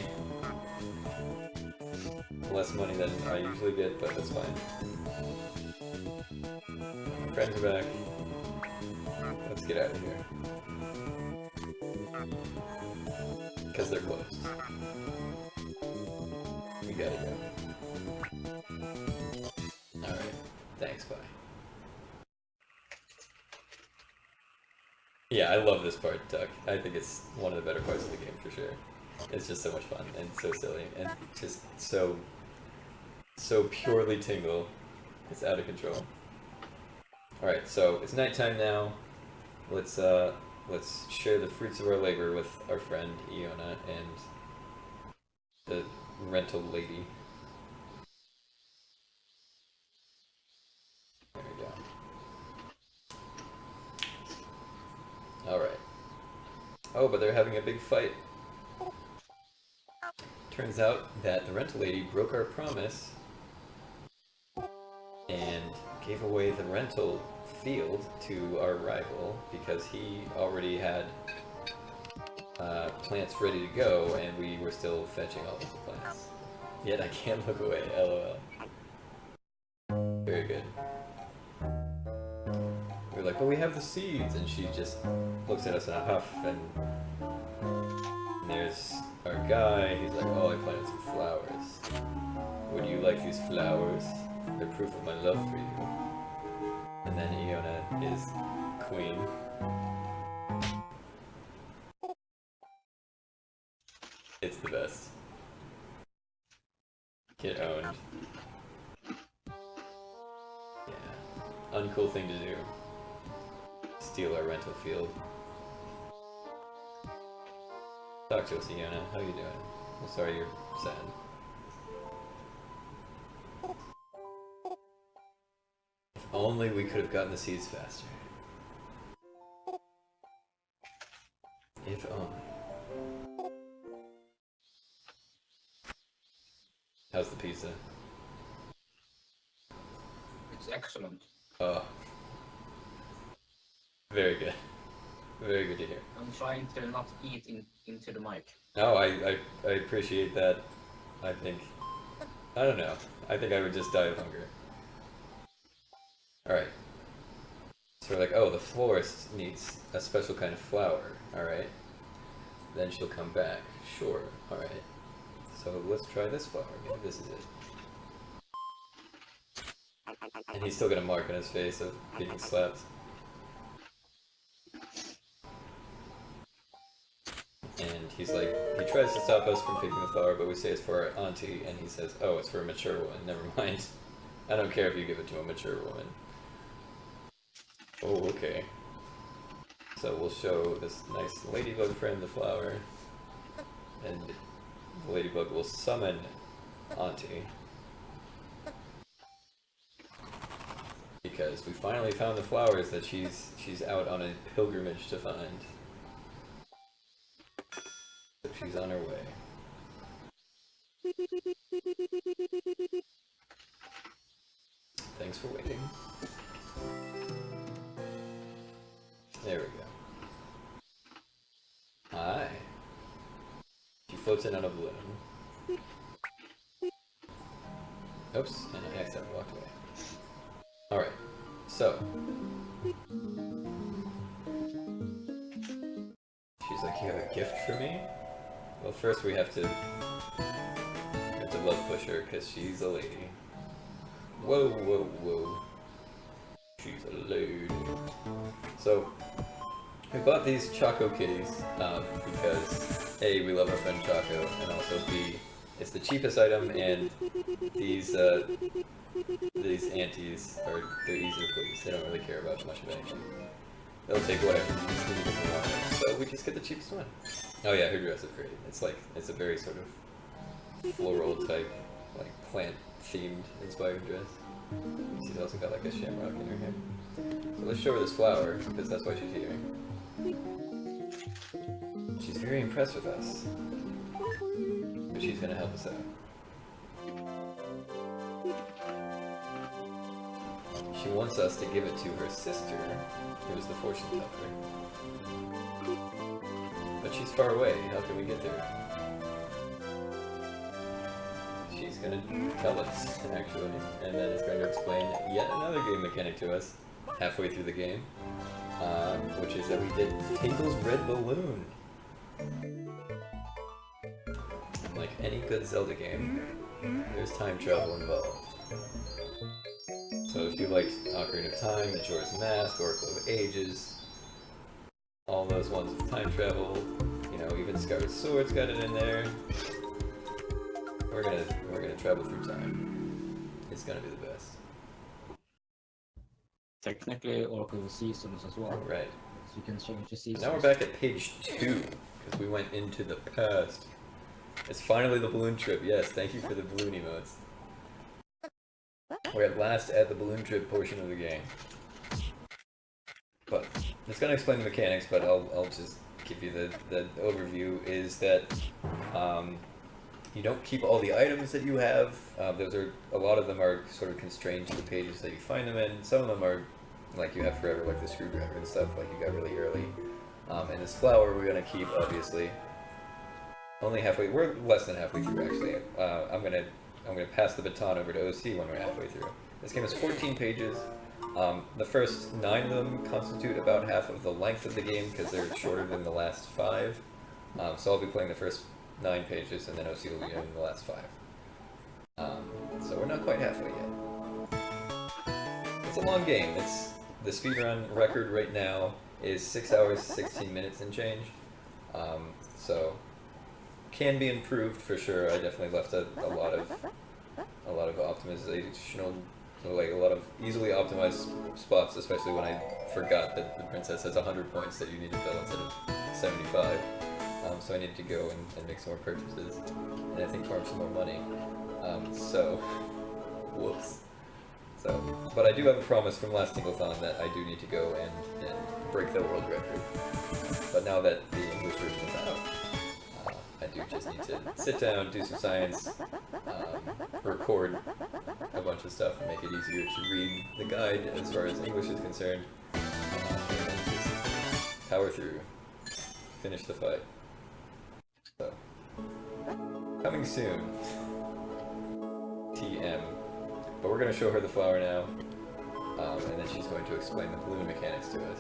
Less money than I usually get, but that's fine. My friends are back. Let's get out of here. Because they're closed. We gotta go. Alright. Thanks, bye. Yeah, I love this part, Duck. I think it's one of the better parts of the game, for sure. It's just so much fun, and so silly, and just so purely Tingle. It's out of control. Alright, so it's nighttime now. Let's share the fruits of our labor with our friend Iona and the rental lady. There we go. Alright. Oh, but they're having a big fight. Turns out that the rental lady broke our promise and gave away the rental field to our rival because he already had plants ready to go and we were still fetching all of the plants. Yet I can't look away, lol. Very good. We're like, but we have the seeds, and she just looks at us in a huff, and there's our guy. He's like, oh, I planted some flowers. Would you like these flowers? They're proof of my love for you. And then Iona is queen. It's the best. Get owned. Yeah. Uncool thing to do. Steal our rental field. Talk to us, Iona. How you doing? I'm sorry you're sad. If only we could have gotten the seeds faster. If only. How's the pizza? It's excellent. Oh. Very good. Very good to hear. I'm trying to not eat into the mic. No, I appreciate that. I don't know. I think I would just die of hunger. Alright. So we're like, oh, the florist needs a special kind of flower. Alright. Then she'll come back. Sure. Alright. So let's try this flower. Maybe this is it. And he's still got a mark on his face of being slapped. And he's like, he tries to stop us from picking the flower, but we say it's for our auntie, and he says, oh, it's for a mature woman. Never mind. I don't care if you give it to a mature woman. Oh, okay. So we'll show this nice ladybug friend the flower, and the ladybug will summon auntie. Because we finally found the flowers that she's out on a pilgrimage to find. So she's on her way. Thanks for waiting. There we go. Hi. She floats in on a balloon. Oops, and I accidentally walked away. Alright, so. She's like, you have a gift for me? Well, first we have to love push her, because she's a lady. Whoa, whoa, whoa. She's a lady. So, we bought these Choco kitties, because A, we love our friend Choco, and also B, it's the cheapest item, and these aunties they're easy to please. They don't really care about much of anything. They'll take whatever they want. So we just get the cheapest one. Oh yeah, her dress is great. It's a very sort of floral type like plant-themed inspired dress. She's also got like a shamrock in her hair. So let's show her this flower, because that's why she's here. She's very impressed with us. But she's gonna help us out. She wants us to give it to her sister, who is the fortune teller. But she's far away, how can we get there? She's gonna tell us, actually, and then it's going to explain yet another game mechanic to us halfway through the game, which is that we did Tingle's Red Balloon. Like any good Zelda game, there's time travel involved. So if you liked Ocarina of Time, Majora's Mask, Oracle of Ages, all those ones with time travel, you know, even Skyward Sword's got it in there. We're gonna travel through time. It's gonna be the best. Technically, Oracle Seasons as well. Right. So you can change the seasons. Now we're back at page 2, because we went into the past. It's finally the balloon trip. Yes, thank you for the balloon emotes. We're at last at the balloon trip portion of the game. But it's gonna explain the mechanics, but I'll just give you the overview. Is that you don't keep all the items that you have. Those are, a lot of them are sort of constrained to the pages that you find them in. Some of them are like you have forever, like the screwdriver and stuff, like you got really early. And this flower we're gonna keep, obviously. Only halfway. We're less than halfway through, actually. I'm gonna pass the baton over to OC when we're halfway through. This game is 14 pages. The first 9 of them constitute about half of the length of the game because they're shorter than the last 5. So I'll be playing the first 9 pages, and then OC will be in the last 5. So we're not quite halfway yet. It's a long game. It's the speedrun record right now is 6 hours 16 minutes and change. So can be improved for sure. I definitely left a lot of optimizational, like a lot of easily optimized spots, especially when I forgot that the princess has 100 points that you need to fill instead of 75. So I needed to go and make some more purchases, and I think farm some more money. So, whoops. So, but I do have a promise from last Tinglethon that I do need to go and break the world record. But now that the English version is out, I do just need to sit down, do some science, record a bunch of stuff, and make it easier to read the guide as far as English is concerned, and just power through, finish the fight. So, coming soon, TM. But we're going to show her the flower now, and then she's going to explain the balloon mechanics to us.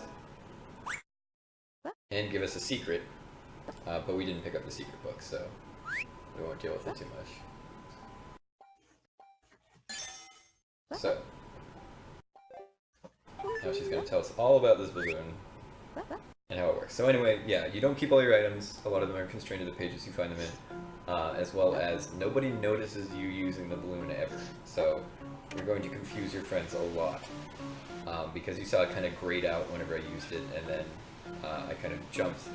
And give us a secret, but we didn't pick up the secret book, so we won't deal with it too much. So, now she's going to tell us all about this balloon and how it works. So anyway, yeah, you don't keep all your items. A lot of them are constrained to the pages you find them in, as well as nobody notices you using the balloon ever. So you're going to confuse your friends a lot, because you saw it kind of grayed out whenever I used it, and then I kind of jumped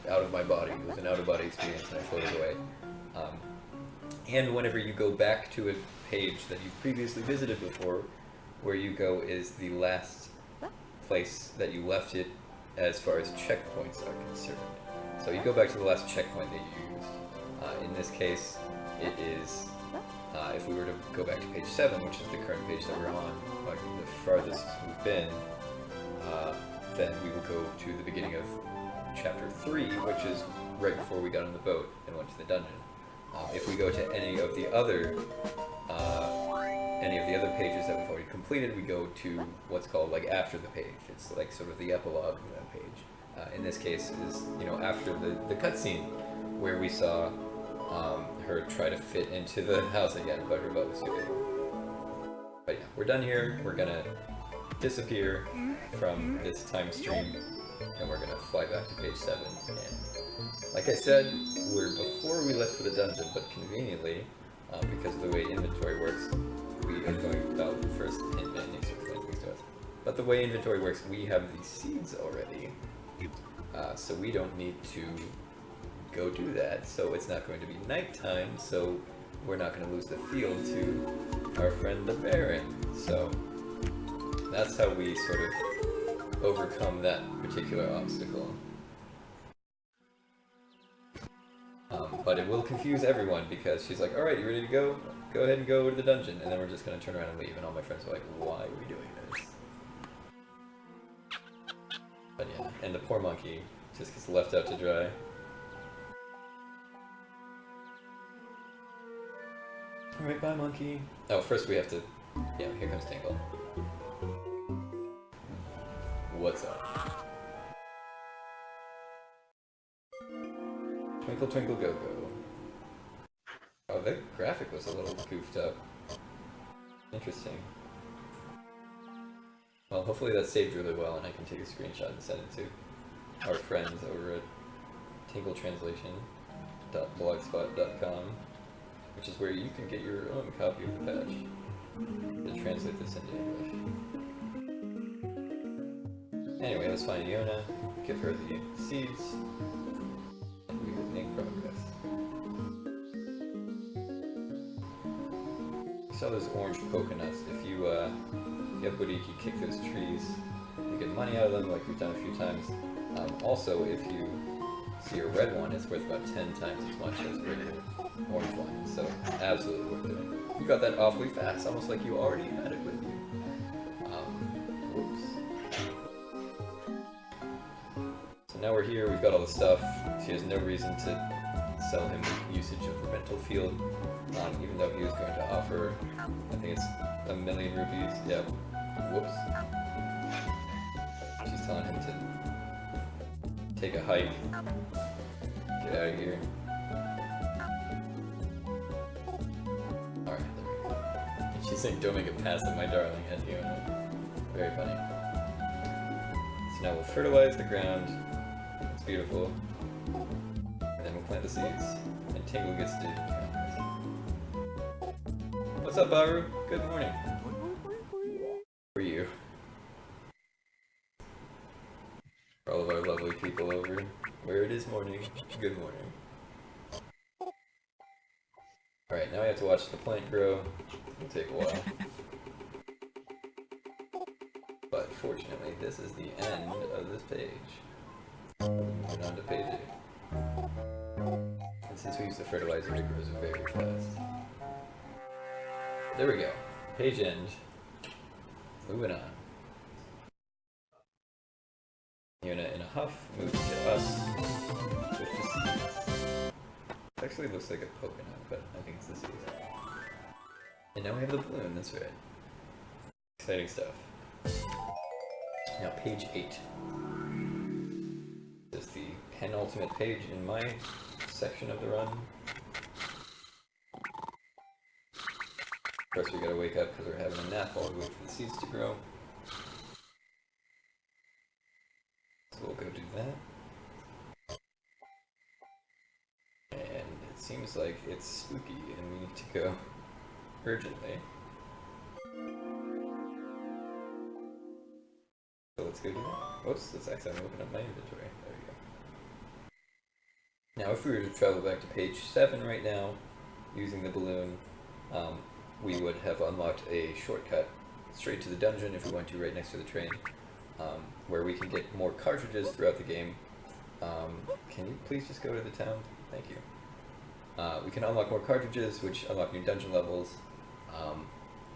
out of my body. It was an out-of-body experience, and I floated away. And whenever you go back to a page that you've previously visited before, where you go is the last place that you left it as far as checkpoints are concerned. So you go back to the last checkpoint that you used. In this case, it is, if we were to go back to page 7, which is the current page that we're on, like the farthest we've been, then we will go to the beginning of chapter 3, which is right before we got on the boat and went to the dungeon. If we go to any of the other pages that we've already completed, we go to what's called like after the page. It's like sort of the epilogue of that page. In this case, is after the cutscene where we saw her try to fit into the house again, but her boat was too big. But yeah, we're done here. We're gonna disappear from this time stream, and we're gonna fly back to page 7. And like I said, we're before we left for the dungeon, but conveniently, because of the way inventory works, we are going without first hint and explain things to us. But the way inventory works, we have these seeds already, so we don't need to go do that. So it's not going to be nighttime, so we're not going to lose the field to our friend the Baron. So that's how we sort of overcome that particular obstacle. But it will confuse everyone because she's like, alright, you ready to go? Go ahead and go to the dungeon. And then we're just going to turn around and leave. And all my friends are like, why are we doing this? But yeah, and the poor monkey just gets left out to dry. Alright, bye monkey. Oh, first we have to... Yeah, here comes Tingle. What's up? Twinkle twinkle go go. Oh, the graphic was a little goofed up. Interesting. Well, hopefully that saved really well and I can take a screenshot and send it to our friends over at tingletranslation.blogspot.com, which is where you can get your own copy of the patch to translate this into English. Anyway, let's find Iona, give her the seeds, and we will make progress. You saw those orange coconuts. If you have Bodiki kick those trees, you get money out of them, like we've done a few times. Also, if you see a red one, it's worth about 10 times as much as a regular orange one, so absolutely worth it. You got that awfully fast, almost like you already had it with you. Whoops. So now we're here, we've got all the stuff. She has no reason to sell him usage of the rental field, even though he was going to offer, I think it's 1,000,000 rupees. Yeah. Whoops. She's telling him to take a hike. Get out of here. Alright, there we go. And she's saying, don't make a pass at my darling at you. Very funny. So now we'll fertilize the ground. It's beautiful. And then we'll plant the seeds. And Tingle gets to do it. What's up, Baru? Good morning. For you. For all of our lovely people over where it is morning. Good morning. Alright, now we have to watch the plant grow. It'll take a while. But fortunately, this is the end of this page. Moving on to page 8. And since we use the fertilizer, it grows very fast. There we go. Page end. Moving on. Iona in a huff moves to us with the seeds. It actually looks like a coconut, but I think it's the seeds. And now we have the balloon, that's right. Exciting stuff. Now page 8. This is the penultimate page in my section of the run. Of course, we gotta wake up because we're having a nap while we wait for the seeds to grow. So we'll go do that. And it seems like it's spooky and we need to go urgently. So let's go do that. Oops, let's accidentally open up my inventory. There we go. Now if we were to travel back to page 7 right now, using the balloon, we would have unlocked a shortcut straight to the dungeon if we went to right next to the train, where we can get more cartridges throughout the game. Can you please just go to the town? Thank you. We can unlock more cartridges, which unlock new dungeon levels,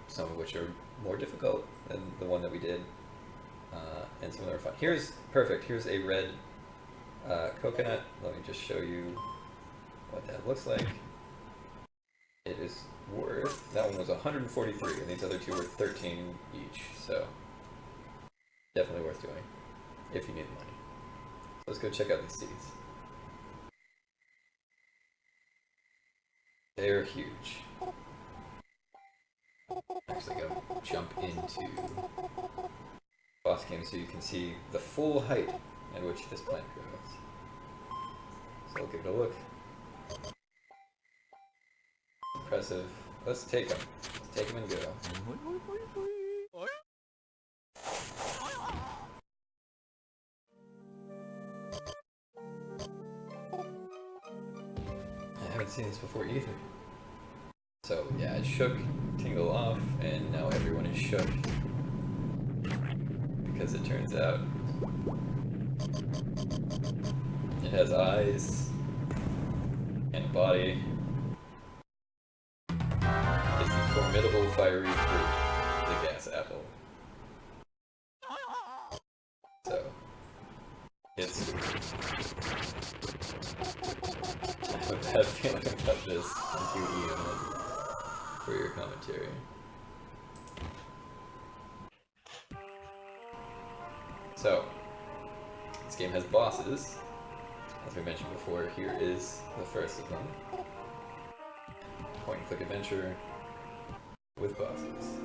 some of which are more difficult than the one that we did, and some of them are fun. Here's perfect. Here's a red coconut. Let me just show you what that looks like. It is worth, that one was 143, and these other two were 13 each, so definitely worth doing if you need the money. So let's go check out these seeds. They're huge. Actually, gotta jump into boss game so you can see the full height at which this plant grows. So I'll give it a look. Impressive. Let's take them. Let's take them and go. I haven't seen this before either. So yeah, it shook Tingle off, and now everyone is shook. Because it turns out it has eyes and a body. It's the formidable fiery fruit, the gas apple. So, it's... I have a bad feeling about this until you for your commentary. So, this game has bosses. As we mentioned before, here is the first of them. Point and click adventure with bosses.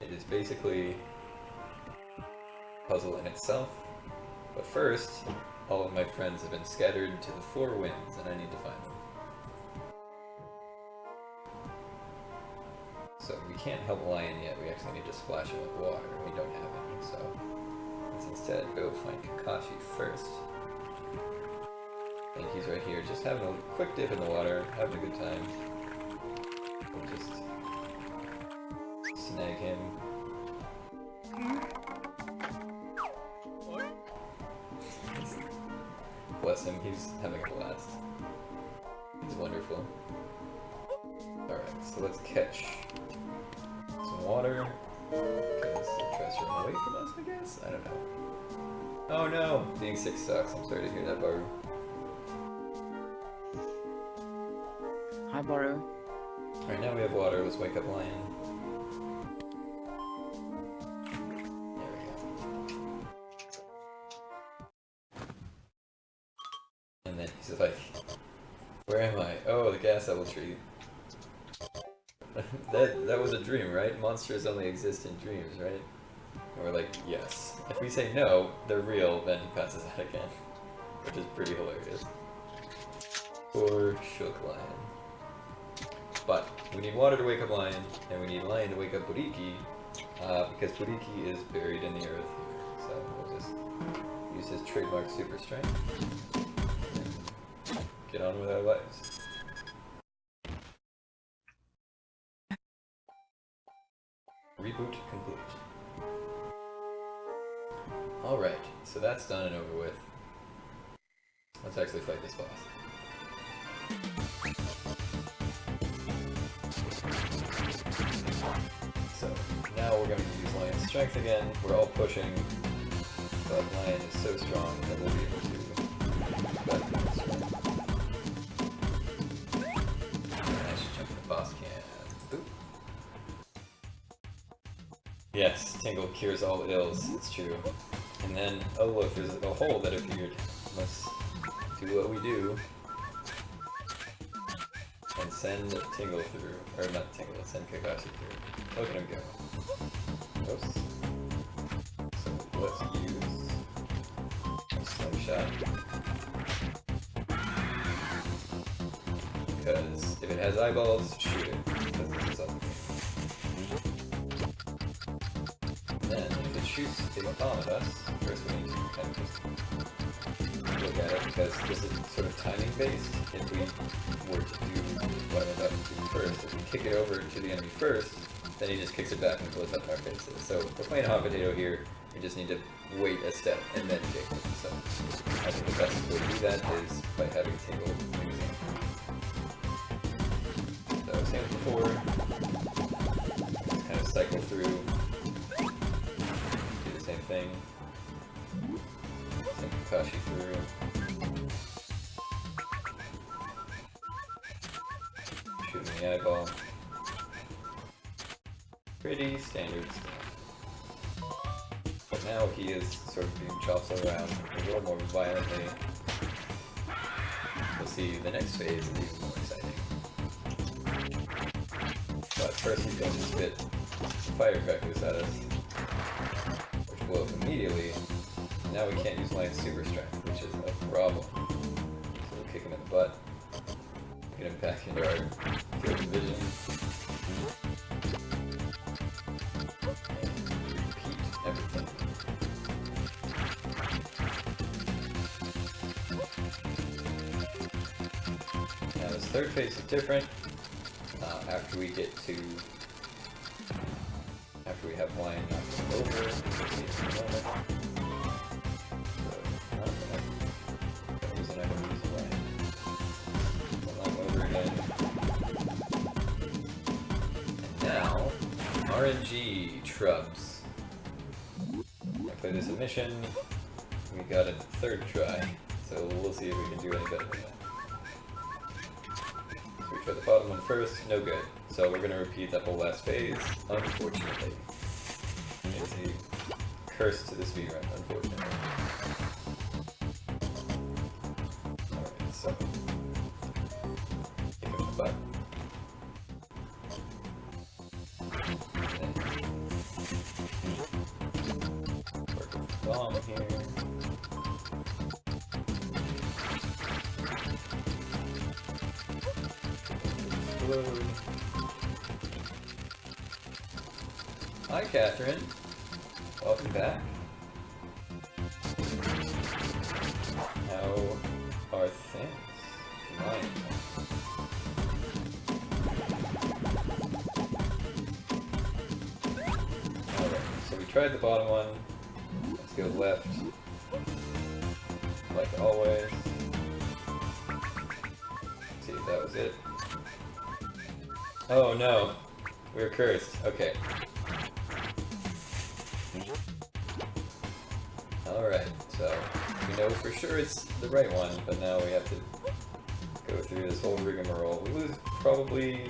It is basically a puzzle in itself, but first, all of my friends have been scattered to the four winds, and I need to find them. So we can't help Lion yet, we actually need to splash him with water, we don't have any, so let's instead go find Kakashi first. I think he's right here, just having a quick dip in the water, having a good time. We'll just snag him. Bless him, he's having a blast. He's wonderful. Alright, so let's catch some water. Because it tries to run away from us, I guess? I don't know. Oh no! Being sick sucks. I'm sorry to hear that, Baru. Hi, Baru. Alright, now we have water. Let's wake up Lion. There we go. And then he's like, where am I? Oh, the gas apple tree. that was a dream, right? Monsters only exist in dreams, right? And we're like, yes. If we say no, they're real, then he passes out again. Which is pretty hilarious. Poor shook Lion. But we need water to wake up Lion, and we need Lion to wake up Buriki, because Buriki is buried in the earth here. So we'll just use his trademark super strength and get on with our lives. Reboot complete. Alright, so that's done and over with. Let's actually fight this boss. So, now we're going to use Lion's strength again. We're all pushing, but Lion is so strong that we'll be able to battle him strong. I should jump in the boss can. Boop. Yes, Tingle cures all ills, it's true. And then, oh look, there's a hole that appeared. Let's do what we do. And send Tingle through. Or not Tingle, send Kakashi through. Look at him go. Oops. So let's use a slingshot. Because if it has eyeballs, shoot it. Because this is up. Then, if it shoots a bomb at us, first we need to kind of just look at it, because this is sort of timing based. If we were to do what I'm about to do first, if we kick it over to the enemy first, then he just kicks it back and blows up in our faces. So we're playing hot potato here, we just need to wait a step and then kick it. So I think the best way to do that is by having Tingle using. So same as before, just kind of cycle through. Same thing. Send Kakashi through. Shoot him in the eyeball. Pretty standard stuff. But now he is sort of being jostled around a little more violently. We'll see the next phase is even more exciting. But first he's going to spit firecrackers at us. Blow up immediately. Now we can't use Lion's super strength, which is a problem. So we'll kick him in the butt, get him back into our field of vision, and repeat everything. Now this third phase is different. After we get to... After we have wine knocked over, we'll see it in a moment. So, not that. That was an item used wine. We'll knock over again. And now, RNG Shrubs. I played this a mission. We got a third try, so we'll see if we can do any better than that. So we tried the bottom one first, no good. So we're gonna repeat that whole last phase, unfortunately. It's a curse to the speedrun, unfortunately. Alright, so kick him in the butt. Work with the bomb here. Explode. Hi, Catherine. Welcome back. How are things? Mine. Alright, so we tried the bottom one. Let's go left. Like always. Let's see if that was it. Oh no! We're cursed. Okay. Alright, so we know for sure it's the right one, but now we have to go through this whole rigmarole. We lose probably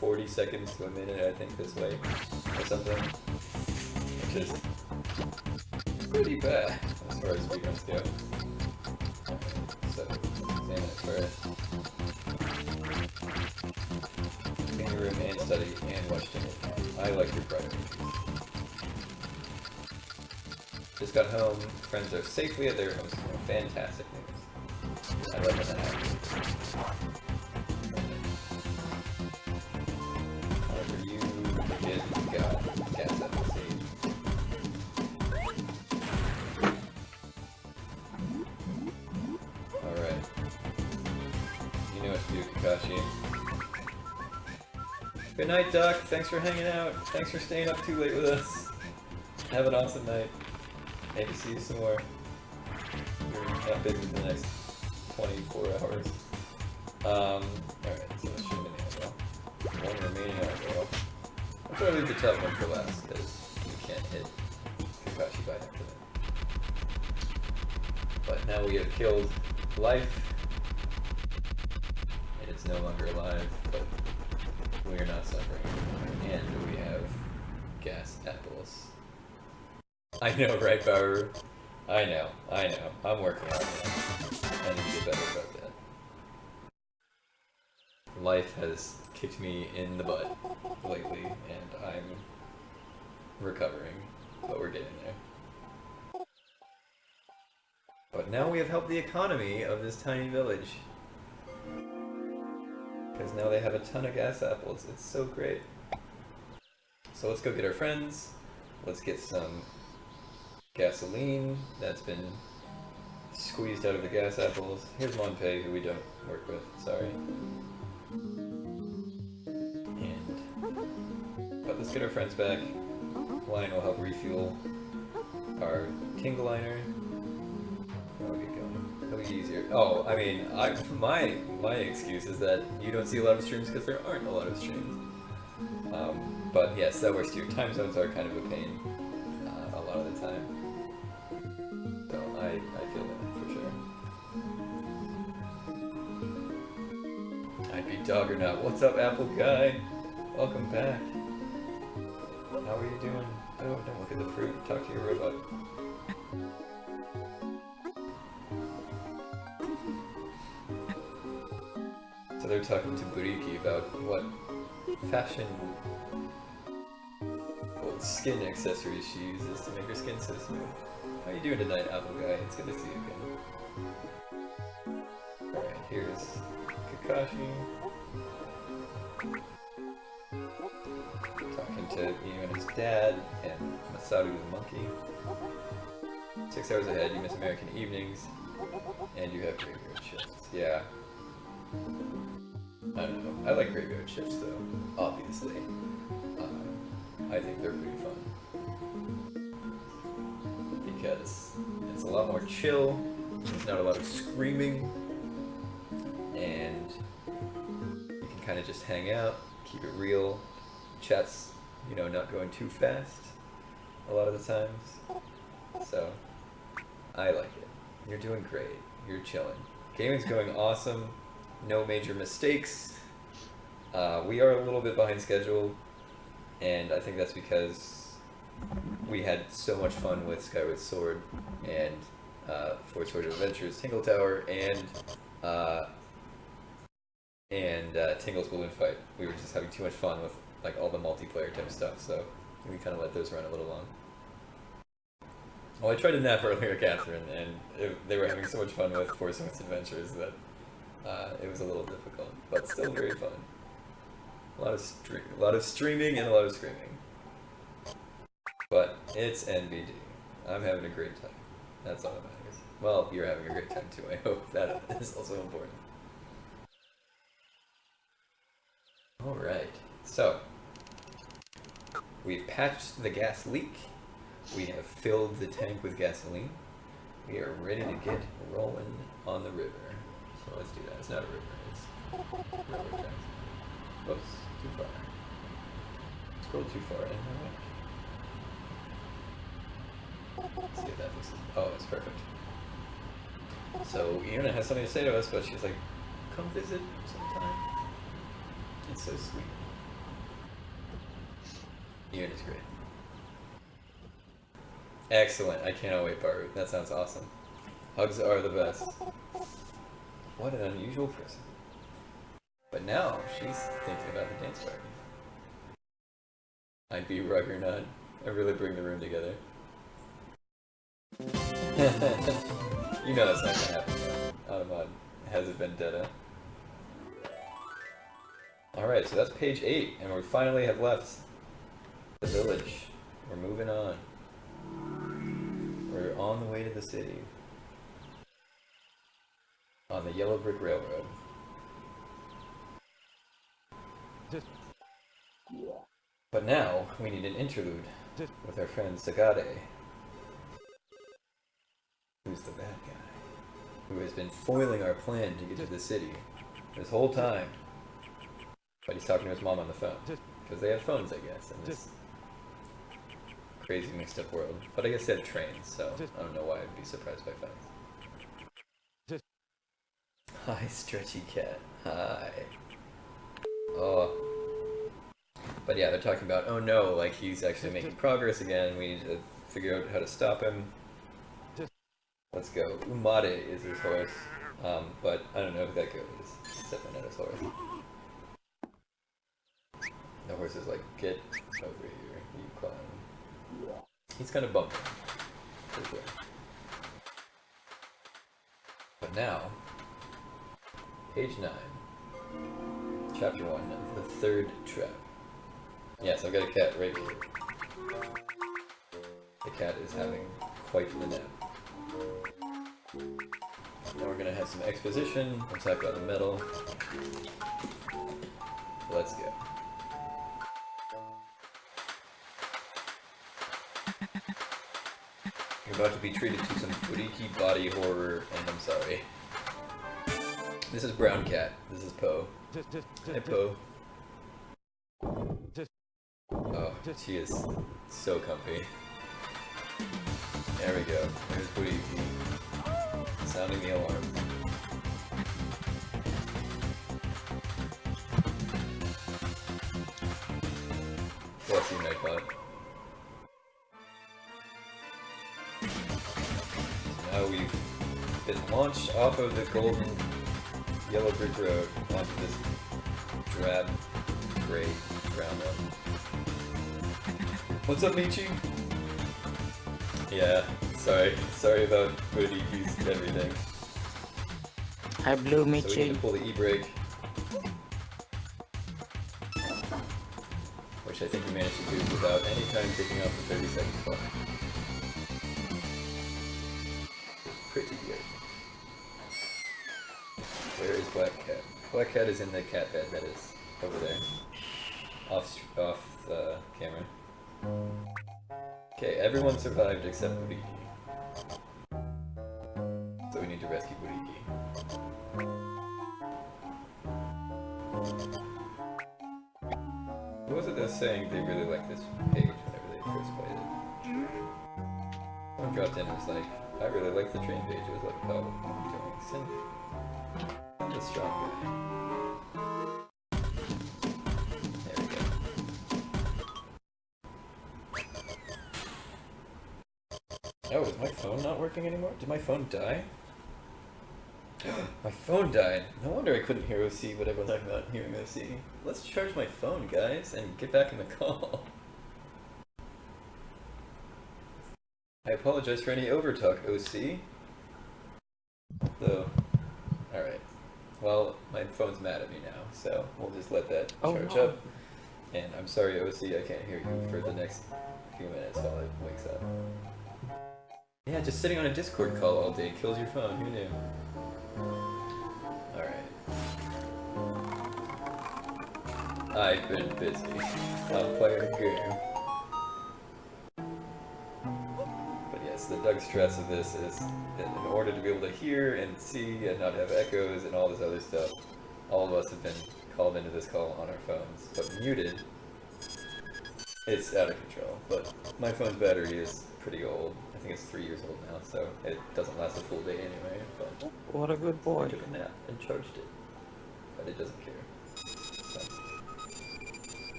40 seconds to a minute, I think, this way, or something. Which is pretty bad as far as speedruns go. So, examine it first. Clean your room and study and watch Tinglethon. I like your priorities. Just got home. Friends are safely at their homes. Fantastic news. I love when that happens. However, you got gas up the seed. Alright. You know what to do, Kakashi. Good night, Duck. Thanks for hanging out. Thanks for staying up too late with us. Have an awesome night. Maybe see you some more. You're not busy for the next 24 hours. Alright, so that should have been the well. One remaining well. I'll try to leave the tough one for last, because you can't hit Kakashi by accident. But now we have killed life, and it's no longer alive, but we are not suffering. And we have gas apples. I know, right, Bauer? I know. I'm working on it. I need to get better about that. Life has kicked me in the butt lately, and I'm recovering, but we're getting there. But now we have helped the economy of this tiny village. Because now they have a ton of gas apples. It's so great. So let's go get our friends. Let's get some gasoline that's been squeezed out of the gas apples. Here's Monpei, who we don't work with, sorry. But let's get our friends back. Wine will help refuel our Tingle liner. That'll get going. It'll be easier. Oh, I mean, my excuse is that you don't see a lot of streams because there aren't a lot of streams. But yes, that works too. Time zones are kind of a pain a lot of the time. So I feel that for sure. I'd be Douggernaught. What's up, Apple Guy? Welcome back. How are you doing? Oh, don't look at the fruit. Talk to your robot. So they're talking to Buriki about what fashion skin accessories she uses to make her skin so smooth. How are you doing tonight, Apple Guy? It's good to see you again. Alright, here's Kakashi. Talking to you and his dad, and Masaru the monkey. 6 hours ahead, you miss American evenings, and you have graveyard shifts. Yeah. I don't know. I like graveyard shifts though, obviously. I think they're pretty fun. Because it's a lot more chill, there's not a lot of screaming, and you can kind of just hang out, keep it real. Chat's, you know, not going too fast a lot of the times. So, I like it. You're doing great. You're chilling. Gaming's going awesome. No major mistakes. We are a little bit behind schedule, and I think that's because we had so much fun with Skyward Sword and Four Swords of Adventures, Tingle Tower, and Tingle's Balloon Fight. We were just having too much fun with like all the multiplayer type stuff, so we kind of let those run a little long. Well, I tried to nap earlier, Catherine, and they were having so much fun with Four Swords Adventures that it was a little difficult, but still very fun. A lot of streaming and a lot of screaming. But it's NBD. I'm having a great time. That's all that matters. Well, you're having a great time too. I hope that is also important. Alright, so we've patched the gas leak. We have filled the tank with gasoline. We are ready to get rolling on the river. So let's do that. It's not a river, it's railroad tracks. Whoops, too far. Scroll too far in. Let's see if that fixes it. Oh, it's perfect. So Iona has something to say to us, but she's like, come visit sometime. It's so sweet. Iona's great. Excellent. I cannot wait, Baru. That sounds awesome. Hugs are the best. What an unusual person. But now she's thinking about the dance party. I'd be Douggernaught. I really bring the room together. You know that's not gonna happen though. Automod has a vendetta. Alright, so that's page 8, and we finally have left the village. We're moving on. We're on the way to the city. On the Yellow Brick Railroad. But now, we need an interlude with our friend Sagade. Who's the bad guy? Who has been foiling our plan to get to the city this whole time. But he's talking to his mom on the phone. Because they have phones, I guess, in this crazy mixed up world. But I guess they have trains, so I don't know why I'd be surprised by phones. Hi, Stretchy Cat. Hi. Oh. But yeah, they're talking about, oh no, like he's actually making progress again. We need to figure out how to stop him. Let's go. Umade is his horse. But I don't know who that girl is. It's definitely not his horse. The horse is like, get over here, you clown. He's kind of bumping. For sure. But now, page 9, chapter 1, the third trap. Yes, I've got a cat right here. The cat is having quite the nap. Now we're gonna have some exposition. We'll talk about the metal. Let's go. You're about to be treated to some freaky body horror, and I'm sorry. This is Brown Cat. This is Poe. Hi, Poe. Oh, she is so comfy. There we go. There's Buriki. Sounding the alarm. Bless you, Nightbot. Now we've been launched off of the golden yellow brick road onto this drab gray ground up. What's up, Michi? Yeah, sorry about Buriki's everything. I blew me So we need to pull the e-brake. Which I think we managed to do without any time taking off the 30-second clock. Pretty good. Where is Black Cat? Black cat is in the cat bed that is over there. Off the camera. Okay, everyone survived except Buriki. So we need to rescue Buriki. Who was it that was saying they really liked this page whenever they first played it? Someone dropped in and was like, I really like the train page. It was like, oh, what are you doing? Synth. I'm the strong guy. There we go. Oh, is my phone not working anymore? Did my phone die? My phone died. No wonder I couldn't hear OC, but everyone's talking about hearing OC. Let's charge my phone, guys, and get back in the call. I apologize for any overtalk, OC. Though, alright. Well, my phone's mad at me now, so we'll just let that charge up. And I'm sorry, OC, I can't hear you for the next few minutes while it wakes up. Yeah, just sitting on a Discord call all day kills your phone, who knew? Alright. I've been busy. I'm playing a game. But yes, the Doug stress of this is that in order to be able to hear and see and not have echoes and all this other stuff, all of us have been called into this call on our phones, but muted. It's out of control, but my phone's battery is pretty old. I think it's 3 years old now, so it doesn't last a full day anyway, but What a good boy. I took a nap and charged it, but it doesn't care. So.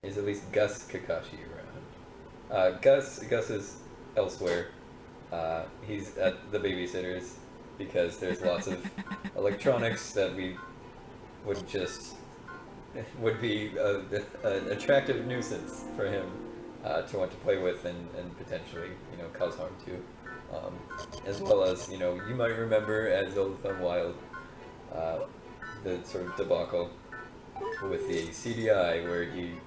Is at least Gus Kakashi around? Gus is elsewhere. He's at the babysitter's because there's lots of electronics that we would be an attractive nuisance for him to want to play with and potentially, cause harm to. As well as, you might remember at Zeldathon Wild, the sort of debacle with the CDI where he,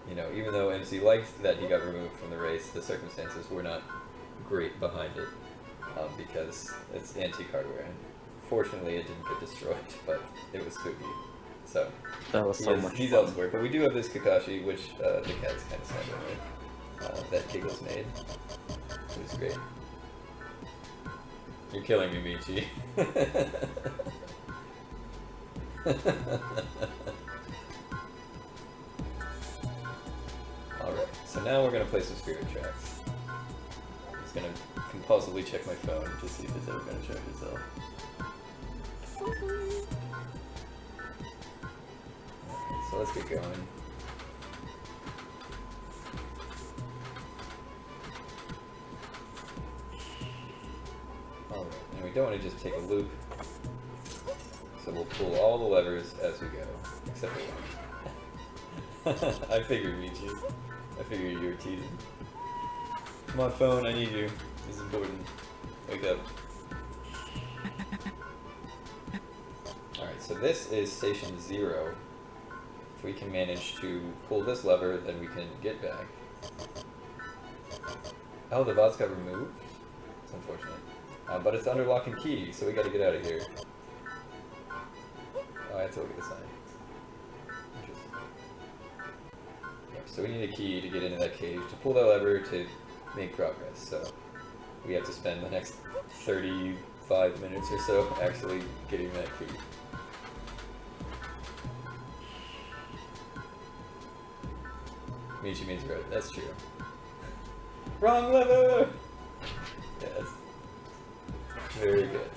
even though MC liked that he got removed from the race, the circumstances were not great behind it, because it's antique hardware. Fortunately, it didn't get destroyed, but it was spooky. So, That was so much he's fun. elsewhere, but we do have this Kakashi, which the cat's kind of sad with, that Giggles made. It was great. You're killing me, Michi. Alright, so now we're going to play some spirit tracks. I'm just going to compulsively check my phone to see if it's ever going to charge itself. Alright, so let's get going. Alright, and we don't want to just take a loop. So we'll pull all the levers as we go, except for one. I figured, Michi. I figured you were teasing. Come on, phone, I need you. This is important. Wake up. Alright, so this is station 0. If we can manage to pull this lever, then we can get back. Oh, the VODs got removed? It's unfortunate. But it's under lock and key, so we gotta get out of here. Oh, I have to look at the sign. Interesting. Yep, so we need a key to get into that cage, to pull that lever to make progress. So we have to spend the next 35 minutes or so actually getting that key. Michi means right, that's true. Wrong lever! Yes. Very good.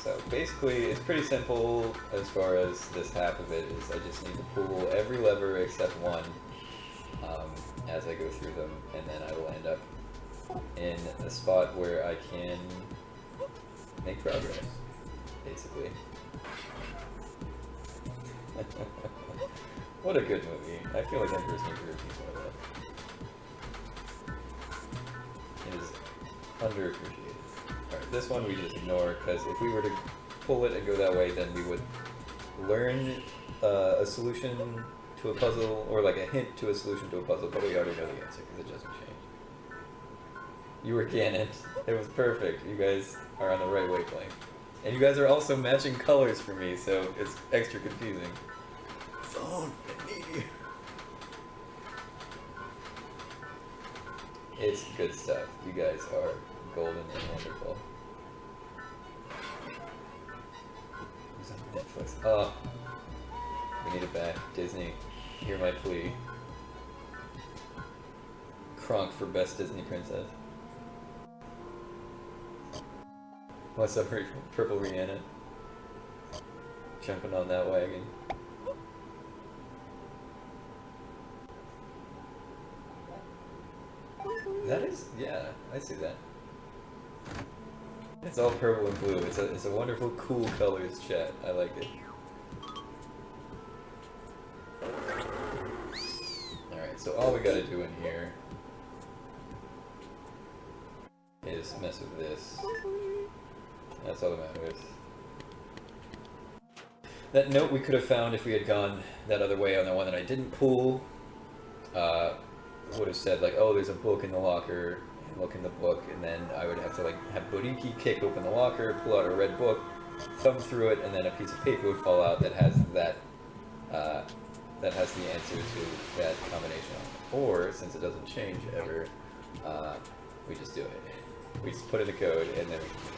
So basically, it's pretty simple as far as this half of it is. I just need to pull every lever except one as I go through them, and then I will end up in a spot where I can make progress, basically. What a good movie. I feel like Emperor's New Groove is one of them. It is underappreciated. Alright, this one we just ignore, because if we were to pull it and go that way, then we would learn a solution to a puzzle, or like a hint to a solution to a puzzle, but we already know the answer, because it doesn't change. You were Ganon. It was perfect. You guys are on the right wavelength. And you guys are also matching colors for me, so it's extra confusing. Phone, I need you. It's good stuff. You guys are golden and wonderful. Who's on Netflix? Oh, we need it back. Disney, hear my plea. Kronk for best Disney princess. What's up, Purple Rihanna? Jumping on that wagon. That is, yeah, I see that. It's all purple and blue. It's a wonderful, cool colors, chat. I like it. Alright, so all we gotta do in here is mess with this. That's all that matters. That note we could have found if we had gone that other way on the one that I didn't pull. Would have said like, oh, there's a book in the locker, and look in the book, and then I would have to like have Bodiki kick open the locker, pull out a red book, thumb through it, and then a piece of paper would fall out that has that that has the answer to that combination on it. Or since it doesn't change ever, we just do it. We just put in the code and then we can do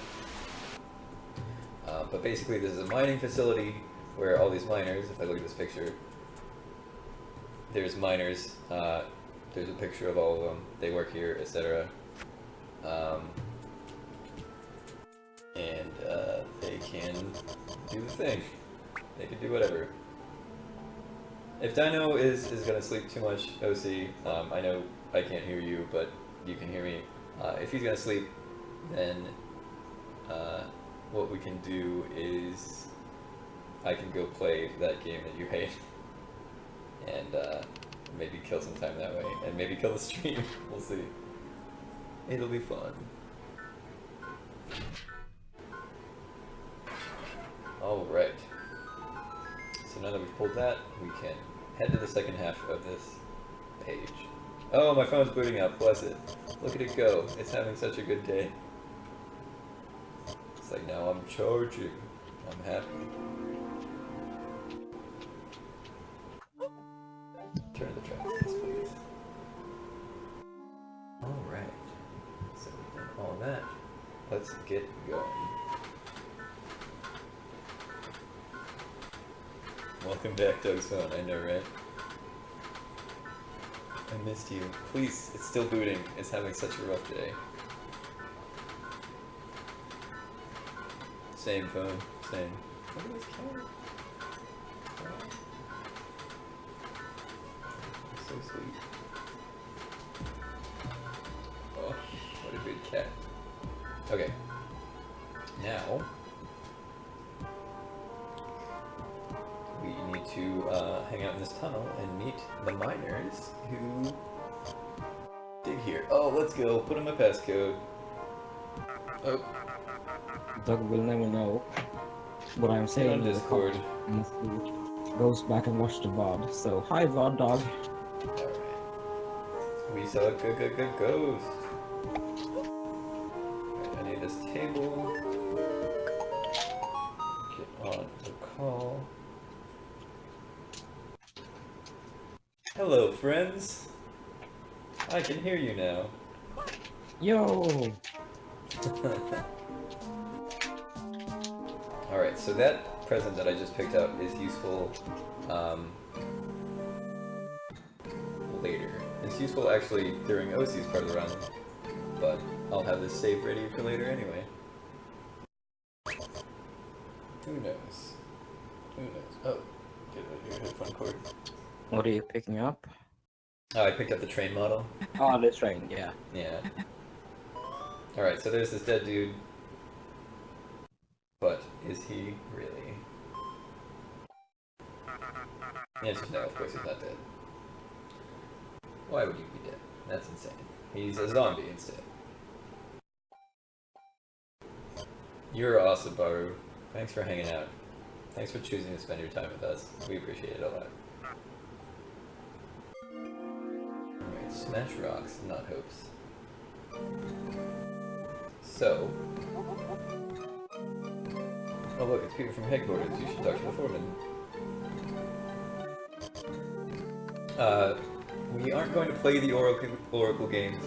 it. But basically, this is a mining facility where all these miners. If I look at this picture, there's miners. There's a picture of all of them. They work here, etc. And they can do the thing. They can do whatever. If Dino is gonna sleep too much, OC, I know I can't hear you, but you can hear me. If he's gonna sleep, then what we can do is I can go play that game that you hate, and maybe kill some time that way, and maybe kill the stream. We'll see. It'll be fun. Alright. So now that we've pulled that, we can head to the second half of this page. Oh, my phone's booting up, bless it. Look at it go. It's having such a good day. It's like, now I'm charging. I'm happy. Turn the traffic, please. Alright. So we've done all that. Let's get going. Welcome back, Doug's phone. I know, right? I missed you. Please, it's still booting. It's having such a rough day. Same phone. Same. Look at this camera. Wow. So sweet. Oh, what a good cat. Okay. Now, we need to hang out in this tunnel and meet the miners who dig here. Oh, let's go. Put in my passcode. Oh. Doug will never know what I'm saying on Discord. unless he goes back and watch the VOD. So, hi VOD dog. Alright. We saw a good ghost. Alright, I need this table. Get on the call. Hello, friends. I can hear you now. Yo! Alright, so that present that I just picked up is useful later. It's useful actually during OC's part of the run, but I'll have this save ready for later anyway. Who knows? Who knows? Oh, get rid of your headphone cord. What are you picking up? Oh, I picked up the train model. Oh, the train, yeah. Yeah. Alright, so there's this dead dude. But is he really? The answer is no, of course he's not dead. Why would you be dead? That's insane. He's a zombie instead. You're awesome, Baru. Thanks for hanging out. Thanks for choosing to spend your time with us. We appreciate it a lot. Alright, smash rocks, not hopes. So, oh look, it's people from headquarters. You should talk to the foreman. We aren't going to play the Oracle games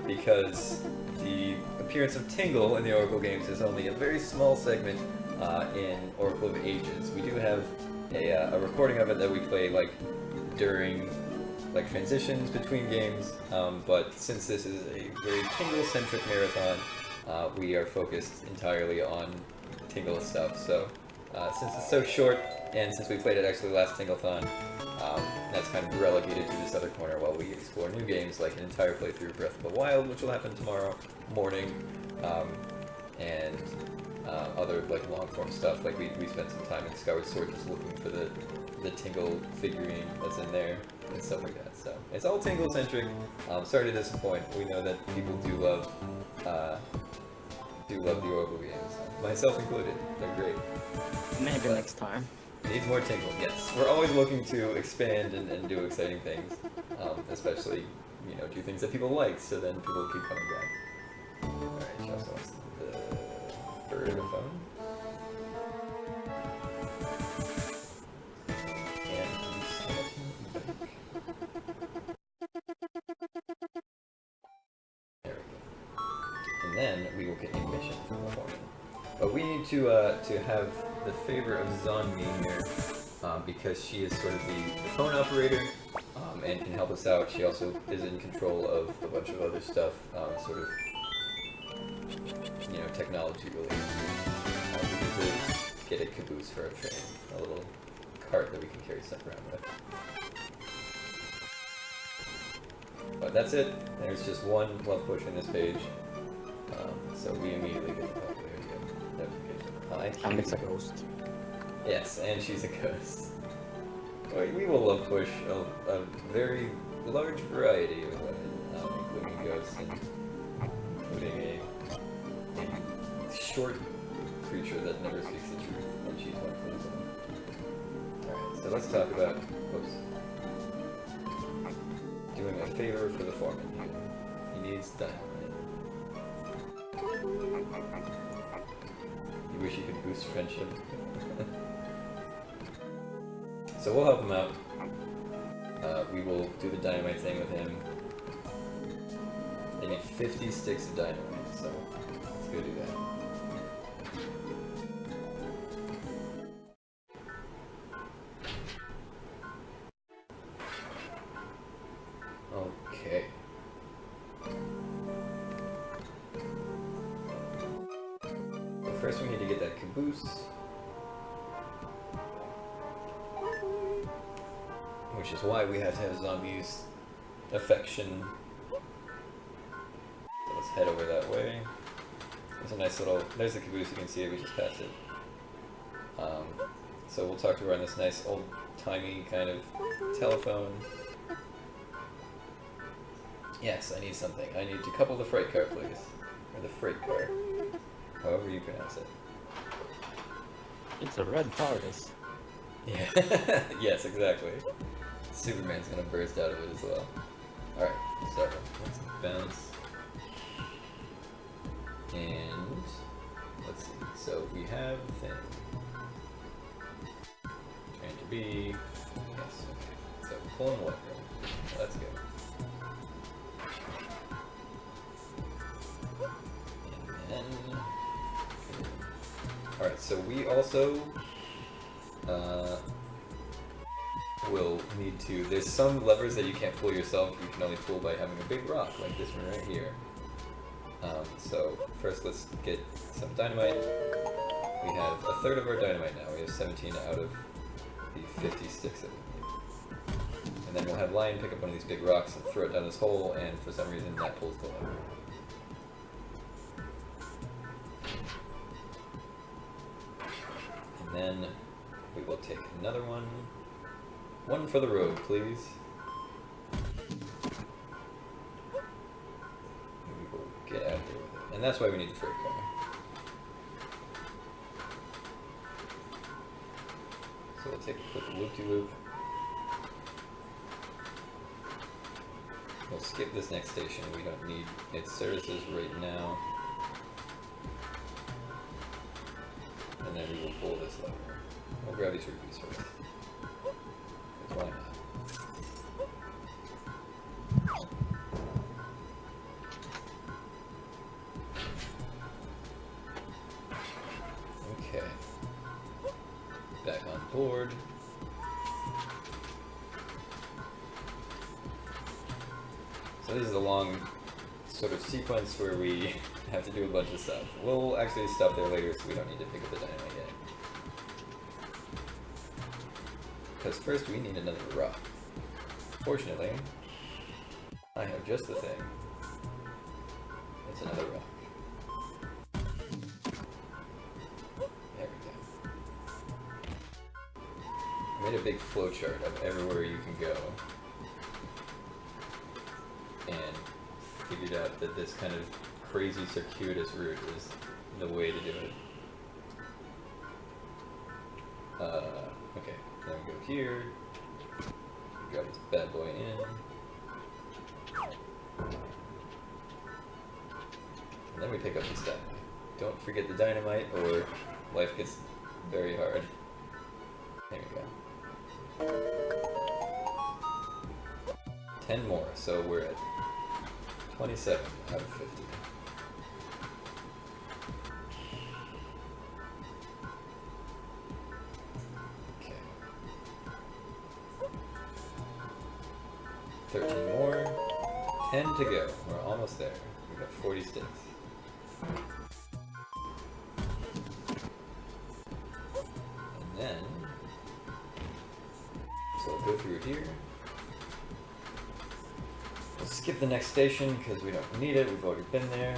because the appearance of Tingle in the Oracle games is only a very small segment in Oracle of Ages. We do have a recording of it that we play like during transitions between games, but since this is a very Tingle-centric marathon, we are focused entirely on Tingle stuff. So since it's so short, and since we played it actually last Tinglethon, that's kind of relegated to this other corner while we explore new games like an entire playthrough of Breath of the Wild, which will happen tomorrow morning, and other like long-form stuff. Like we spent some time in Skyward Sword just looking for the Tingle figurine that's in there and stuff like that. So it's all Tingle-centric. Sorry to disappoint. We know that people do love the Oracle games, myself included. They're great. Maybe next time. Needs more Tingle, yes. We're always looking to expand and do exciting things, especially, do things that people like, so then people keep coming back. Alright, she also wants the bird phone. There we go. And then we will get a mission from the foreman. But we need to have the favor of Zonmi here, because she is sort of the phone operator, and can help us out. She also is in control of a bunch of other stuff, sort of, technology related. We need to get a caboose for our train, a little cart that we can carry stuff around with. But that's it. There's just one love push in this page, so we immediately get the popularity notification. And it's a ghost. Yes, and she's a ghost. We will love push a very large variety of women, including ghosts and including a short creature that never speaks the truth, and she's one of those. Alright, so let's talk about doing a favor for the foreman here. He needs dynamite. You wish you could boost friendship. So we'll help him out. We will do the dynamite thing with him. They need 50 sticks of dynamite, so let's go do that. Okay. Well, first we need to get that caboose. Which is why we have to have zombies' affection. So let's head over that way. There's a nice little, there's the caboose, you can see it, we just passed it. So we'll talk to her on this nice old-timey kind of telephone. Yes, I need something. I need to couple the freight car, please. Or the freight car. However you pronounce it. It's a red TARDIS. Yeah, yes, exactly. Superman's gonna burst out of it as well. Alright, so let's bounce. And let's see. So we have the thing. Trying to be. Yes, okay. So pulling what room? Let's go. And then. Alright, so we also will need to, there's some levers that you can't pull yourself, you can only pull by having a big rock, like this one right here. So first let's get some dynamite. We have a third of our dynamite now, we have 17 out of the 50 sticks that we need. And then we'll have Lion pick up one of these big rocks and throw it down this hole, and for some reason that pulls the lever. And then we will take another one. One for the road, please. And we will get out there with it. And that's why we need the freight car. So we'll take a quick loop-de-loop. We'll skip this next station. We don't need its services right now. And then we will pull this lever. We'll grab these rupees first. 'Cause why not? Okay. Back on board. So this is a long sort of sequence where we have to do a bunch of stuff. We'll actually stop there later so we don't need to pick up the dynamite yet. Because first we need another rock. Fortunately, I have just the thing. It's another rock. There we go. I made a big flowchart of everywhere you can go. And figured out that this kind of crazy circuitous route is the way to do it. Okay, then we go here, grab this bad boy in, and then we pick up this dynamite. Don't forget the dynamite or life gets very hard. There we go. 10 more, so we're at 27 out of 50. Okay. 13 more. 10 to go. We're almost there. We've got 40 sticks. And then, so we'll go through here. We'll skip the next station because we don't need it, we've already been there.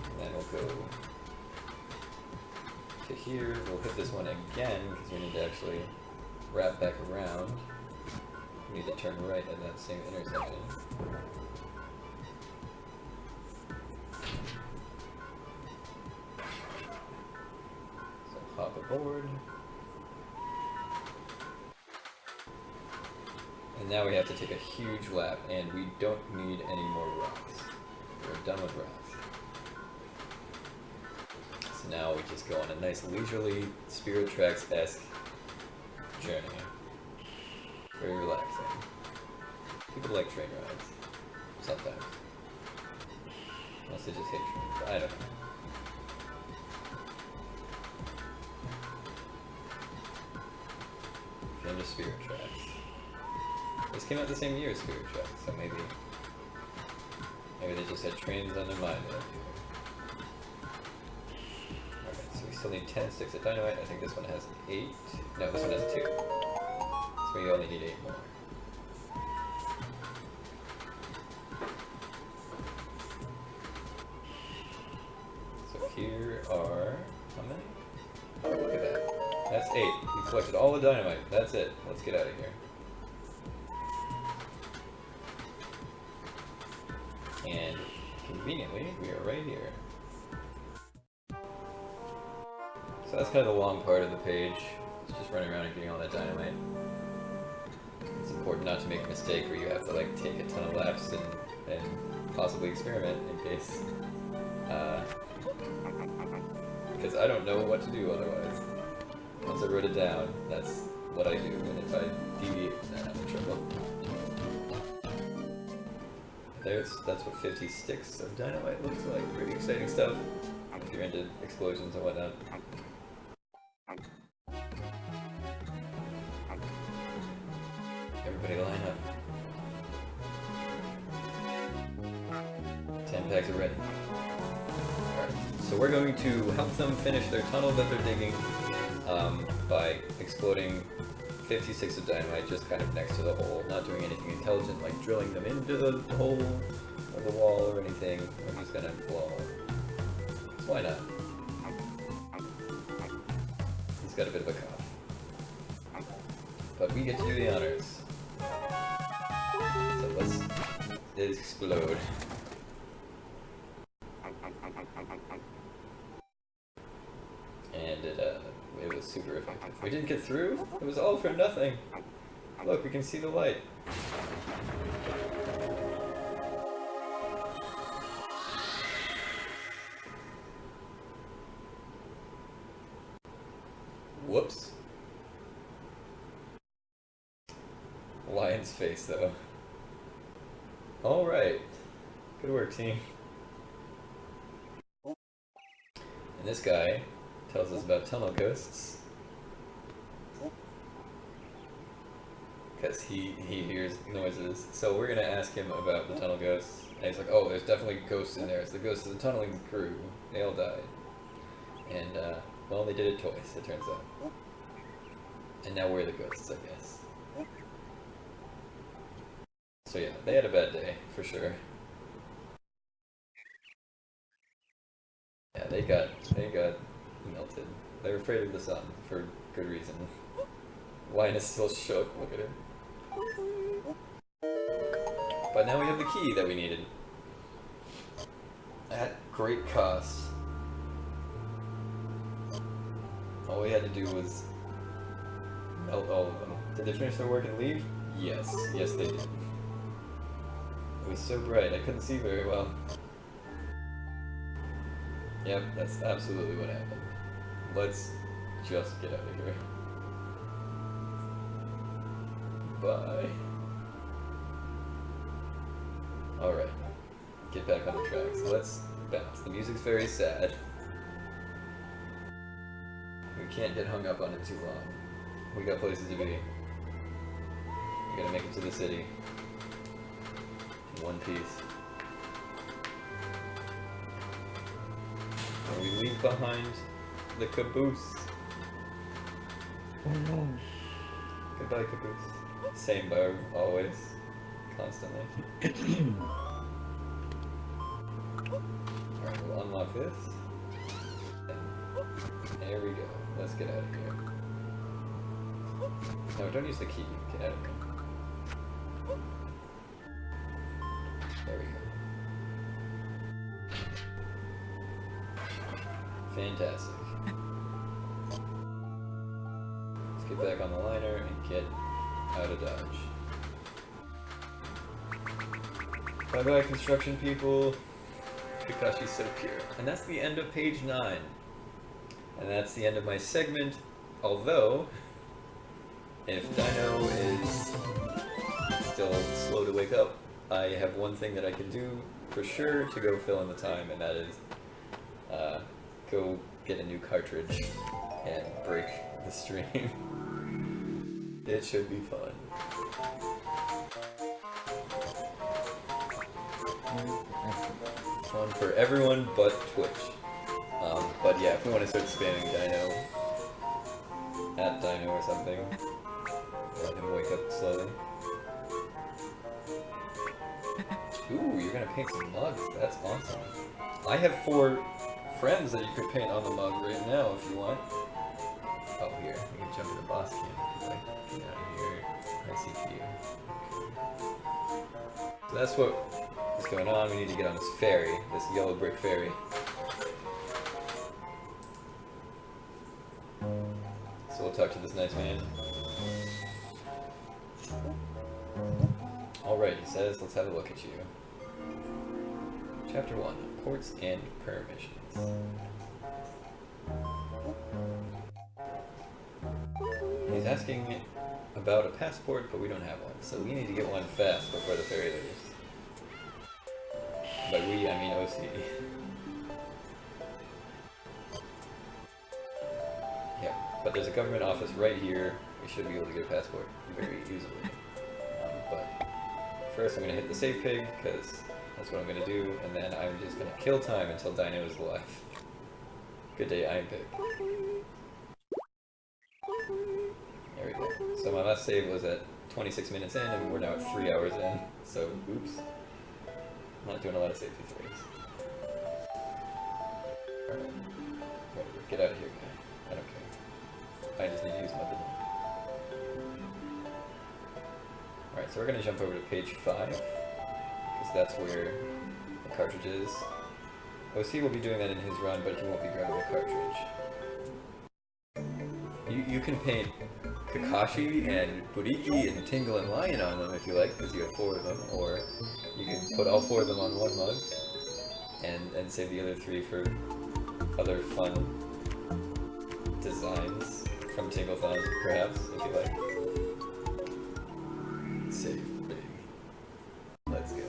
And then we'll go to here, we'll hit this one again because we need to actually wrap back around. We need to turn right at that same intersection. So hop aboard. And now we have to take a huge lap, and we don't need any more rocks. We're done with rocks. So now we just go on a nice leisurely Spirit Tracks-esque journey. Very relaxing. People like train rides. Sometimes. Unless they just hate trains. I don't know. Fan of Spirit Tracks. This came out the same year as Spirit Tracks, so maybe they just had trains on their mind. Alright, so we still need 10 sticks of dynamite. I think this one has 8. No, this one has 2. So we only need 8 more. So here are... how many? Oh, look at that. That's 8. We collected all the dynamite. That's it. Let's get out of here. And conveniently, we are right here. So that's kind of the long part of the page. It's just running around and getting all that dynamite. It's important not to make a mistake where you have to like take a ton of laps and possibly experiment in case. Because I don't know what to do otherwise. Once I wrote it down, that's what I do, and if I deviate from that, I'm in trouble. That's what 50 sticks of dynamite looks like. Pretty exciting stuff if you're into explosions and whatnot. Everybody line up. 10 packs are ready. Alright, so we're going to help them finish their tunnel that they're digging by exploding 56 of dynamite just kind of next to the hole, not doing anything intelligent like drilling them into the hole or the wall or anything. We're just gonna blow them. Why not? He's got a bit of a cough. But we get to do the honors. So let's explode. And it was super effective. We didn't get through? It was all for nothing. Look, we can see the light. Whoops. Lion's face, though. Alright. Good work, team. And this guy tells us about tunnel ghosts. Because he hears noises. So we're going to ask him about the tunnel ghosts. And he's like, oh, there's definitely ghosts in there. It's the ghosts of the tunneling crew. They all died. And, well, they did it twice, it turns out. And now we're the ghosts, I guess. So yeah, they had a bad day, for sure. Yeah, they got melted. They're afraid of the sun, for good reason. Lion is still shook, look at him. But now we have the key that we needed. At great cost. All we had to do was melt all of them. Did they finish their work and leave? Yes. Yes, they did. It was so bright, I couldn't see very well. Yep, that's absolutely what happened. Let's just get out of here. Bye. Alright. Get back on the tracks. Let's bounce. The music's very sad. We can't get hung up on it too long. We got places to be. We gotta make it to the city. In one piece. And we leave behind the caboose. Goodbye, caboose. Same barb, always. Constantly. Alright, we'll unlock this. And there we go. Let's get out of here. No, don't use the key. Get out of here. There we go. Fantastic. Let's get back on the liner and get out of Dodge. Bye bye, construction people. Kakashi's so pure. And that's the end of page 9. And that's the end of my segment. Although, if Dino is still slow to wake up, I have one thing that I can do for sure to go fill in the time, and that is go get a new cartridge and break the stream. It should be fun. Fun for everyone but Twitch. But yeah, if we want to start spamming Dino, at Dino or something, let him wake up slowly. Ooh, you're gonna paint some mugs. That's awesome. I have 4 friends that you could paint on the mug right now if you want. Oh, here. You can jump to the boss cam. Get out of here. I see you. So that's what is going on. We need to get on this ferry, this yellow brick ferry. So we'll talk to this nice man. Alright, he says, let's have a look at you. Chapter 1, Ports and Permissions. He's asking about a passport, but we don't have one, so we need to get one fast before the ferry leaves. By we, I mean OC. Yeah, but there's a government office right here. We should be able to get a passport very easily. But first I'm going to hit the save pig, because that's what I'm going to do, and then I'm just going to kill time until Dino is alive. Good day, Iron Pig. There we go. So my last save was at 26 minutes in, and we're now at 3 hours in, so oops. I'm not doing a lot of safety throws. Alright. Whatever. Get out of here, guy. I don't care. I just need to use my button. Alright, so we're going to jump over to page 5, because that's where the cartridge is. OC will be doing that in his run, but he won't be grabbing the cartridge. You can paint Kakashi and Buriki and Tingle and Lion on them if you like, because you have 4 of them, or you can put all 4 of them on one mug and save the other 3 for other fun designs from Tinglethon, perhaps, if you like. Save big. Let's go.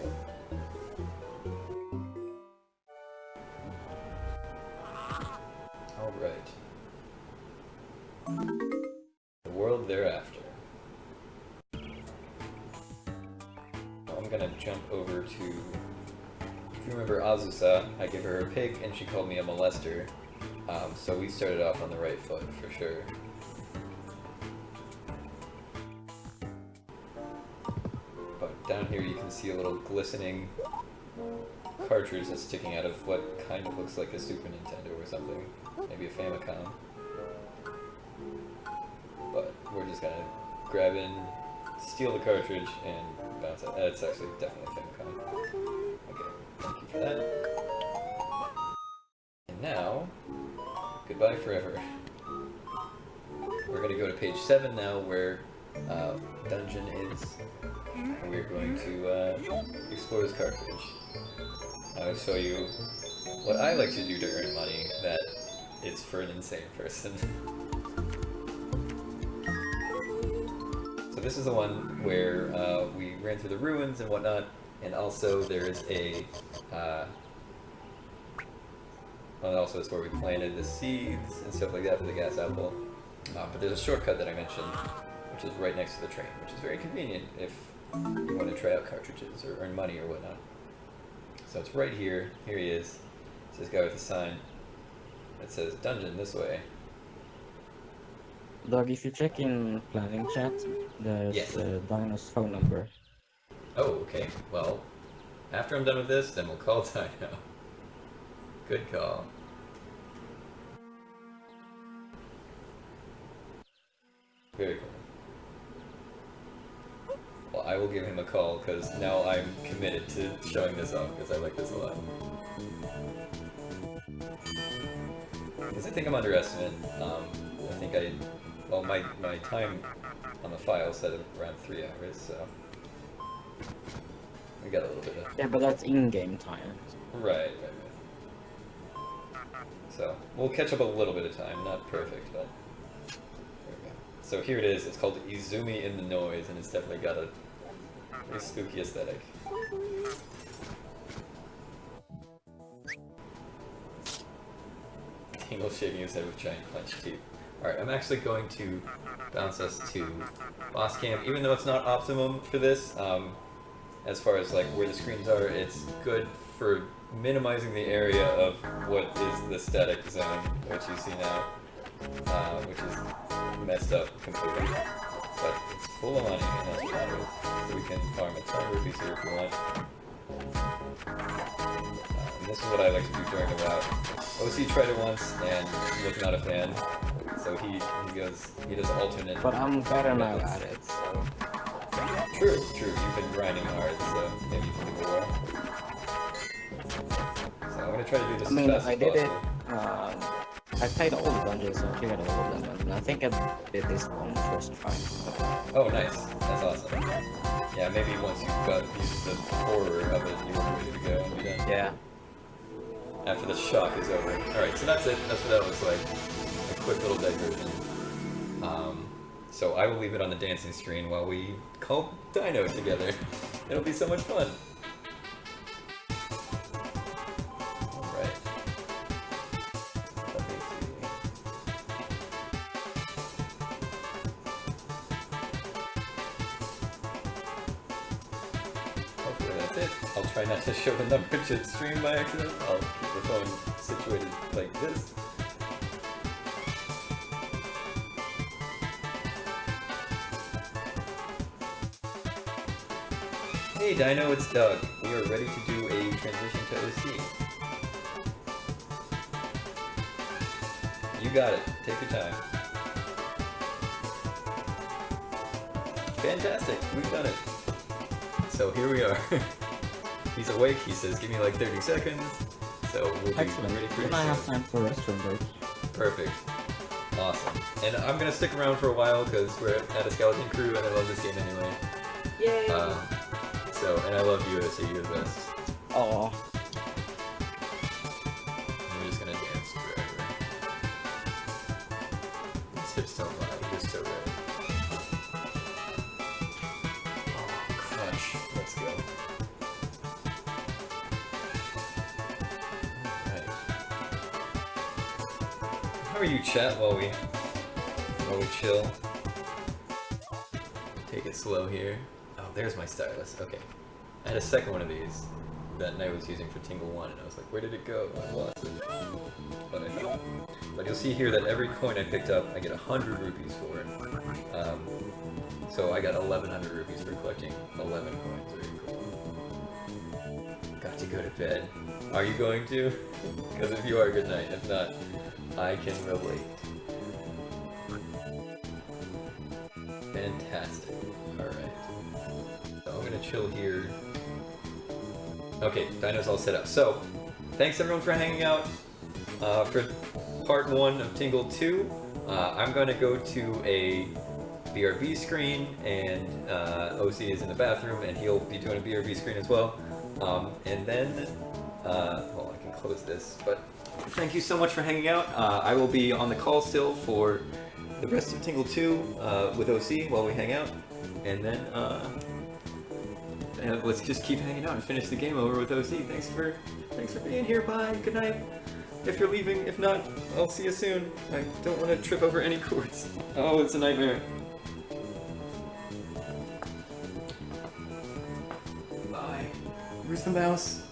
Alright. The world thereafter. I'm gonna jump over to... If you remember Azusa, I gave her a pig and she called me a molester. So we started off on the right foot, for sure. But down here you can see a little glistening cartridge that's sticking out of what kind of looks like a Super Nintendo or something. Maybe a Famicom. But we're just gonna grab in, steal the cartridge, and bounce it. It's actually definitely a Famicom. Okay, thank you for that. And now, goodbye forever. We're gonna go to page 7 now, where dungeon is. And we're going to explore this cartridge. I'll show you what I like to do to earn money that is for an insane person. So this is the one where we ran through the ruins and whatnot, and also there is a well, also it's where we planted the seeds and stuff like that for the gas apple. But there's a shortcut that I mentioned, which is right next to the train, which is very convenient if you want to try out cartridges or earn money or whatnot. So it's right here. Here he is. It's this guy with a sign that says "Dungeon this way." Doug, if you check in planning chat, there's Dino's phone number. Oh, okay. Well, after I'm done with this, then we'll call Dino. Good call. Very cool. Well, I will give him a call because now I'm committed to showing this off because I like this a lot. Because I think I'm underestimated. I think well, my time on the file said around 3 hours, so we got a little bit of... Yeah, but that's in-game time. Right. So, we'll catch up a little bit of time, not perfect, but... There we go. So here it is, it's called Izumi in the Noise, and it's definitely got a very spooky aesthetic. Tingle shaking his head with giant clenched teeth. Alright, I'm actually going to bounce us to boss camp, even though it's not optimum for this, as far as like where the screens are, it's good for minimizing the area of what is the static zone, which you see now, which is messed up completely. But it's full of money, and that's what matters. So we can farm a ton of rupees here if we want. And this is what I like to do during the route. OC tried it once and was not a fan. So he does alternate. But I'm better now at it, so... True. You've been grinding hard, so maybe you can do more. So I'm gonna try to do this as fast as I did it, possible. I played all the dungeons, so I cleared all of them, and I think I did this one first try. Oh, nice. That's awesome. Yeah, maybe once you've got used to the horror of it, you're ready to go and be done. Yeah. After the shock is over. Alright, so that's it. That's what that looks like. A quick little diversion. So I will leave it on the dancing screen while we call Dino together. It'll be so much fun. Alright. Let me see. Hopefully that's it. I'll try not to show the number to stream by accident. I'll keep the phone situated like this. Hey Dino, it's Doug. We are ready to do a transition to OC. You got it. Take your time. Fantastic. We've done it. So here we are. He's awake. He says, give me like 30 seconds. So we'll be ready for Excellent. it. I have time for a restroom break. Perfect. Awesome. And I'm gonna stick around for a while because we're at a skeleton crew and I love this game anyway. Yay. And I love you, so you're the best. Oh, We're just gonna dance forever. These hips don't lie, you're so red. Oh, crunch. Let's go. Alright. How are you, chat, while we chill? Take it slow here. Oh, there's my stylus. Okay. I had a second one of these that I was using for Tingle 1, and I was like, where did it go? I lost it. But I found it. But you'll see here that every coin I picked up, I get 100 rupees for it. So I got 1,100 rupees for collecting 11 coins. Very cool. Got to go to bed. Are you going to? Because if you are, good night. If not, I can relate. Fantastic. Alright. So I'm gonna chill here. Okay, Dino's all set up. So, thanks everyone for hanging out for part 1 of Tingle 2. I'm gonna go to a BRB screen, and OC is in the bathroom, and he'll be doing a BRB screen as well. And then, well, I can close this, but thank you so much for hanging out. I will be on the call still for the rest of Tingle 2 with OC while we hang out, and then let's just keep hanging out and finish the game over with OC. Thanks for being here. Bye. Good night. If you're leaving, if not, I'll see you soon. I don't want to trip over any cords. Oh, it's a nightmare. Bye. Where's the mouse?